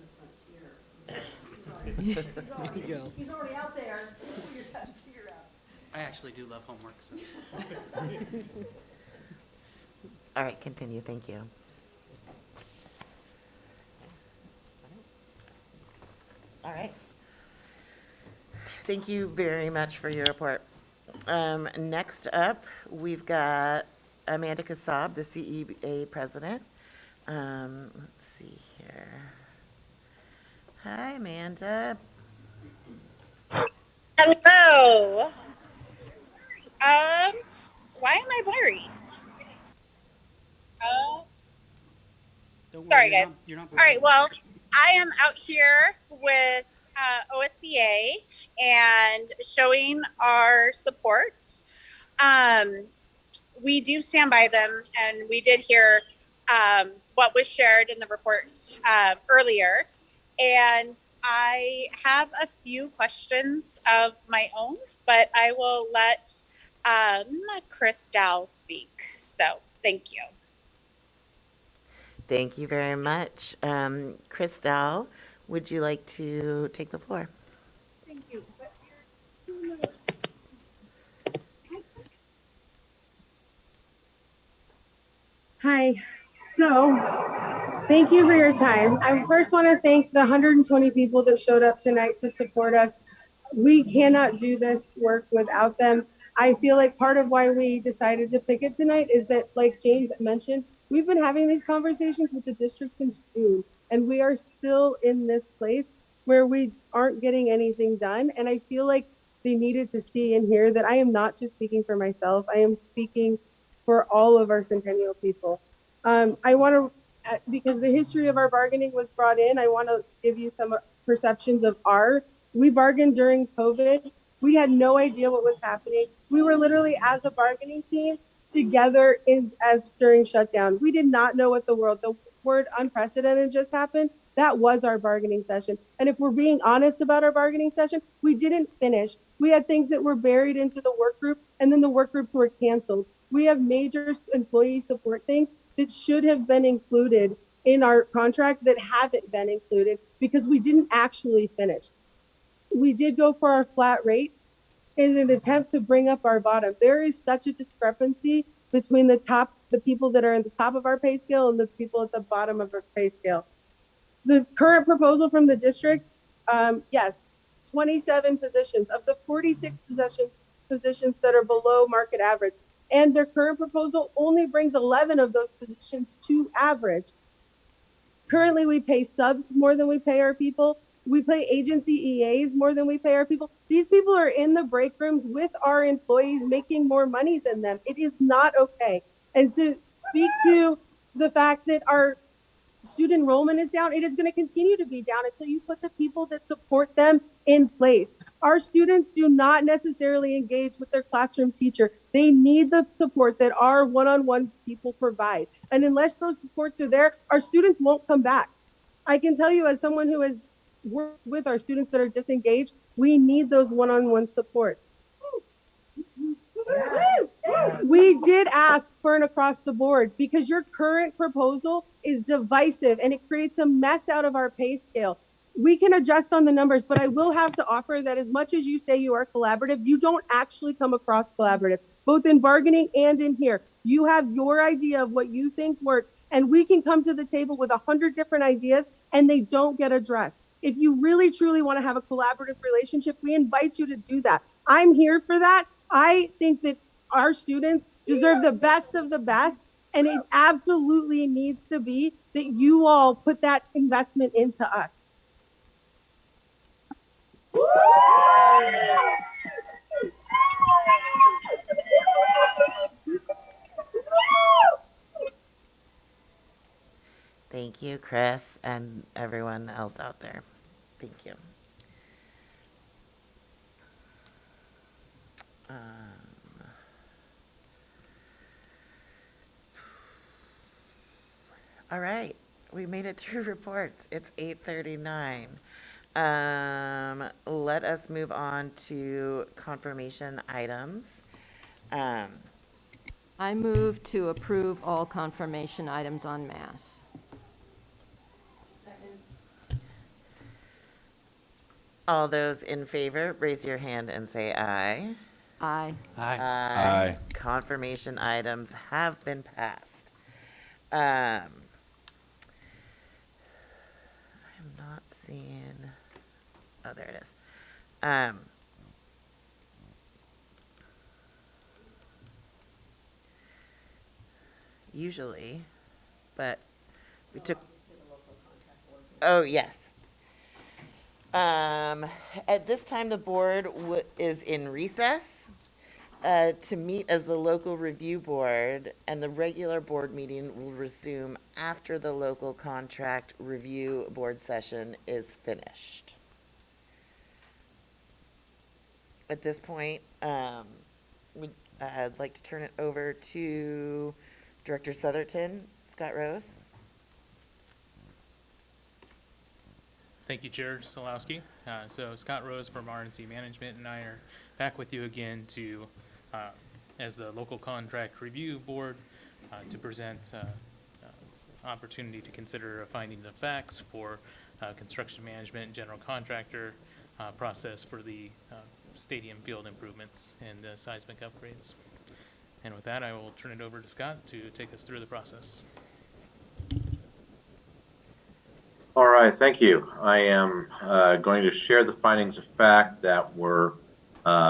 the frontier. He's already out there. We just have to figure it out. I actually do love homework, so. All right, continue. Thank you. All right. Thank you very much for your report. Next up, we've got Amanda Kassab, the CEA president. Let's see here. Hi, Amanda. Hello. Why am I blurry? Don't Sorry, worry, guys. You're not All right. Well, I am out here with OSCA and showing our support. We do stand by them, and we did hear what was shared in the report earlier. And I have a few questions of my own, but I will let Chris Dow speak. So thank you. Thank you very much. Chris Dow, would you like to take the floor? Thank you. Hi. So, thank you for your time. I first want to thank the 120 people that showed up tonight to support us. We cannot do this work without them. I feel like part of why we decided to pick it tonight is that, like James mentioned, we've been having these conversations with the districts in June, and we are still in this place where we aren't getting anything done. And I feel like they needed to see and hear that I am not just speaking for myself. I am speaking for all of our Centennial people. I want to, because the history of our bargaining was brought in, I want to give you some perceptions of we bargained during COVID. We had no idea what was happening. We were literally, as a bargaining team, together as during shutdown. We did not know what the word unprecedented just happened. That was our bargaining session. And if we're being honest about our bargaining session, we didn't finish. We had things that were buried into the work group, and then the work groups were canceled. We have major employee support things that should have been included in our contract that haven't been included because we didn't actually finish. We did go for our flat rate in an attempt to bring up our bottom. There is such a discrepancy between the people that are at the top of our pay scale and the people at the bottom of our pay scale. The current proposal from the district, yes, 27 positions. Of the 46 positions that are below market average, and their current proposal only brings 11 of those positions to average. Currently, we pay subs more than we pay our people. We pay agency EAs more than we pay our people. These people are in the break rooms with our employees making more money than them. It is not okay. And to speak to the fact that our student enrollment is down, it is going to continue to be down until you put the people that support them in place. Our students do not necessarily engage with their classroom teacher. They need the support that our one-on-one people provide. And unless those supports are there, our students won't come back. I can tell you, as someone who has worked with our students that are disengaged, we need those one-on-one supports. We did ask for an across the board because your current proposal is divisive and it creates a mess out of our pay scale. We can adjust on the numbers, but I will have to offer that as much as you say you are collaborative, you don't actually come across collaborative, both in bargaining and in here. You have your idea of what you think works, and we can come to the table with 100 different ideas and they don't get addressed. If you really truly want to have a collaborative relationship, we invite you to do that. I'm here for that. I think that our students deserve the best of the best, and it absolutely needs to be that you all put that investment into us. Thank you, Chris, and everyone else out there. Thank you. All right, we made it through reports. It's 8:39. Let us move on to confirmation items. I move to approve all confirmation items en masse. All those in favor, raise your hand and say aye. Aye. Aye. Aye. Confirmation items have been passed. I am not seeing, oh, there it is. Usually, but we took, oh, yes. At this time, the board is in recess to meet as the local review board, and the regular board meeting will resume after the local contract review board session is finished. At this point, I'd like to turn it over to Director Southerton, Scott Rose. Thank you, Chair Solowski. So Scott Rose from R&C Management and I are back with you again to, as the local contract review board, to present opportunity to consider a finding of facts for construction management and general contractor process for the stadium field improvements and seismic upgrades. And with that, I will turn it over to Scott to take us through the process. All right, thank you. I am going to share the findings of fact that were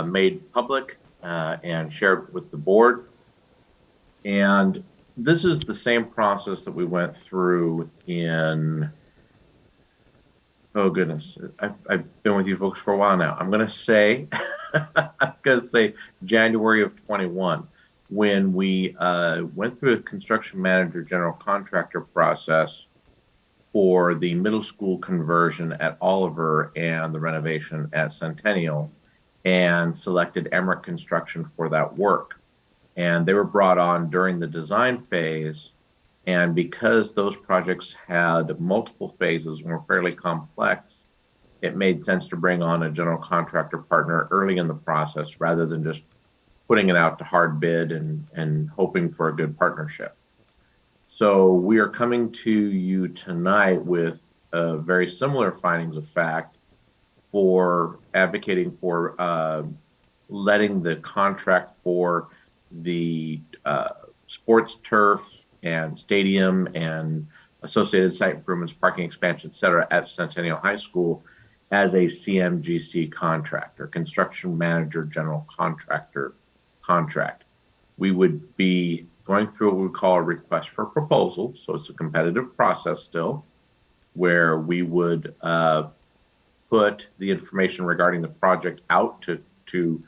made public and shared with the board. And this is the same process that we went through in, oh goodness, I've been with you folks for a while now. I'm going to say, January of 21, when we went through a construction manager general contractor process for the middle school conversion at Oliver and the renovation at Centennial, and selected Emmerich Construction for that work. And they were brought on during the design phase, and because those projects had multiple phases and were fairly complex, it made sense to bring on a general contractor partner early in the process rather than just putting it out to hard bid and hoping for a good partnership. So we are coming to you tonight with very similar findings of fact for advocating for letting the contract for the sports turf and stadium and associated site improvements, parking expansion, et cetera, at Centennial High School as a CMGC contractor, construction manager general contractor contract. we would be going through what we call a request for proposal. So it's a competitive process still, where we would put the information regarding the project out to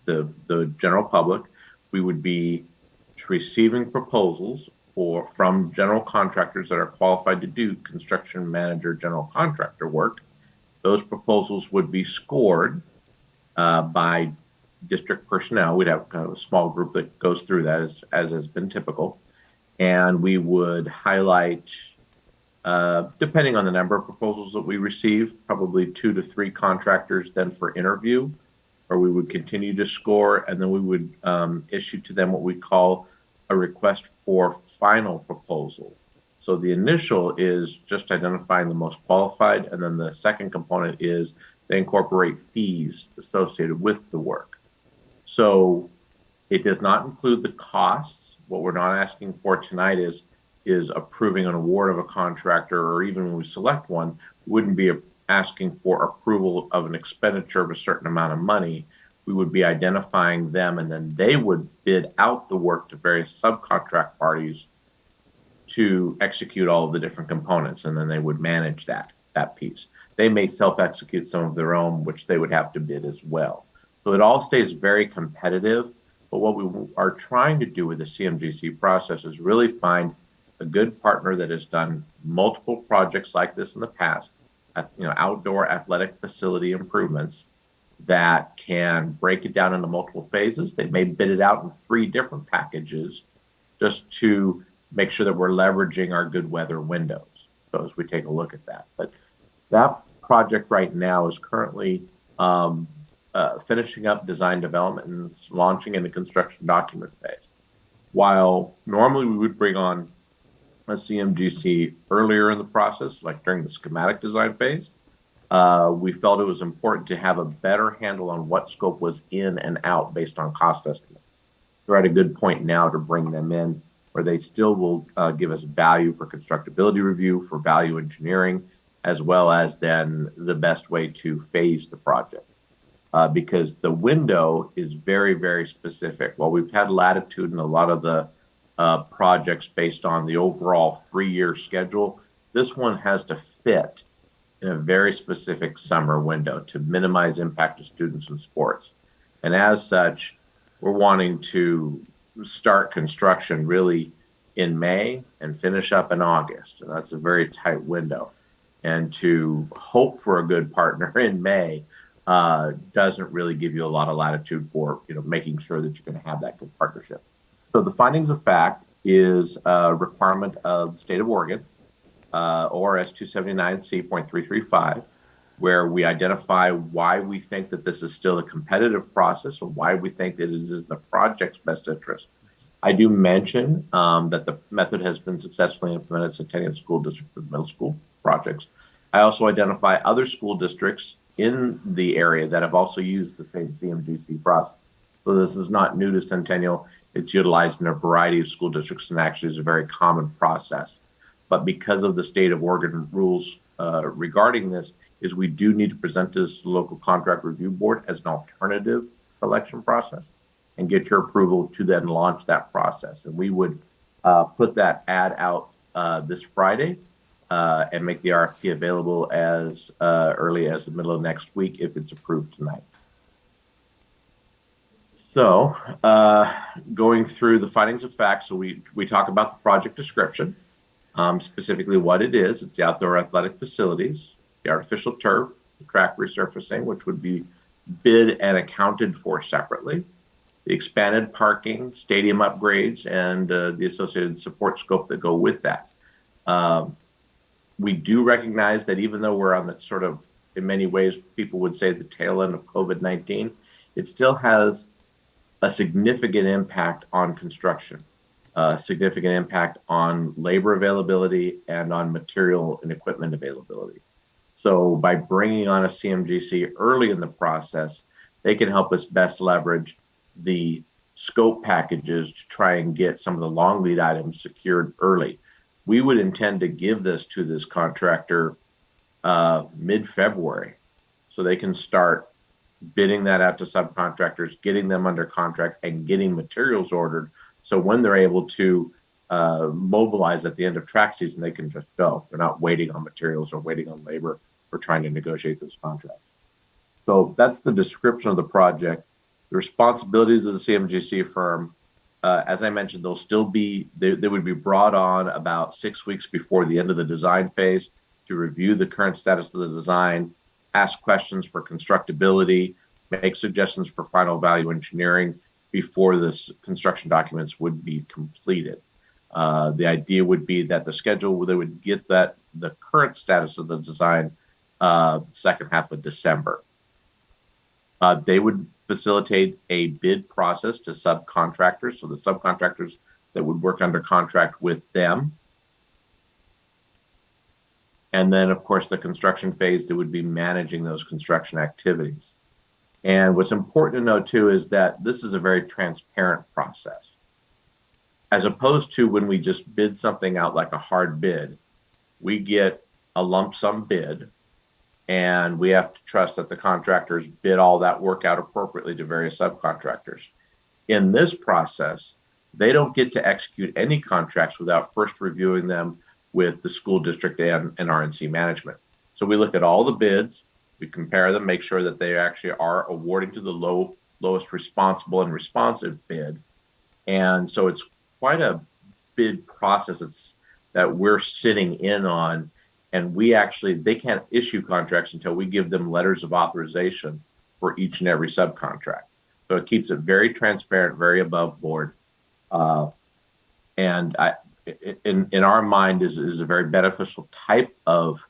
the general public. We would be receiving proposals from general contractors that are qualified to do construction manager general contractor work. Those proposals would be scored by district personnel. We'd have kind of a small group that goes through that as has been typical. And we would highlight, depending on the number of proposals that we receive, probably 2 to 3 contractors then for interview, or we would continue to score, and then we would issue to them what we call a request for final proposal. So the initial is just identifying the most qualified, and then the second component is they incorporate fees associated with the work. So it does not include the costs. What we're not asking for tonight is approving an award of a contractor, or even when we select one, wouldn't be asking for approval of an expenditure of a certain amount of money. We would be identifying them, and then they would bid out the work to various subcontract parties to execute all of the different components, and then they would manage that piece. They may self-execute some of their own, which they would have to bid as well. So it all stays very competitive, but what we are trying to do with the CMGC process is really find a good partner that has done multiple projects like this in the past, outdoor athletic facility improvements, that can break it down into multiple phases. They may bid it out in 3 different packages just to make sure that we're leveraging our good weather windows. So as we take a look at that. But that project right now is currently finishing up design development and launching into construction document phase. While normally we would bring on a CMGC earlier in the process, like during the schematic design phase, we felt it was important to have a better handle on what scope was in and out based on cost estimates. We're at a good point now to bring them in where they still will give us value for constructability review, for value engineering, as well as then the best way to phase the project. Because the window is very, very specific. While we've had latitude in a lot of the projects based on the overall 3-year schedule, this one has to fit in a very specific summer window to minimize impact to students and sports. And as such, we're wanting to start construction really in May and finish up in August. And that's a very tight window. And to hope for a good partner in May doesn't really give you a lot of latitude for making sure that you're going to have that good partnership. So the findings of fact is a requirement of the state of Oregon, ORS 279C.335, where we identify why we think that this is still a competitive process and why we think that it is in the project's best interest. I do mention that the method has been successfully implemented at Centennial School District for middle school projects. I also identify other school districts in the area that have also used the same CMGC process. So this is not new to Centennial. It's utilized in a variety of school districts and actually is a very common process. But because of the state of Oregon rules regarding this, is we do need to present this to the local contract review board as an alternative selection process and get your approval to then launch that process. And we would put that ad out this Friday and make the RFP available as early as the middle of next week if it's approved tonight. So going through the findings of fact, so we talk about the project description, specifically what it is. It's the outdoor athletic facilities, the artificial turf, the track resurfacing, which would be bid and accounted for separately, the expanded parking, stadium upgrades, and the associated support scope that go with that. We do recognize that even though we're on the sort of, in many ways, people would say the tail end of COVID-19, it still has a significant impact on construction, a significant impact on labor availability and on material and equipment availability. So by bringing on a CMGC early in the process, they can help us best leverage the scope packages to try and get some of the long lead items secured early. We would intend to give this to this contractor mid-February so they can start bidding that out to subcontractors, getting them under contract, and getting materials ordered. So when they're able to mobilize at the end of track season, they can just go. They're not waiting on materials or waiting on labor or trying to negotiate those contracts. So that's the description of the project. The responsibilities of the CMGC firm, as I mentioned, they'll still be, they would be brought on about 6 weeks before the end of the design phase to review the current status of the design, ask questions for constructability, make suggestions for final value engineering before the construction documents would be completed. The idea would be that the schedule, they would get that the current status of the design second half of December. They would facilitate a bid process to subcontractors, so the subcontractors that would work under contract with them. And then, of course, the construction phase, they would be managing those construction activities. And what's important to know, too, is that this is a very transparent process. As opposed to when we just bid something out like a hard bid, we get a lump sum bid, and we have to trust that the contractors bid all that work out appropriately to various subcontractors. In this process, they don't get to execute any contracts without first reviewing them with the school district and RNC management. So we look at all the bids, we compare them, make sure that they actually are awarding to the lowest responsible and responsive bid. And so it's quite a bid process that we're sitting in on. And they can't issue contracts until we give them letters of authorization for each and every subcontract. So it keeps it very transparent, very above board. And in our mind is a very beneficial type of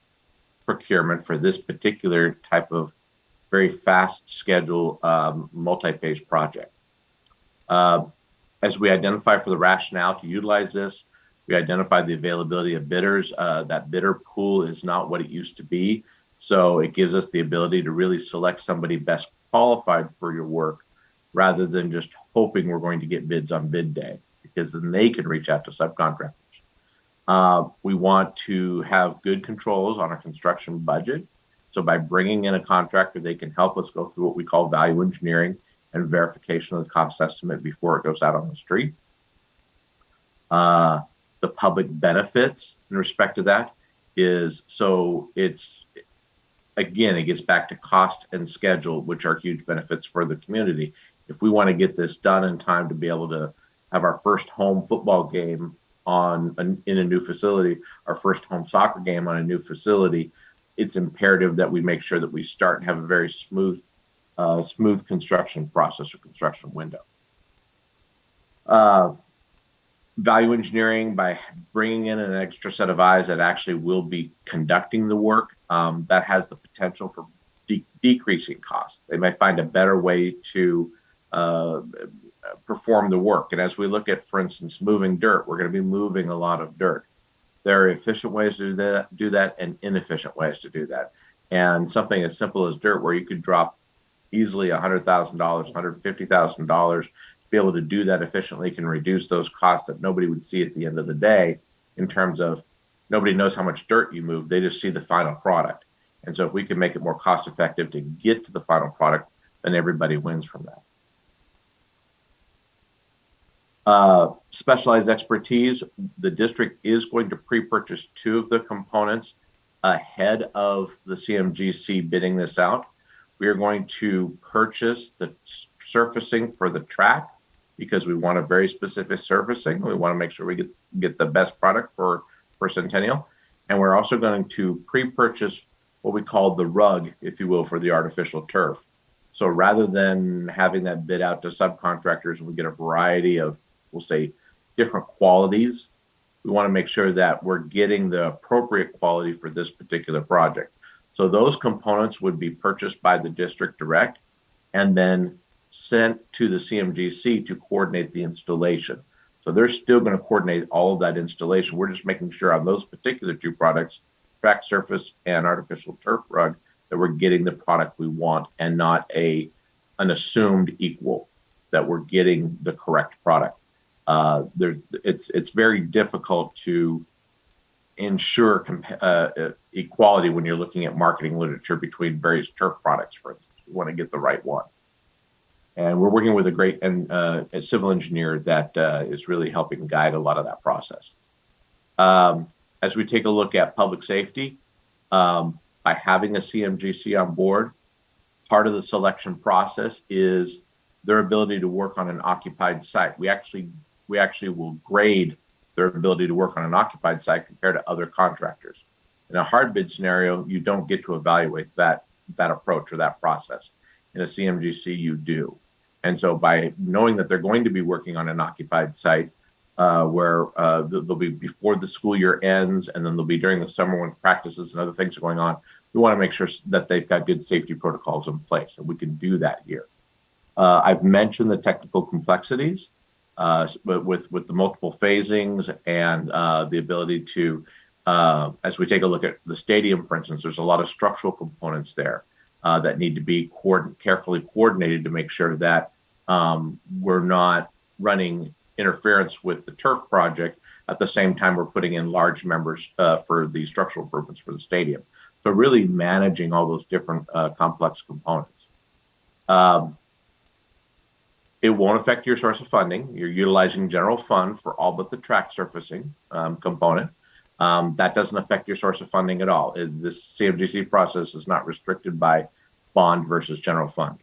procurement for this particular type of very fast schedule multi-phase project. As we identify for the rationale to utilize this, we identified the availability of bidders. That bidder pool is not what it used to be. So it gives us the ability to really select somebody best qualified for your work rather than just hoping we're going to get bids on bid day, because then they can reach out to subcontractors. We want to have good controls on our construction budget. So by bringing in a contractor, they can help us go through what we call value engineering and verification of the cost estimate before it goes out on the street. The public benefits in respect to that is, so it's, again, it gets back to cost and schedule, which are huge benefits for the community. If we want to get this done in time to be able to have our first home football game in a new facility, our first home soccer game on a new facility, it's imperative that we make sure that we start and have a very smooth construction process or construction window. Value engineering, by bringing in an extra set of eyes that actually will be conducting the work, that has the potential for decreasing costs. They may find a better way to perform the work. And as we look at, for instance, moving dirt, we're going to be moving a lot of dirt. There are efficient ways to do that and inefficient ways to do that. And something as simple as dirt, where you could drop easily $100,000, $150,000, be able to do that efficiently, can reduce those costs that nobody would see at the end of the day, in terms of nobody knows how much dirt you move, they just see the final product. And so if we can make it more cost effective to get to the final product, then everybody wins from that. Specialized expertise, the district is going to pre-purchase 2 of the components ahead of the CMGC bidding this out. We are going to purchase the surfacing for the track, because we want a very specific surfacing. We want to make sure we get the best product for Centennial. And we're also going to pre-purchase what we call the rug, if you will, for the artificial turf. So rather than having that bid out to subcontractors and we get a variety of, we'll say, different qualities, we want to make sure that we're getting the appropriate quality for this particular project. So those components would be purchased by the district direct and then sent to the CMGC to coordinate the installation. So they're still going to coordinate all of that installation. We're just making sure on those particular 2 products, track surface and artificial turf rug, that we're getting the product we want and not an assumed equal, that we're getting the correct product. It's very difficult to ensure equality when you're looking at marketing literature between various turf products, for instance. We want to get the right one. And we're working with a great a civil engineer that is really helping guide a lot of that process. As we take a look at public safety, by having a CMGC on board, part of the selection process is their ability to work on an occupied site. We actually will grade their ability to work on an occupied site compared to other contractors. In a hard bid scenario, you don't get to evaluate that approach or that process. In a CMGC, you do. And so by knowing that they're going to be working on an occupied site, where they'll be before the school year ends, and then they'll be during the summer when practices and other things are going on, we want to make sure that they've got good safety protocols in place, and we can do that here. I've mentioned the technical complexities, but with the multiple phasings and the ability to, as we take a look at the stadium, for instance, there's a lot of structural components there that need to be carefully coordinated to make sure that we're not running interference with the turf project at the same time we're putting in large members for the structural improvements for the stadium. So really managing all those different complex components. It won't affect your source of funding. You're utilizing general fund for all but the track surfacing component. That doesn't affect your source of funding at all. This CMGC process is not restricted by bond versus general fund.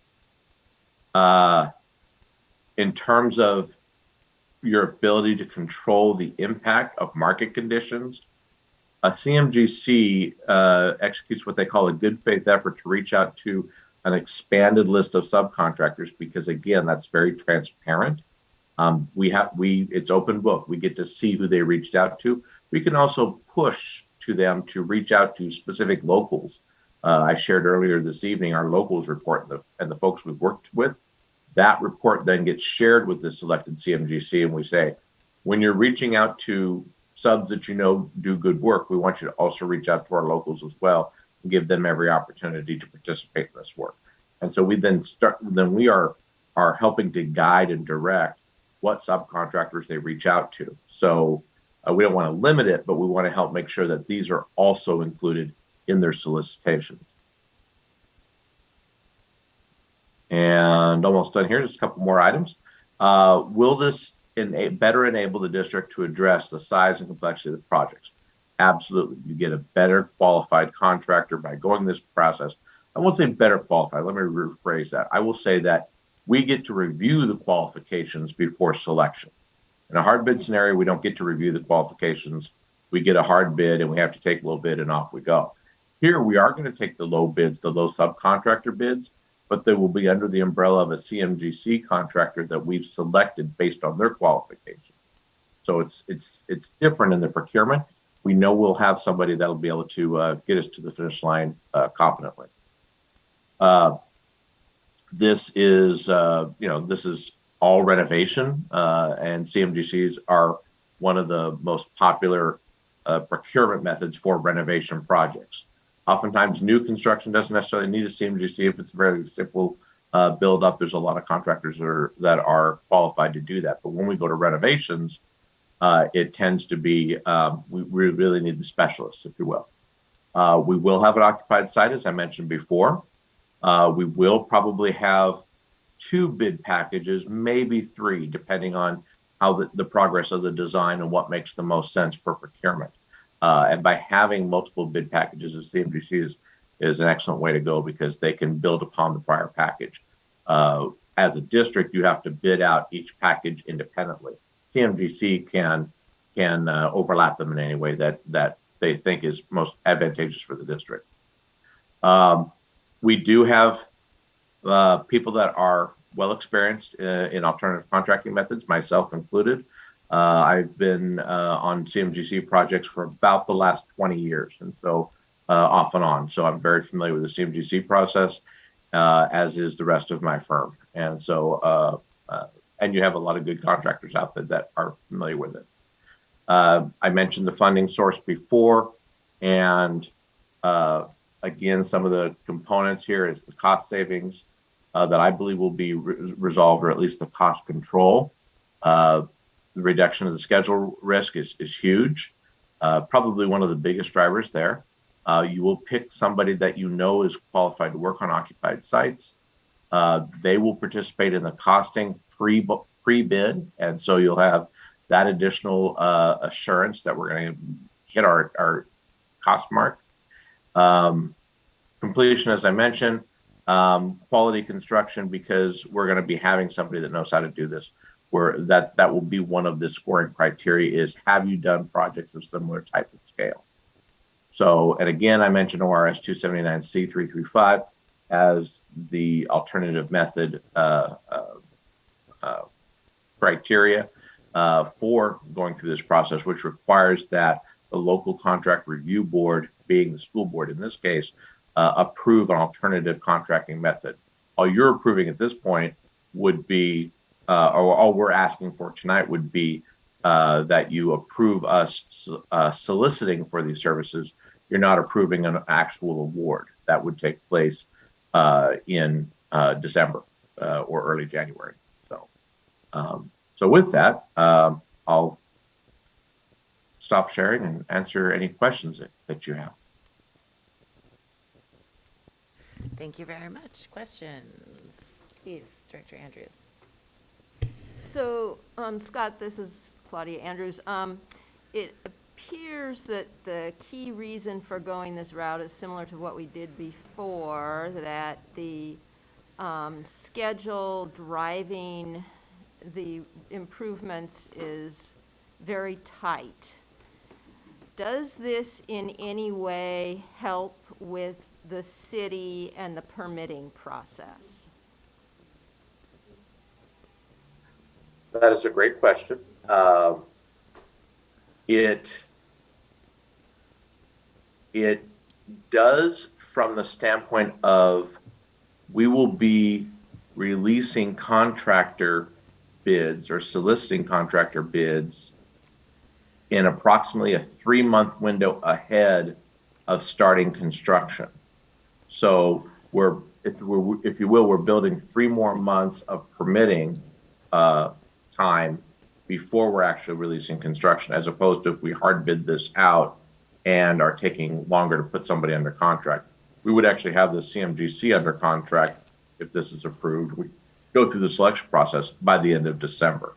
In terms of your ability to control the impact of market conditions, a CMGC executes what they call a good faith effort to reach out to an expanded list of subcontractors, because again, that's very transparent. It's open book. We get to see who they reached out to. We can also push to them to reach out to specific locals. I shared earlier this evening our locals report and the folks we've worked with. That report then gets shared with the selected CMGC, and we say, when you're reaching out to subs that you know do good work, we want you to also reach out to our locals as well and give them every opportunity to participate in this work. And so we then we are helping to guide and direct what subcontractors they reach out to. So we don't want to limit it, but we want to help make sure that these are also included in their solicitations. And almost done here, just a couple more items. Will this better enable the district to address the size and complexity of the projects? Absolutely. You get a better qualified contractor by going this process. I won't say better qualified. Let me rephrase that. I will say that we get to review the qualifications before selection. In a hard bid scenario, we don't get to review the qualifications. We get a hard bid and we have to take a low bid and off we go. Here, we are going to take the low bids, the low subcontractor bids, but they will be under the umbrella of a CMGC contractor that we've selected based on their qualifications. So it's different in the procurement. We know we'll have somebody that'll be able to get us to the finish line competently. This is this is all renovation, and CMGCs are one of the most popular procurement methods for renovation projects. Oftentimes, new construction doesn't necessarily need a CMGC if it's a very simple build up. There's a lot of contractors that are qualified to do that. But when we go to renovations, it tends to be we really need the specialists, if you will. We will have an occupied site, as I mentioned before. We will probably have 2 bid packages, maybe 3, depending on how the progress of the design and what makes the most sense for procurement. And by having multiple bid packages as CMGC is an excellent way to go, because they can build upon the prior package. As a district, you have to bid out each package independently. CMGC can overlap them in any way that they think is most advantageous for the district. We do have people that are well experienced in alternative contracting methods, myself included. I've been on CMGC projects for about the last 20 years, and so off and on. So I'm very familiar with the CMGC process, as is the rest of my firm. And so, and you have a lot of good contractors out there that are familiar with it. I mentioned the funding source before, and again, some of the components here is the cost savings that I believe will be resolved, or at least the cost control. The reduction of the schedule risk is huge, probably one of the biggest drivers there. You will pick somebody that you know is qualified to work on occupied sites. They will participate in the costing pre-bid, and so you'll have that additional assurance that we're going to hit our cost mark. Completion, as I mentioned, quality construction, because we're going to be having somebody that knows how to do this. Where that will be one of the scoring criteria is, have you done projects of similar type of scale? So, and again, I mentioned ORS 279C335 as the alternative method criteria for going through this process, which requires that the local contract review board, being the school board in this case, approve an alternative contracting method. All you're approving at this point would be, or all we're asking for tonight would be that you approve us soliciting for these services. You're not approving an actual award. That would take place in December or early January. So with that, I'll stop sharing and answer any questions that you have. Thank you very much. Questions? Please, Director Andrews. So, Scott, this is Claudia Andrews. It appears that the key reason for going this route is similar to what we did before, that the schedule driving the improvements is very tight. Does this in any way help with the city and the permitting process? That is a great question. It does, from the standpoint of we will be releasing contractor bids or soliciting contractor bids in approximately a 3-month window ahead of starting construction. So if you will, we're building 3 more months of permitting time before we're actually releasing construction, as opposed to if we hard bid this out and are taking longer to put somebody under contract. We would actually have the CMGC under contract if this is approved. We go through the selection process by the end of December.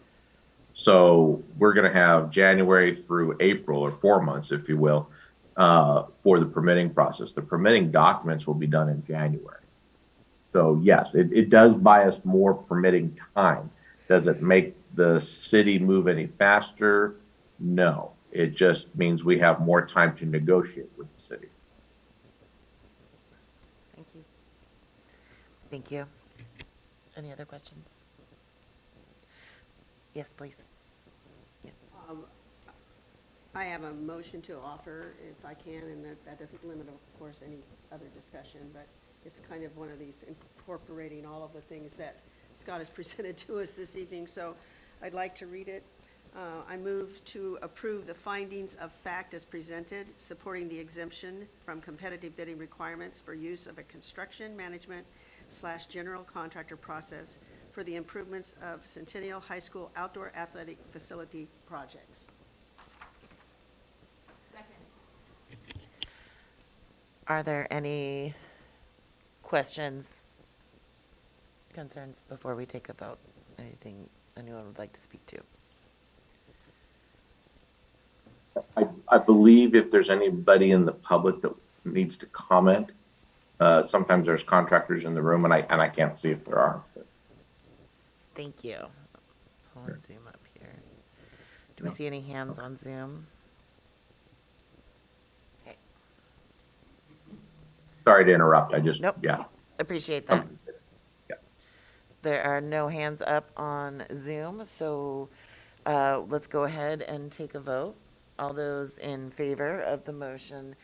So we're going to have January through April, or 4 months, if you will, for the permitting process. The permitting documents will be done in January. So yes, it does buy us more permitting time. Does it make the city move any faster? No. It just means we have more time to negotiate with the city. Thank you. Thank you. Any other questions? Yes, please. I have a motion to offer, if I can, and that doesn't limit, of course, any other discussion, but it's kind of one of these incorporating all of the things that Scott has presented to us this evening, so I'd like to read it. I move to approve the findings of fact as presented, supporting the exemption from competitive bidding requirements for use of a construction management / general contractor process for the improvements of Centennial High School outdoor athletic facility projects. Are there any questions, concerns before we take a vote? Anything anyone would like to speak to? I believe if there's anybody in the public that needs to comment, sometimes there's contractors in the room, and I can't see if there are. But. Thank you. Pull Zoom up here. Do we see any hands on Zoom? Okay. Sorry to interrupt. Nope. Yeah. Appreciate that. Yeah. There are no hands up on Zoom, so let's go ahead and take a vote. All those in favor of the motion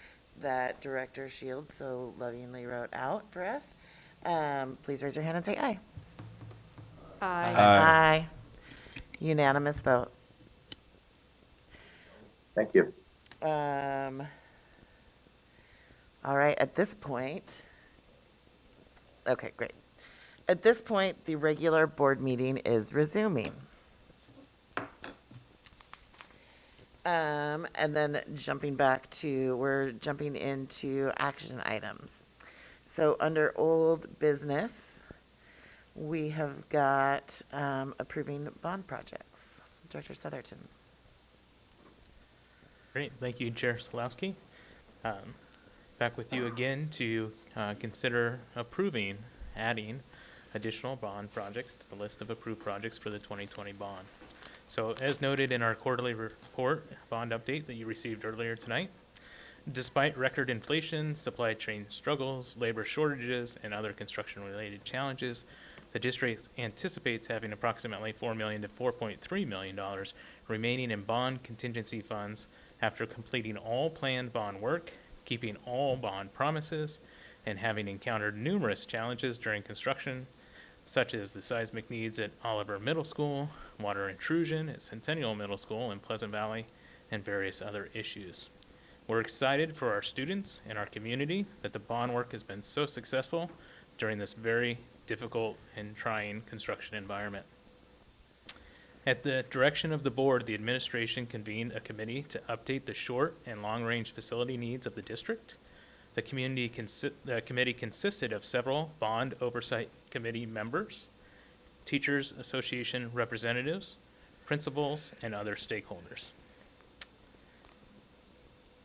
that Director Shields so lovingly wrote out for us, please raise your hand and say aye. Aye. Aye. Unanimous vote. Thank you. All right, at this point, okay, great. At this point, the regular board meeting is resuming. And then we're jumping into action items. So under old business, we have got approving bond projects. Director Southerton. Great, thank you, Chair Solowski. Back with you again to consider adding additional bond projects to the list of approved projects for the 2020 bond. So as noted in our quarterly report bond update that you received earlier tonight, despite record inflation, supply chain struggles, labor shortages, and other construction-related challenges, the district anticipates having approximately $4 million to $4.3 million remaining in bond contingency funds after completing all planned bond work, keeping all bond promises, and having encountered numerous challenges during construction, such as the seismic needs at Oliver Middle School, water intrusion at Centennial Middle School in Pleasant Valley, and various other issues. We're excited for our students and our community that the bond work has been so successful during this very difficult and trying construction environment. At the direction of the board, the administration convened a committee to update the short and long-range facility needs of the district. The committee consisted of several bond oversight committee members, teachers association representatives, principals, and other stakeholders.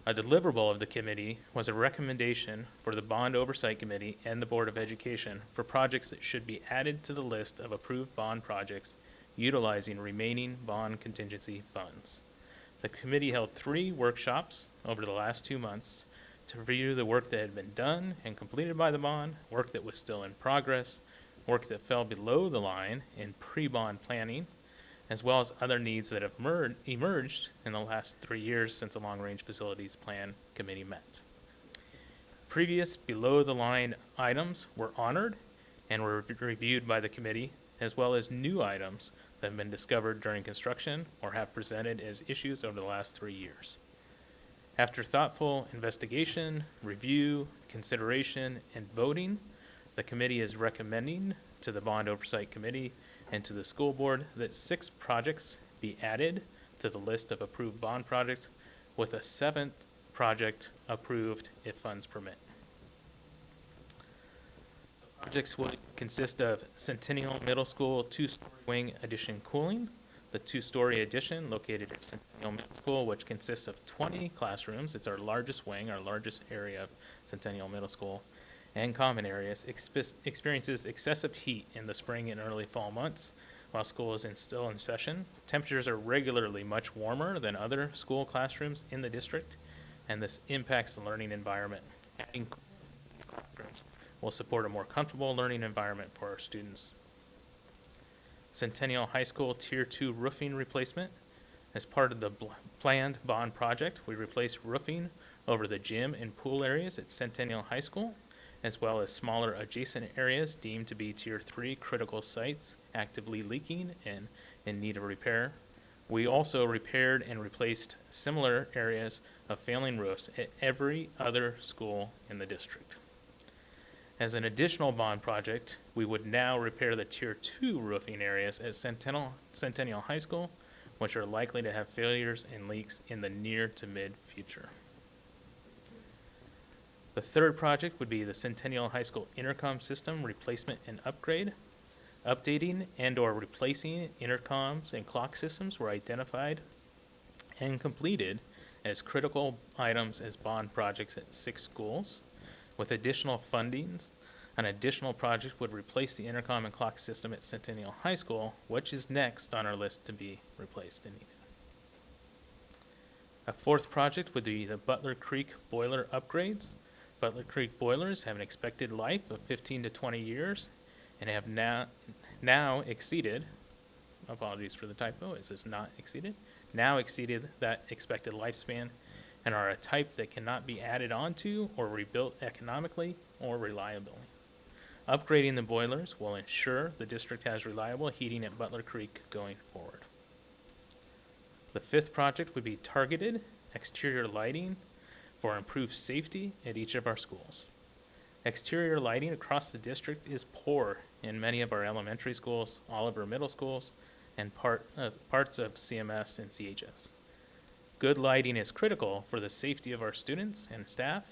A deliverable of the committee was a recommendation for the Bond Oversight Committee and the Board of Education for projects that should be added to the list of approved bond projects utilizing remaining bond contingency funds. The committee held 3 workshops over the last 2 months to review the work that had been done and completed by the bond, work that was still in progress, work that fell below the line in pre-bond planning, as well as other needs that have emerged in the last 3 years since the Long-Range Facilities Plan Committee met. Previous below-the-line items were honored and were reviewed by the committee, as well as new items that have been discovered during construction or have presented as issues over the last 3 years. After thoughtful investigation, review, consideration, and voting, the committee is recommending to the Bond Oversight Committee and to the school board that 6 projects be added to the list of approved bond projects, with a 7th project approved if funds permit. The projects will consist of Centennial Middle School 2-story wing addition cooling, the 2-story addition located at Centennial Middle School, which consists of 20 classrooms. It's our largest wing, our largest area of Centennial Middle School, and common areas, experiences excessive heat in the spring and early fall months while school is still in session. Temperatures are regularly much warmer than other school classrooms in the district, and this impacts the learning environment. Adding classrooms will support a more comfortable learning environment for our students. Centennial High School Tier 2 roofing replacement. As part of the planned bond project, we replaced roofing over the gym and pool areas at Centennial High School, as well as smaller adjacent areas deemed to be Tier 3 critical sites actively leaking and in need of repair. We also repaired and replaced similar areas of failing roofs at every other school in the district. As an additional bond project, we would now repair the Tier 2 roofing areas at Centennial High School, which are likely to have failures and leaks in the near to mid future. The third project would be the Centennial High School intercom system replacement and upgrade. Updating and or replacing intercoms and clock systems were identified and completed as critical items as bond projects at 6 schools. With additional fundings, an additional project would replace the intercom and clock system at Centennial High School, which is next on our list to be replaced and needed. A fourth project would be the Butler Creek boiler upgrades. Butler Creek boilers have an expected life of 15 to 20 years and have now exceeded, apologies for the typo, it says not exceeded, now exceeded that expected lifespan and are a type that cannot be added onto or rebuilt economically or reliably. Upgrading the boilers will ensure the district has reliable heating at Butler Creek going forward. The fifth project would be targeted exterior lighting for improved safety at each of our schools. Exterior lighting across the district is poor in many of our elementary schools, Oliver Middle Schools, and parts of CMS and CHS. Good lighting is critical for the safety of our students and staff,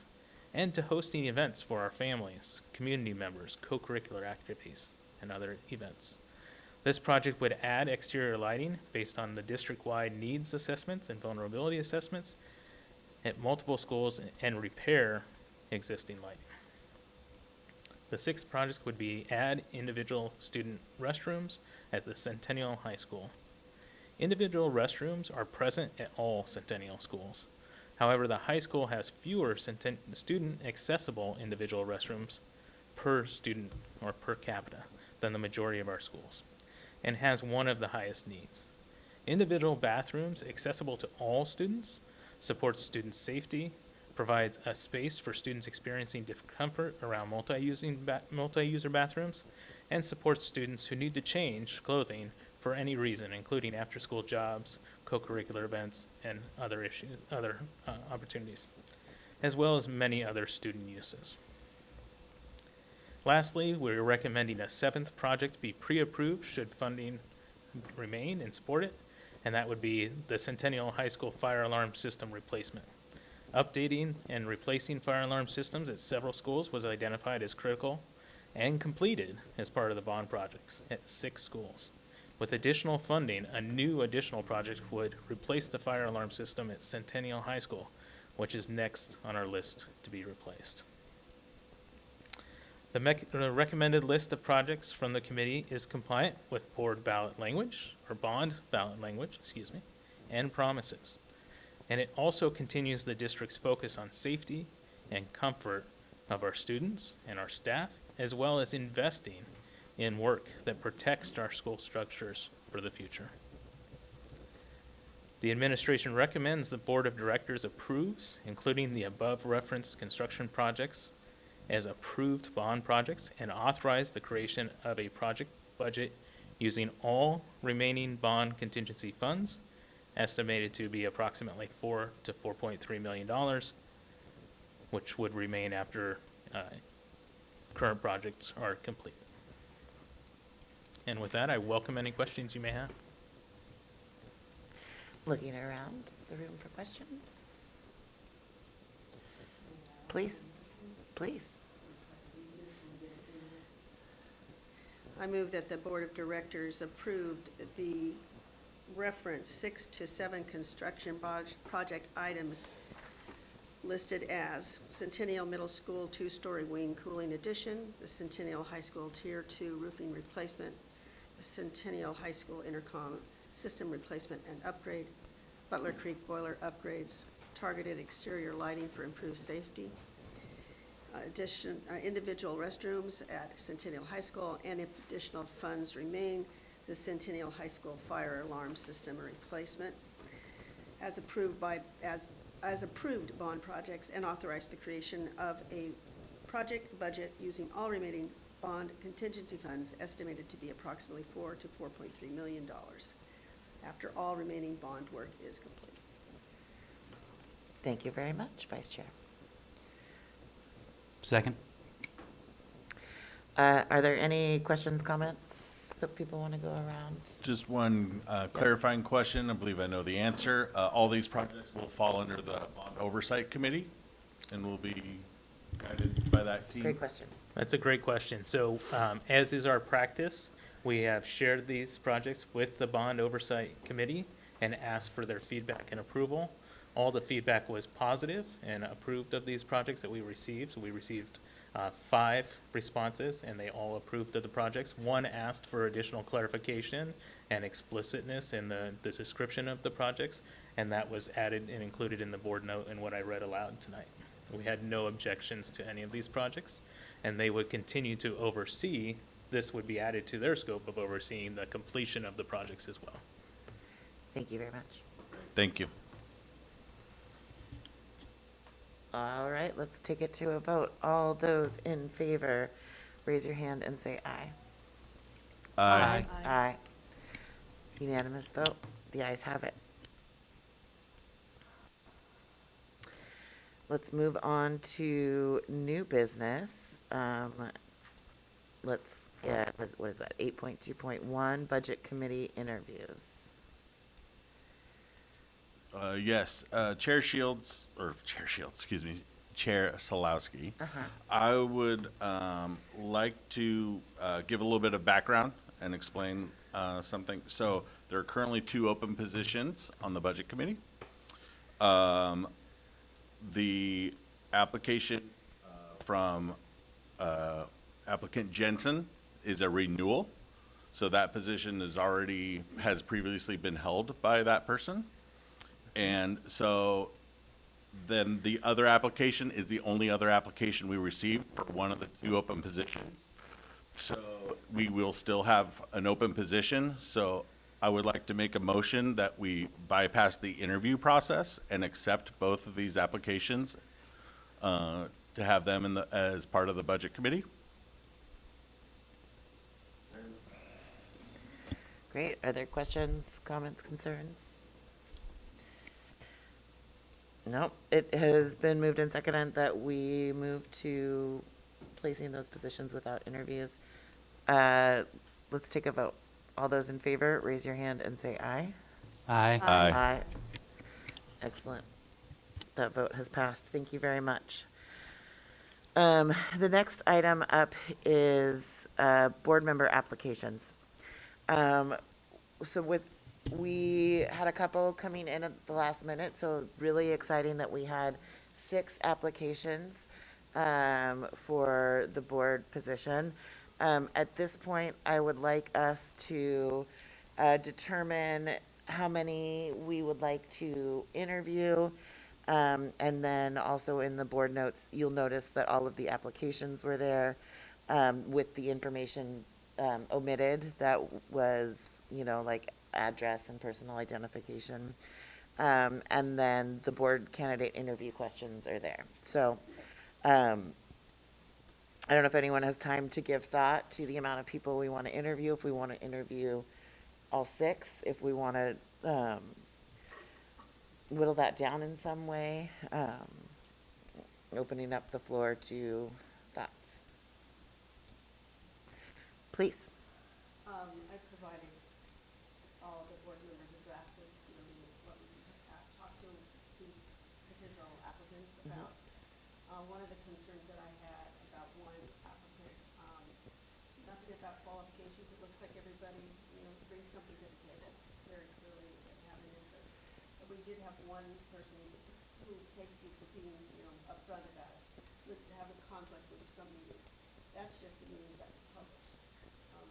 and to hosting events for our families, community members, co-curricular activities, and other events. This project would add exterior lighting based on the district-wide needs assessments and vulnerability assessments at multiple schools and repair existing lighting. The sixth project would be add individual student restrooms at the Centennial High School. Individual restrooms are present at all Centennial schools. However, the high school has fewer student-accessible individual restrooms per student or per capita than the majority of our schools, and has one of the highest needs. Individual bathrooms accessible to all students supports student safety, provides a space for students experiencing discomfort around multi-user bathrooms, and supports students who need to change clothing for any reason, including after-school jobs, co-curricular events, and other opportunities, as well as many other student uses. Lastly, we're recommending a seventh project be pre-approved should funding remain and support it, and that would be the Centennial High School fire alarm system replacement. Updating and replacing fire alarm systems at several schools was identified as critical and completed as part of the bond projects at 6 schools. With additional funding, a new additional project would replace the fire alarm system at Centennial High School, which is next on our list to be replaced. The recommended list of projects from the committee is compliant with board ballot language, or bond ballot language, excuse me, and promises. And it also continues the district's focus on safety and comfort of our students and our staff, as well as investing in work that protects our school structures for the future. The administration recommends the board of directors approves, including the above referenced construction projects, as approved bond projects, and authorize the creation of a project budget using all remaining bond contingency funds, estimated to be approximately $4 to $4.3 million, which would remain after current projects are complete. And with that, I welcome any questions you may have. Looking around the room for questions. Please, please. I move that the Board of Directors approved the reference 6 to 7 construction project items listed as Centennial Middle School 2-story wing cooling addition, the Centennial High School Tier 2 roofing replacement, the Centennial High School intercom system replacement and upgrade, Butler Creek boiler upgrades, targeted exterior lighting for improved safety, individual restrooms at Centennial High School, and if additional funds remain, the Centennial High School fire alarm system replacement, as approved bond projects, and authorize the creation of a project budget using all remaining bond contingency funds estimated to be approximately $4 to $4.3 million after all remaining bond work is complete. Thank you very much, Vice Chair. Second. Are there any questions, comments that people want to go around? Just one clarifying question. I believe I know the answer. All these projects will fall under the Bond Oversight Committee and will be guided by that team. Great question. That's a great question. So as is our practice, we have shared these projects with the Bond Oversight Committee and asked for their feedback and approval. All the feedback was positive and approved of these projects that we received. So we received 5 responses, and they all approved of the projects. 1 asked for additional clarification and explicitness in the description of the projects, and that was added and included in the board note in what I read aloud tonight. We had no objections to any of these projects, and they would continue to oversee. This would be added to their scope of overseeing the completion of the projects as well. Thank you very much. Thank you. All right, let's take it to a vote. All those in favor, raise your hand and say aye. Aye. Aye. Unanimous vote. The ayes have it. Let's move on to new business. What is that? 8.2.1 Budget Committee interviews. Yes, Chair Chair Solowski. Uh-huh. I would like to give a little bit of background and explain something. So there are currently 2 open positions on the Budget Committee. The application from applicant Jensen is a renewal. So that position has previously been held by that person. And so then the other application is the only other application we received for one of the 2 open positions. So we will still have an open position. So I would like to make a motion that we bypass the interview process and accept both of these applications to have them as part of the Budget Committee. Great. Are there questions, comments, concerns? No, it has been moved and seconded that we move to placing those positions without interviews. Let's take a vote. All those in favor, raise your hand and say aye. Aye. Aye. Aye. Excellent. That vote has passed. Thank you very much. The next item up is board member applications. We had a couple coming in at the last minute, so really exciting that we had 6 applications for the board position. At this point, I would like us to determine how many we would like to interview. And then also in the board notes, you'll notice that all of the applications were there with the information omitted that was, like address and personal identification. And then the board candidate interview questions are there. So I don't know if anyone has time to give thought to the amount of people we want to interview, if we want to interview all 6, if we want to whittle that down in some way, opening up the floor to thoughts. Please. I provided all the board members a draft of, what we talked to these potential applicants about. One of the concerns that I had about one applicant, nothing about qualifications, it looks like everybody, brings something to the table, very clearly they have an interest. But we did have one person who, thank you for being, upfront about it, would have a conflict with some meetings. That's just the meetings that were published.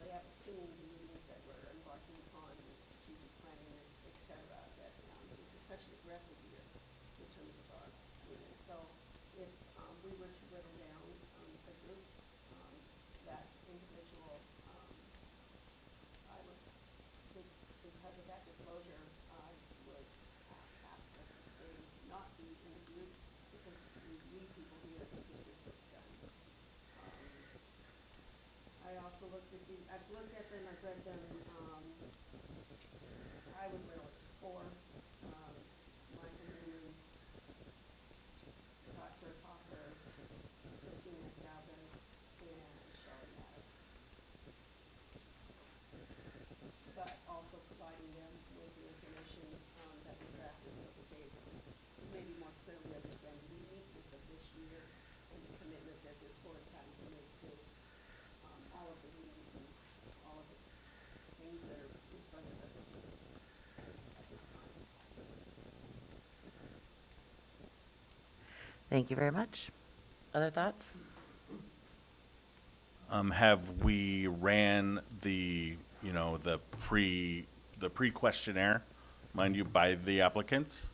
They haven't seen the meetings that we're embarking upon in strategic planning, et cetera, that this is such an aggressive year in terms of our meetings. So if we were to whittle down the group, that individual, I would, because of that disclosure, I would ask that they not be interviewed because we need people here to get this work done. I also looked at I've looked at them, I've read them, I would whittle it to 4. Michael Newman, Scott Berthofer, Christina Galvez, and Shelley Maddox. But also providing them with the information that we drafted so that they maybe more clearly understand the uniqueness of this year and the commitment that this board is having to make to all of the meetings and all of the things that are in front of us at this time. Thank you very much. Other thoughts? Have we ran the pre-questionnaire, mind you, by the applicants?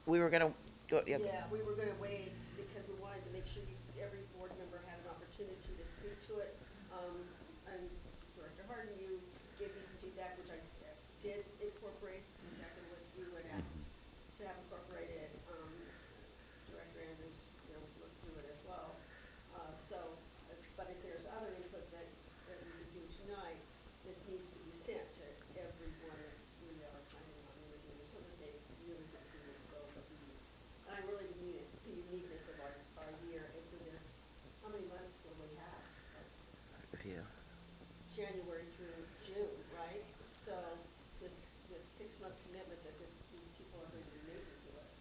We were going to go, Yeah, we were gonna wait because we wanted to make sure every board member had an opportunity to speak to it. And Director Harden, you gave me some feedback, which I did incorporate exactly what you had asked to have incorporated. Director Andrews, looked through it as well. But if there's other input that we could do tonight, this needs to be sent to everyone that we are planning on interviewing so that they really can see the scope of the, and I really mean it, the uniqueness of our year. And for this, how many months will we have? a few. January through June, right? So this 6-month commitment that these people are going to be making to us,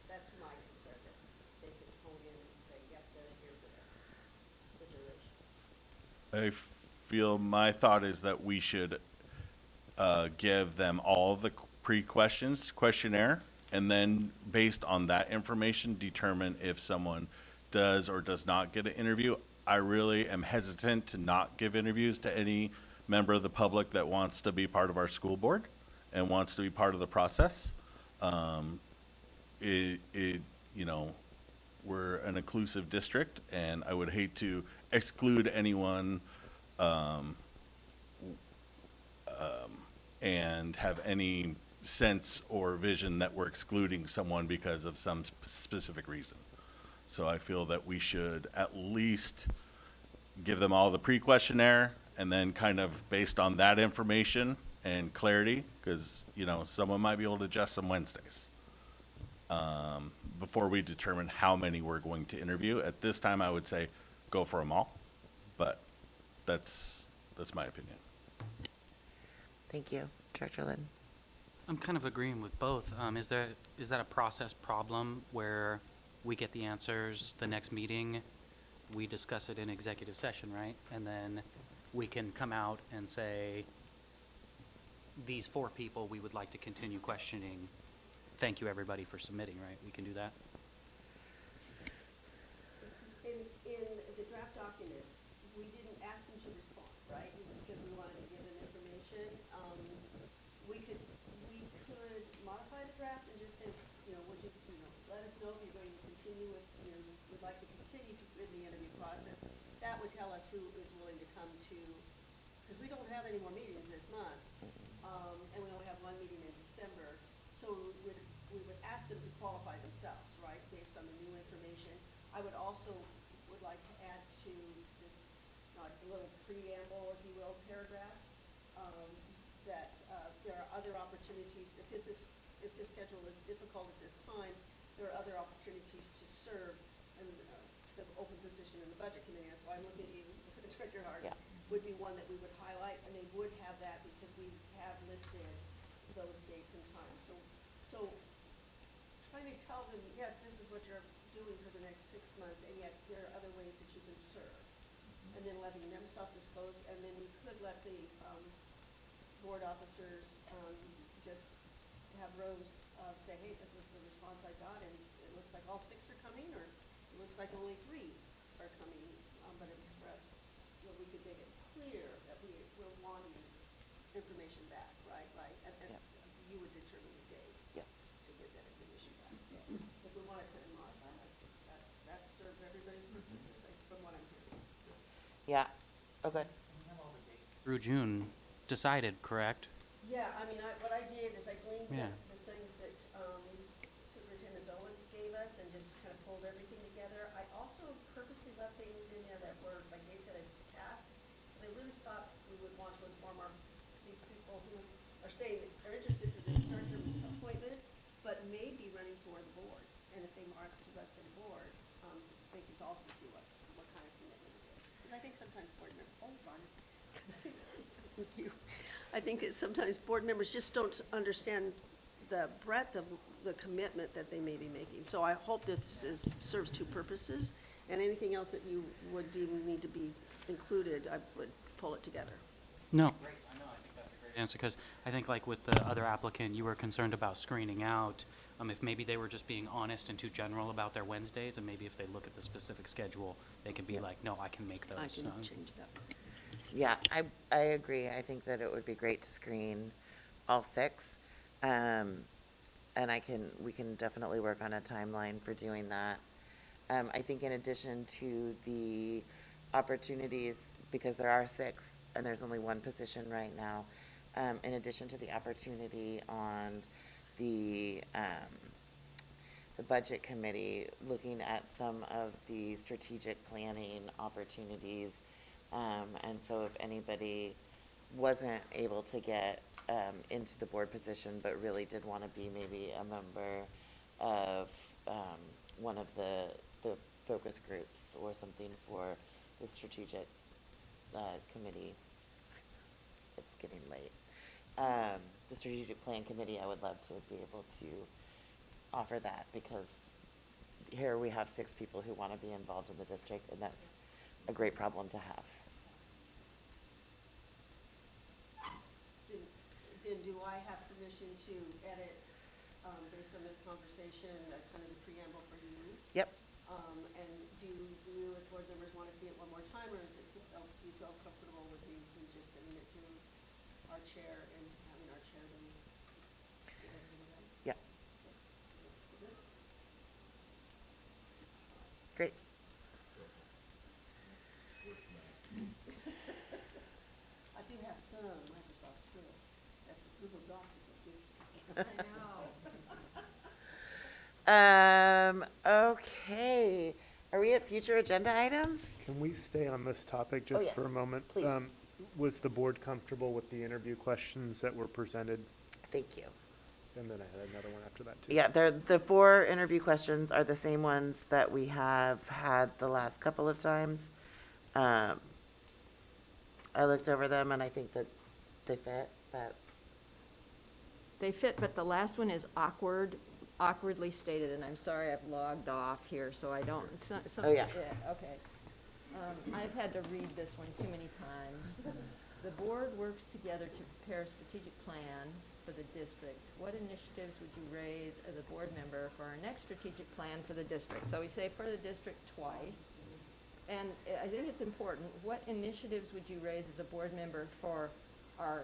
that's my concern, that they can hone in and say, yep, they're here for the duration. I feel my thought is that we should give them all the pre-questions questionnaire, and then based on that information, determine if someone does or does not get an interview. I really am hesitant to not give interviews to any member of the public that wants to be part of our school board and wants to be part of the process. You know, we're an inclusive district, and I would hate to exclude anyone and have any sense or vision that we're excluding someone because of some specific reason. So I feel that we should at least give them all the pre-questionnaire, and then kind of based on that information and clarity, because, you know, someone might be able to adjust some Wednesdays, before we determine how many we're going to interview. At this time, I would say go for them all, but that's my opinion. Thank you. Director Lynn? I'm kind of agreeing with both. Is that a process problem where we get the answers the next meeting, we discuss it in executive session, right? And then we can come out and say, these 4 people we would like to continue questioning. Thank you, everybody, for submitting, right? We can do that? In the draft document, we didn't ask them to respond, right? Because we wanted to give them information. We could modify the draft and just say, would you let us know if you're going to continue with, would like to continue in the interview process. That would tell us who is willing to come to, because we don't have any more meetings this month, and we only have 1 meeting in December. So we would ask them to qualify themselves, right, based on the new information. I would also like to add to this, a little preamble, if you will, paragraph, that there are other opportunities. If this schedule is difficult at this time, there are other opportunities to serve in the open position in the budget committee. That's why I'm looking at you, Director Hart. Yeah. Would be one that we would highlight, and they would have that because we have listed those dates and times. So trying to tell them, yes, this is what you're doing for the next 6 months, and yet there are other ways that you can serve. And then letting them self-disclose, and then we could let the board officers just have Rose say, hey, this is the response I got, and it looks like all 6 are coming, or it looks like only 3 are coming, but express, we could make it clear that we're wanting information back, right? And Yep. you would determine the date. Yep. To get that information back. So if we want to kind of modify that serves everybody's purposes, from what I'm hearing. Yeah. Okay. Through June, decided, correct? Yeah, I mean, what I did is I gleaned Yeah. the things that Superintendent Owens gave us and just kind of pulled everything together. I also purposely left things in there that were, like Dave said, a task. And I really thought we would want to inform these people who are saying that they're interested in this director appointment, but may be running for the board. And if they mark to run for the board, they can also see what kind of commitment it is. Because I think sometimes board members, thank you. I think that sometimes board members just don't understand the breadth of the commitment that they may be making. So I hope that this serves 2 purposes, and anything else that you would deem need to be included, I would pull it together. No. Great. I know, I think that's a great answer, because I think like with the other applicant, you were concerned about screening out, if maybe they were just being honest and too general about their Wednesdays, and maybe if they look at the specific schedule, they can be like, no, I can make those. I can change that. Yeah, I agree. I think that it would be great to screen all 6. And we can definitely work on a timeline for doing that. I think in addition to the opportunities, because there are 6 and there's only 1 position right now, in addition to the opportunity on the budget committee, looking at some of the strategic planning opportunities. And so if anybody wasn't able to get into the board position, but really did want to be maybe a member of one of the focus groups or something for the strategic committee, it's getting late. The strategic plan committee, I would love to be able to offer that, because here we have 6 people who want to be involved in the district, and that's a great problem to have. Then do I have permission to edit, based on this conversation, kind of the preamble for you? Yep. And do you as board members want to see it one more time, or is it, you feel comfortable with me to just sending it to our chair and having our chair do? Yeah. Great. I do have some Microsoft skills. That's Google Docs is what gets me. Okay. Are we at future agenda items? Can we stay on this topic Oh, just yes. for a moment? Please. Was the board comfortable with the interview questions that were presented? Thank you. And then I had another one after that, too. Yeah, the 4 interview questions are the same ones that we have had the last couple of times. I looked over them, and I think that they fit, but They fit, but the last one is awkwardly stated, and I'm sorry I've logged off here, so I don't, Oh, yeah. Okay. I've had to read this one too many times. The board works together to prepare a strategic plan for the district. What initiatives would you raise as a board member for our next strategic plan for the district? So we say for the district twice. And I think it's important, what initiatives would you raise as a board member for our,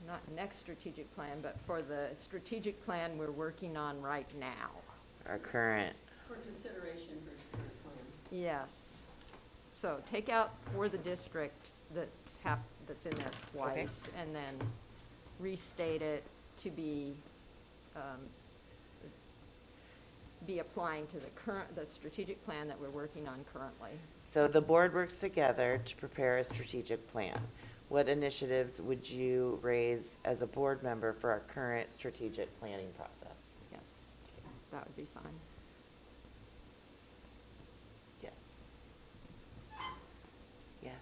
not next strategic plan, but for the strategic plan we're working on right now? our current. For consideration for the current plan. Yes. So take out for the district that's in there twice, and then restate it to be applying to the strategic plan that we're working on currently. So the board works together to prepare a strategic plan. What initiatives would you raise as a board member for our current strategic planning process? Yes, that would be fine. Yes. Yes.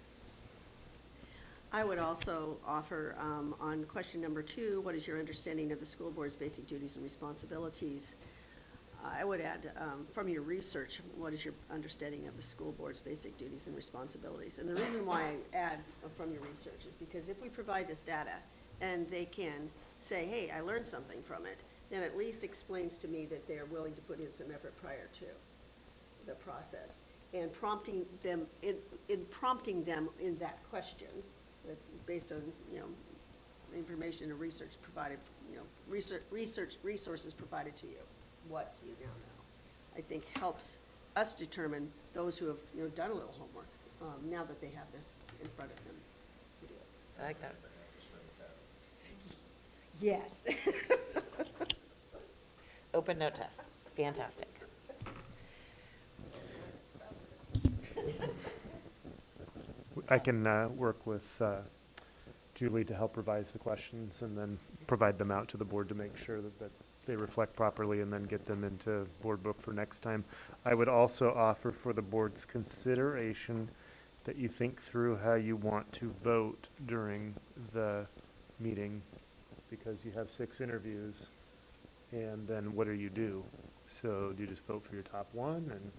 I would also offer, on question number 2, what is your understanding of the school board's basic duties and responsibilities? I would add, from your research, what is your understanding of the school board's basic duties and responsibilities? And the reason why I add from your research is because if we provide this data and they can say, hey, I learned something from it, then at least explains to me that they're willing to put in some effort prior to the process. And prompting them in that question, that's based on, information and research provided, research resources provided to you. What do you now know? I think helps us determine those who have, done a little homework, now that they have this in front of them to do it. I like that. Yes. Open note test. Fantastic. I can work with Julie to help revise the questions and then provide them out to the board to make sure that they reflect properly and then get them into board book for next time. I would also offer for the board's consideration that you think through how you want to vote during the meeting, because you have 6 interviews, and then what do you do? So do you just vote for your top one and?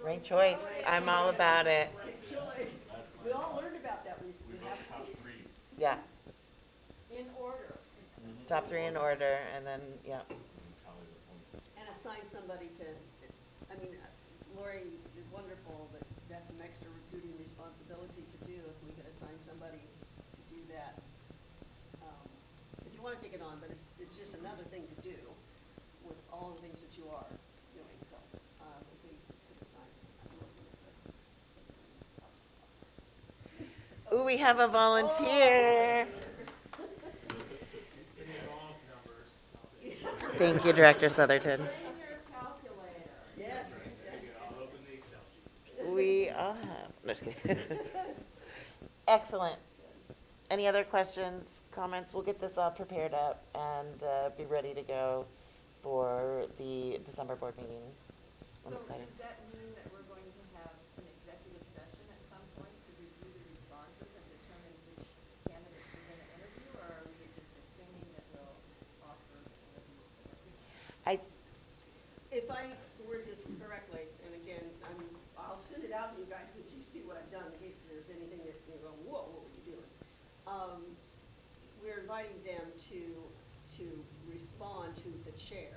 Ranked choice. I'm all about it. Ranked choice. We all learned about that recently. Yeah. In order. Top 3 in order, and then, yeah. And assign somebody to, Lori is wonderful, but that's an extra duty and responsibility to do if we could assign somebody to do that. If you want to take it on, but it's just another thing to do with all the things that you are doing, so, if we could assign. Ooh, we have a volunteer. Thank you, Director Southerton. Yes. We all have. No, just kidding. Excellent. Any other questions, comments? We'll get this all prepared up and be ready to go for the December board meeting. I'm So excited. does that mean that we're going to have an executive session at some point to review the responses and determine which candidates we're going to interview, or are we just assuming that we'll offer interviews? if I word this correctly, and again, I'll send it out to you guys so that you see what I've done in case there's anything that you go, whoa, what were you doing? We're inviting them to respond to the chair.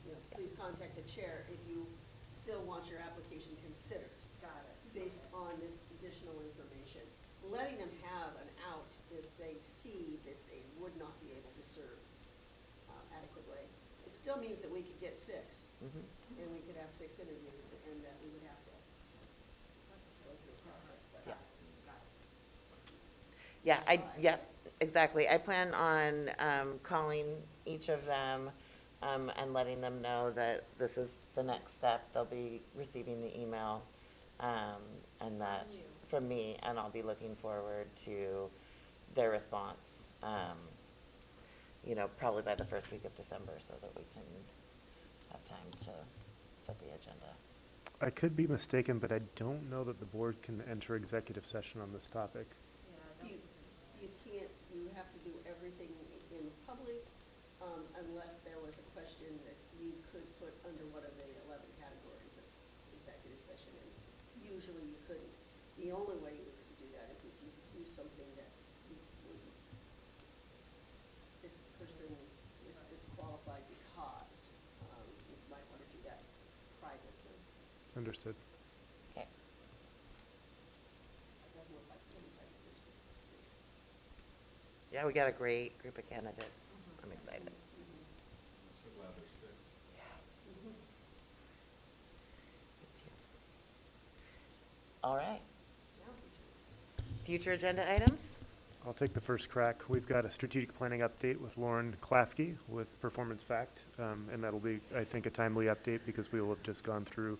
You know, please contact the chair if you still want your application considered. Got it. Based on this additional information. Letting them have an out if they see that they would not be able to serve adequately. It still means that we could get 6, and we could have 6 interviews, and that we would have to go through the process, but. Yeah, exactly. I plan on calling each of them and letting them know that this is the next step. They'll be receiving the email and that from me, and I'll be looking forward to their response. You know, probably by the first week of December, so that we can have time to set the agenda. I could be mistaken, but I don't know that the board can enter executive session on this topic. You can't, you have to do everything in public, unless there was a question that you could put under one of the 11 categories of executive session, and usually you couldn't. The only way you could do that is if you do something that you wouldn't, this person is disqualified because, you might want to do that privately. Understood. Okay. It doesn't look like anybody in this group is good. Yeah, we got a great group of candidates. I'm excited. So glad there's 6. All right. Future agenda items? I'll take the first crack. We've got a strategic planning update with Lauren Klafke with Performance Fact, and that'll be, I think, a timely update because we will have just gone through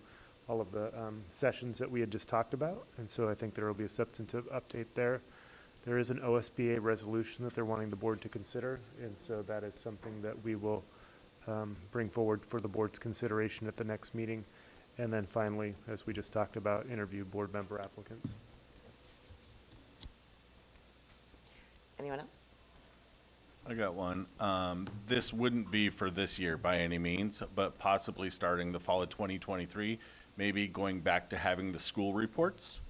all of the sessions that we had just talked about, and so I think there will be a substantive update there. There is an OSBA resolution that they're wanting the board to consider, and so that is something that we will bring forward for the board's consideration at the next meeting. And then finally, as we just talked about, interview board member applicants. Anyone else? I got one. This wouldn't be for this year by any means, but possibly starting the fall of 2023, maybe going back to having the school reports,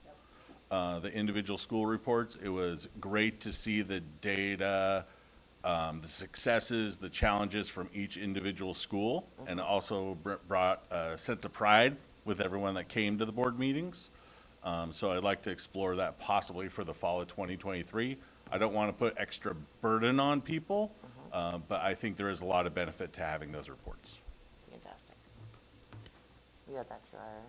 the individual school reports. It was great to see the data, the successes, the challenges from each individual school, and also brought a sense of pride with everyone that came to the board meetings. So I'd like to explore that possibly for the fall of 2023. I don't want to put extra burden on people, but I think there is a lot of benefit to having those reports. Fantastic. We add that to our,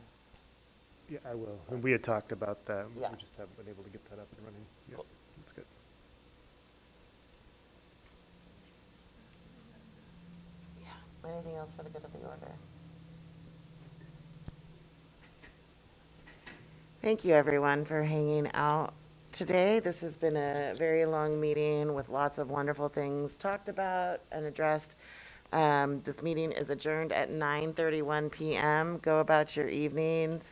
Yeah, I will. And we had talked about that. Yeah. We just haven't been able to get that up and running. Yeah, Cool. that's good. anything else for the good of the order? Thank you, everyone, for hanging out today. This has been a very long meeting with lots of wonderful things talked about and addressed. This meeting is adjourned at 9:31 p.m. Go about your evenings.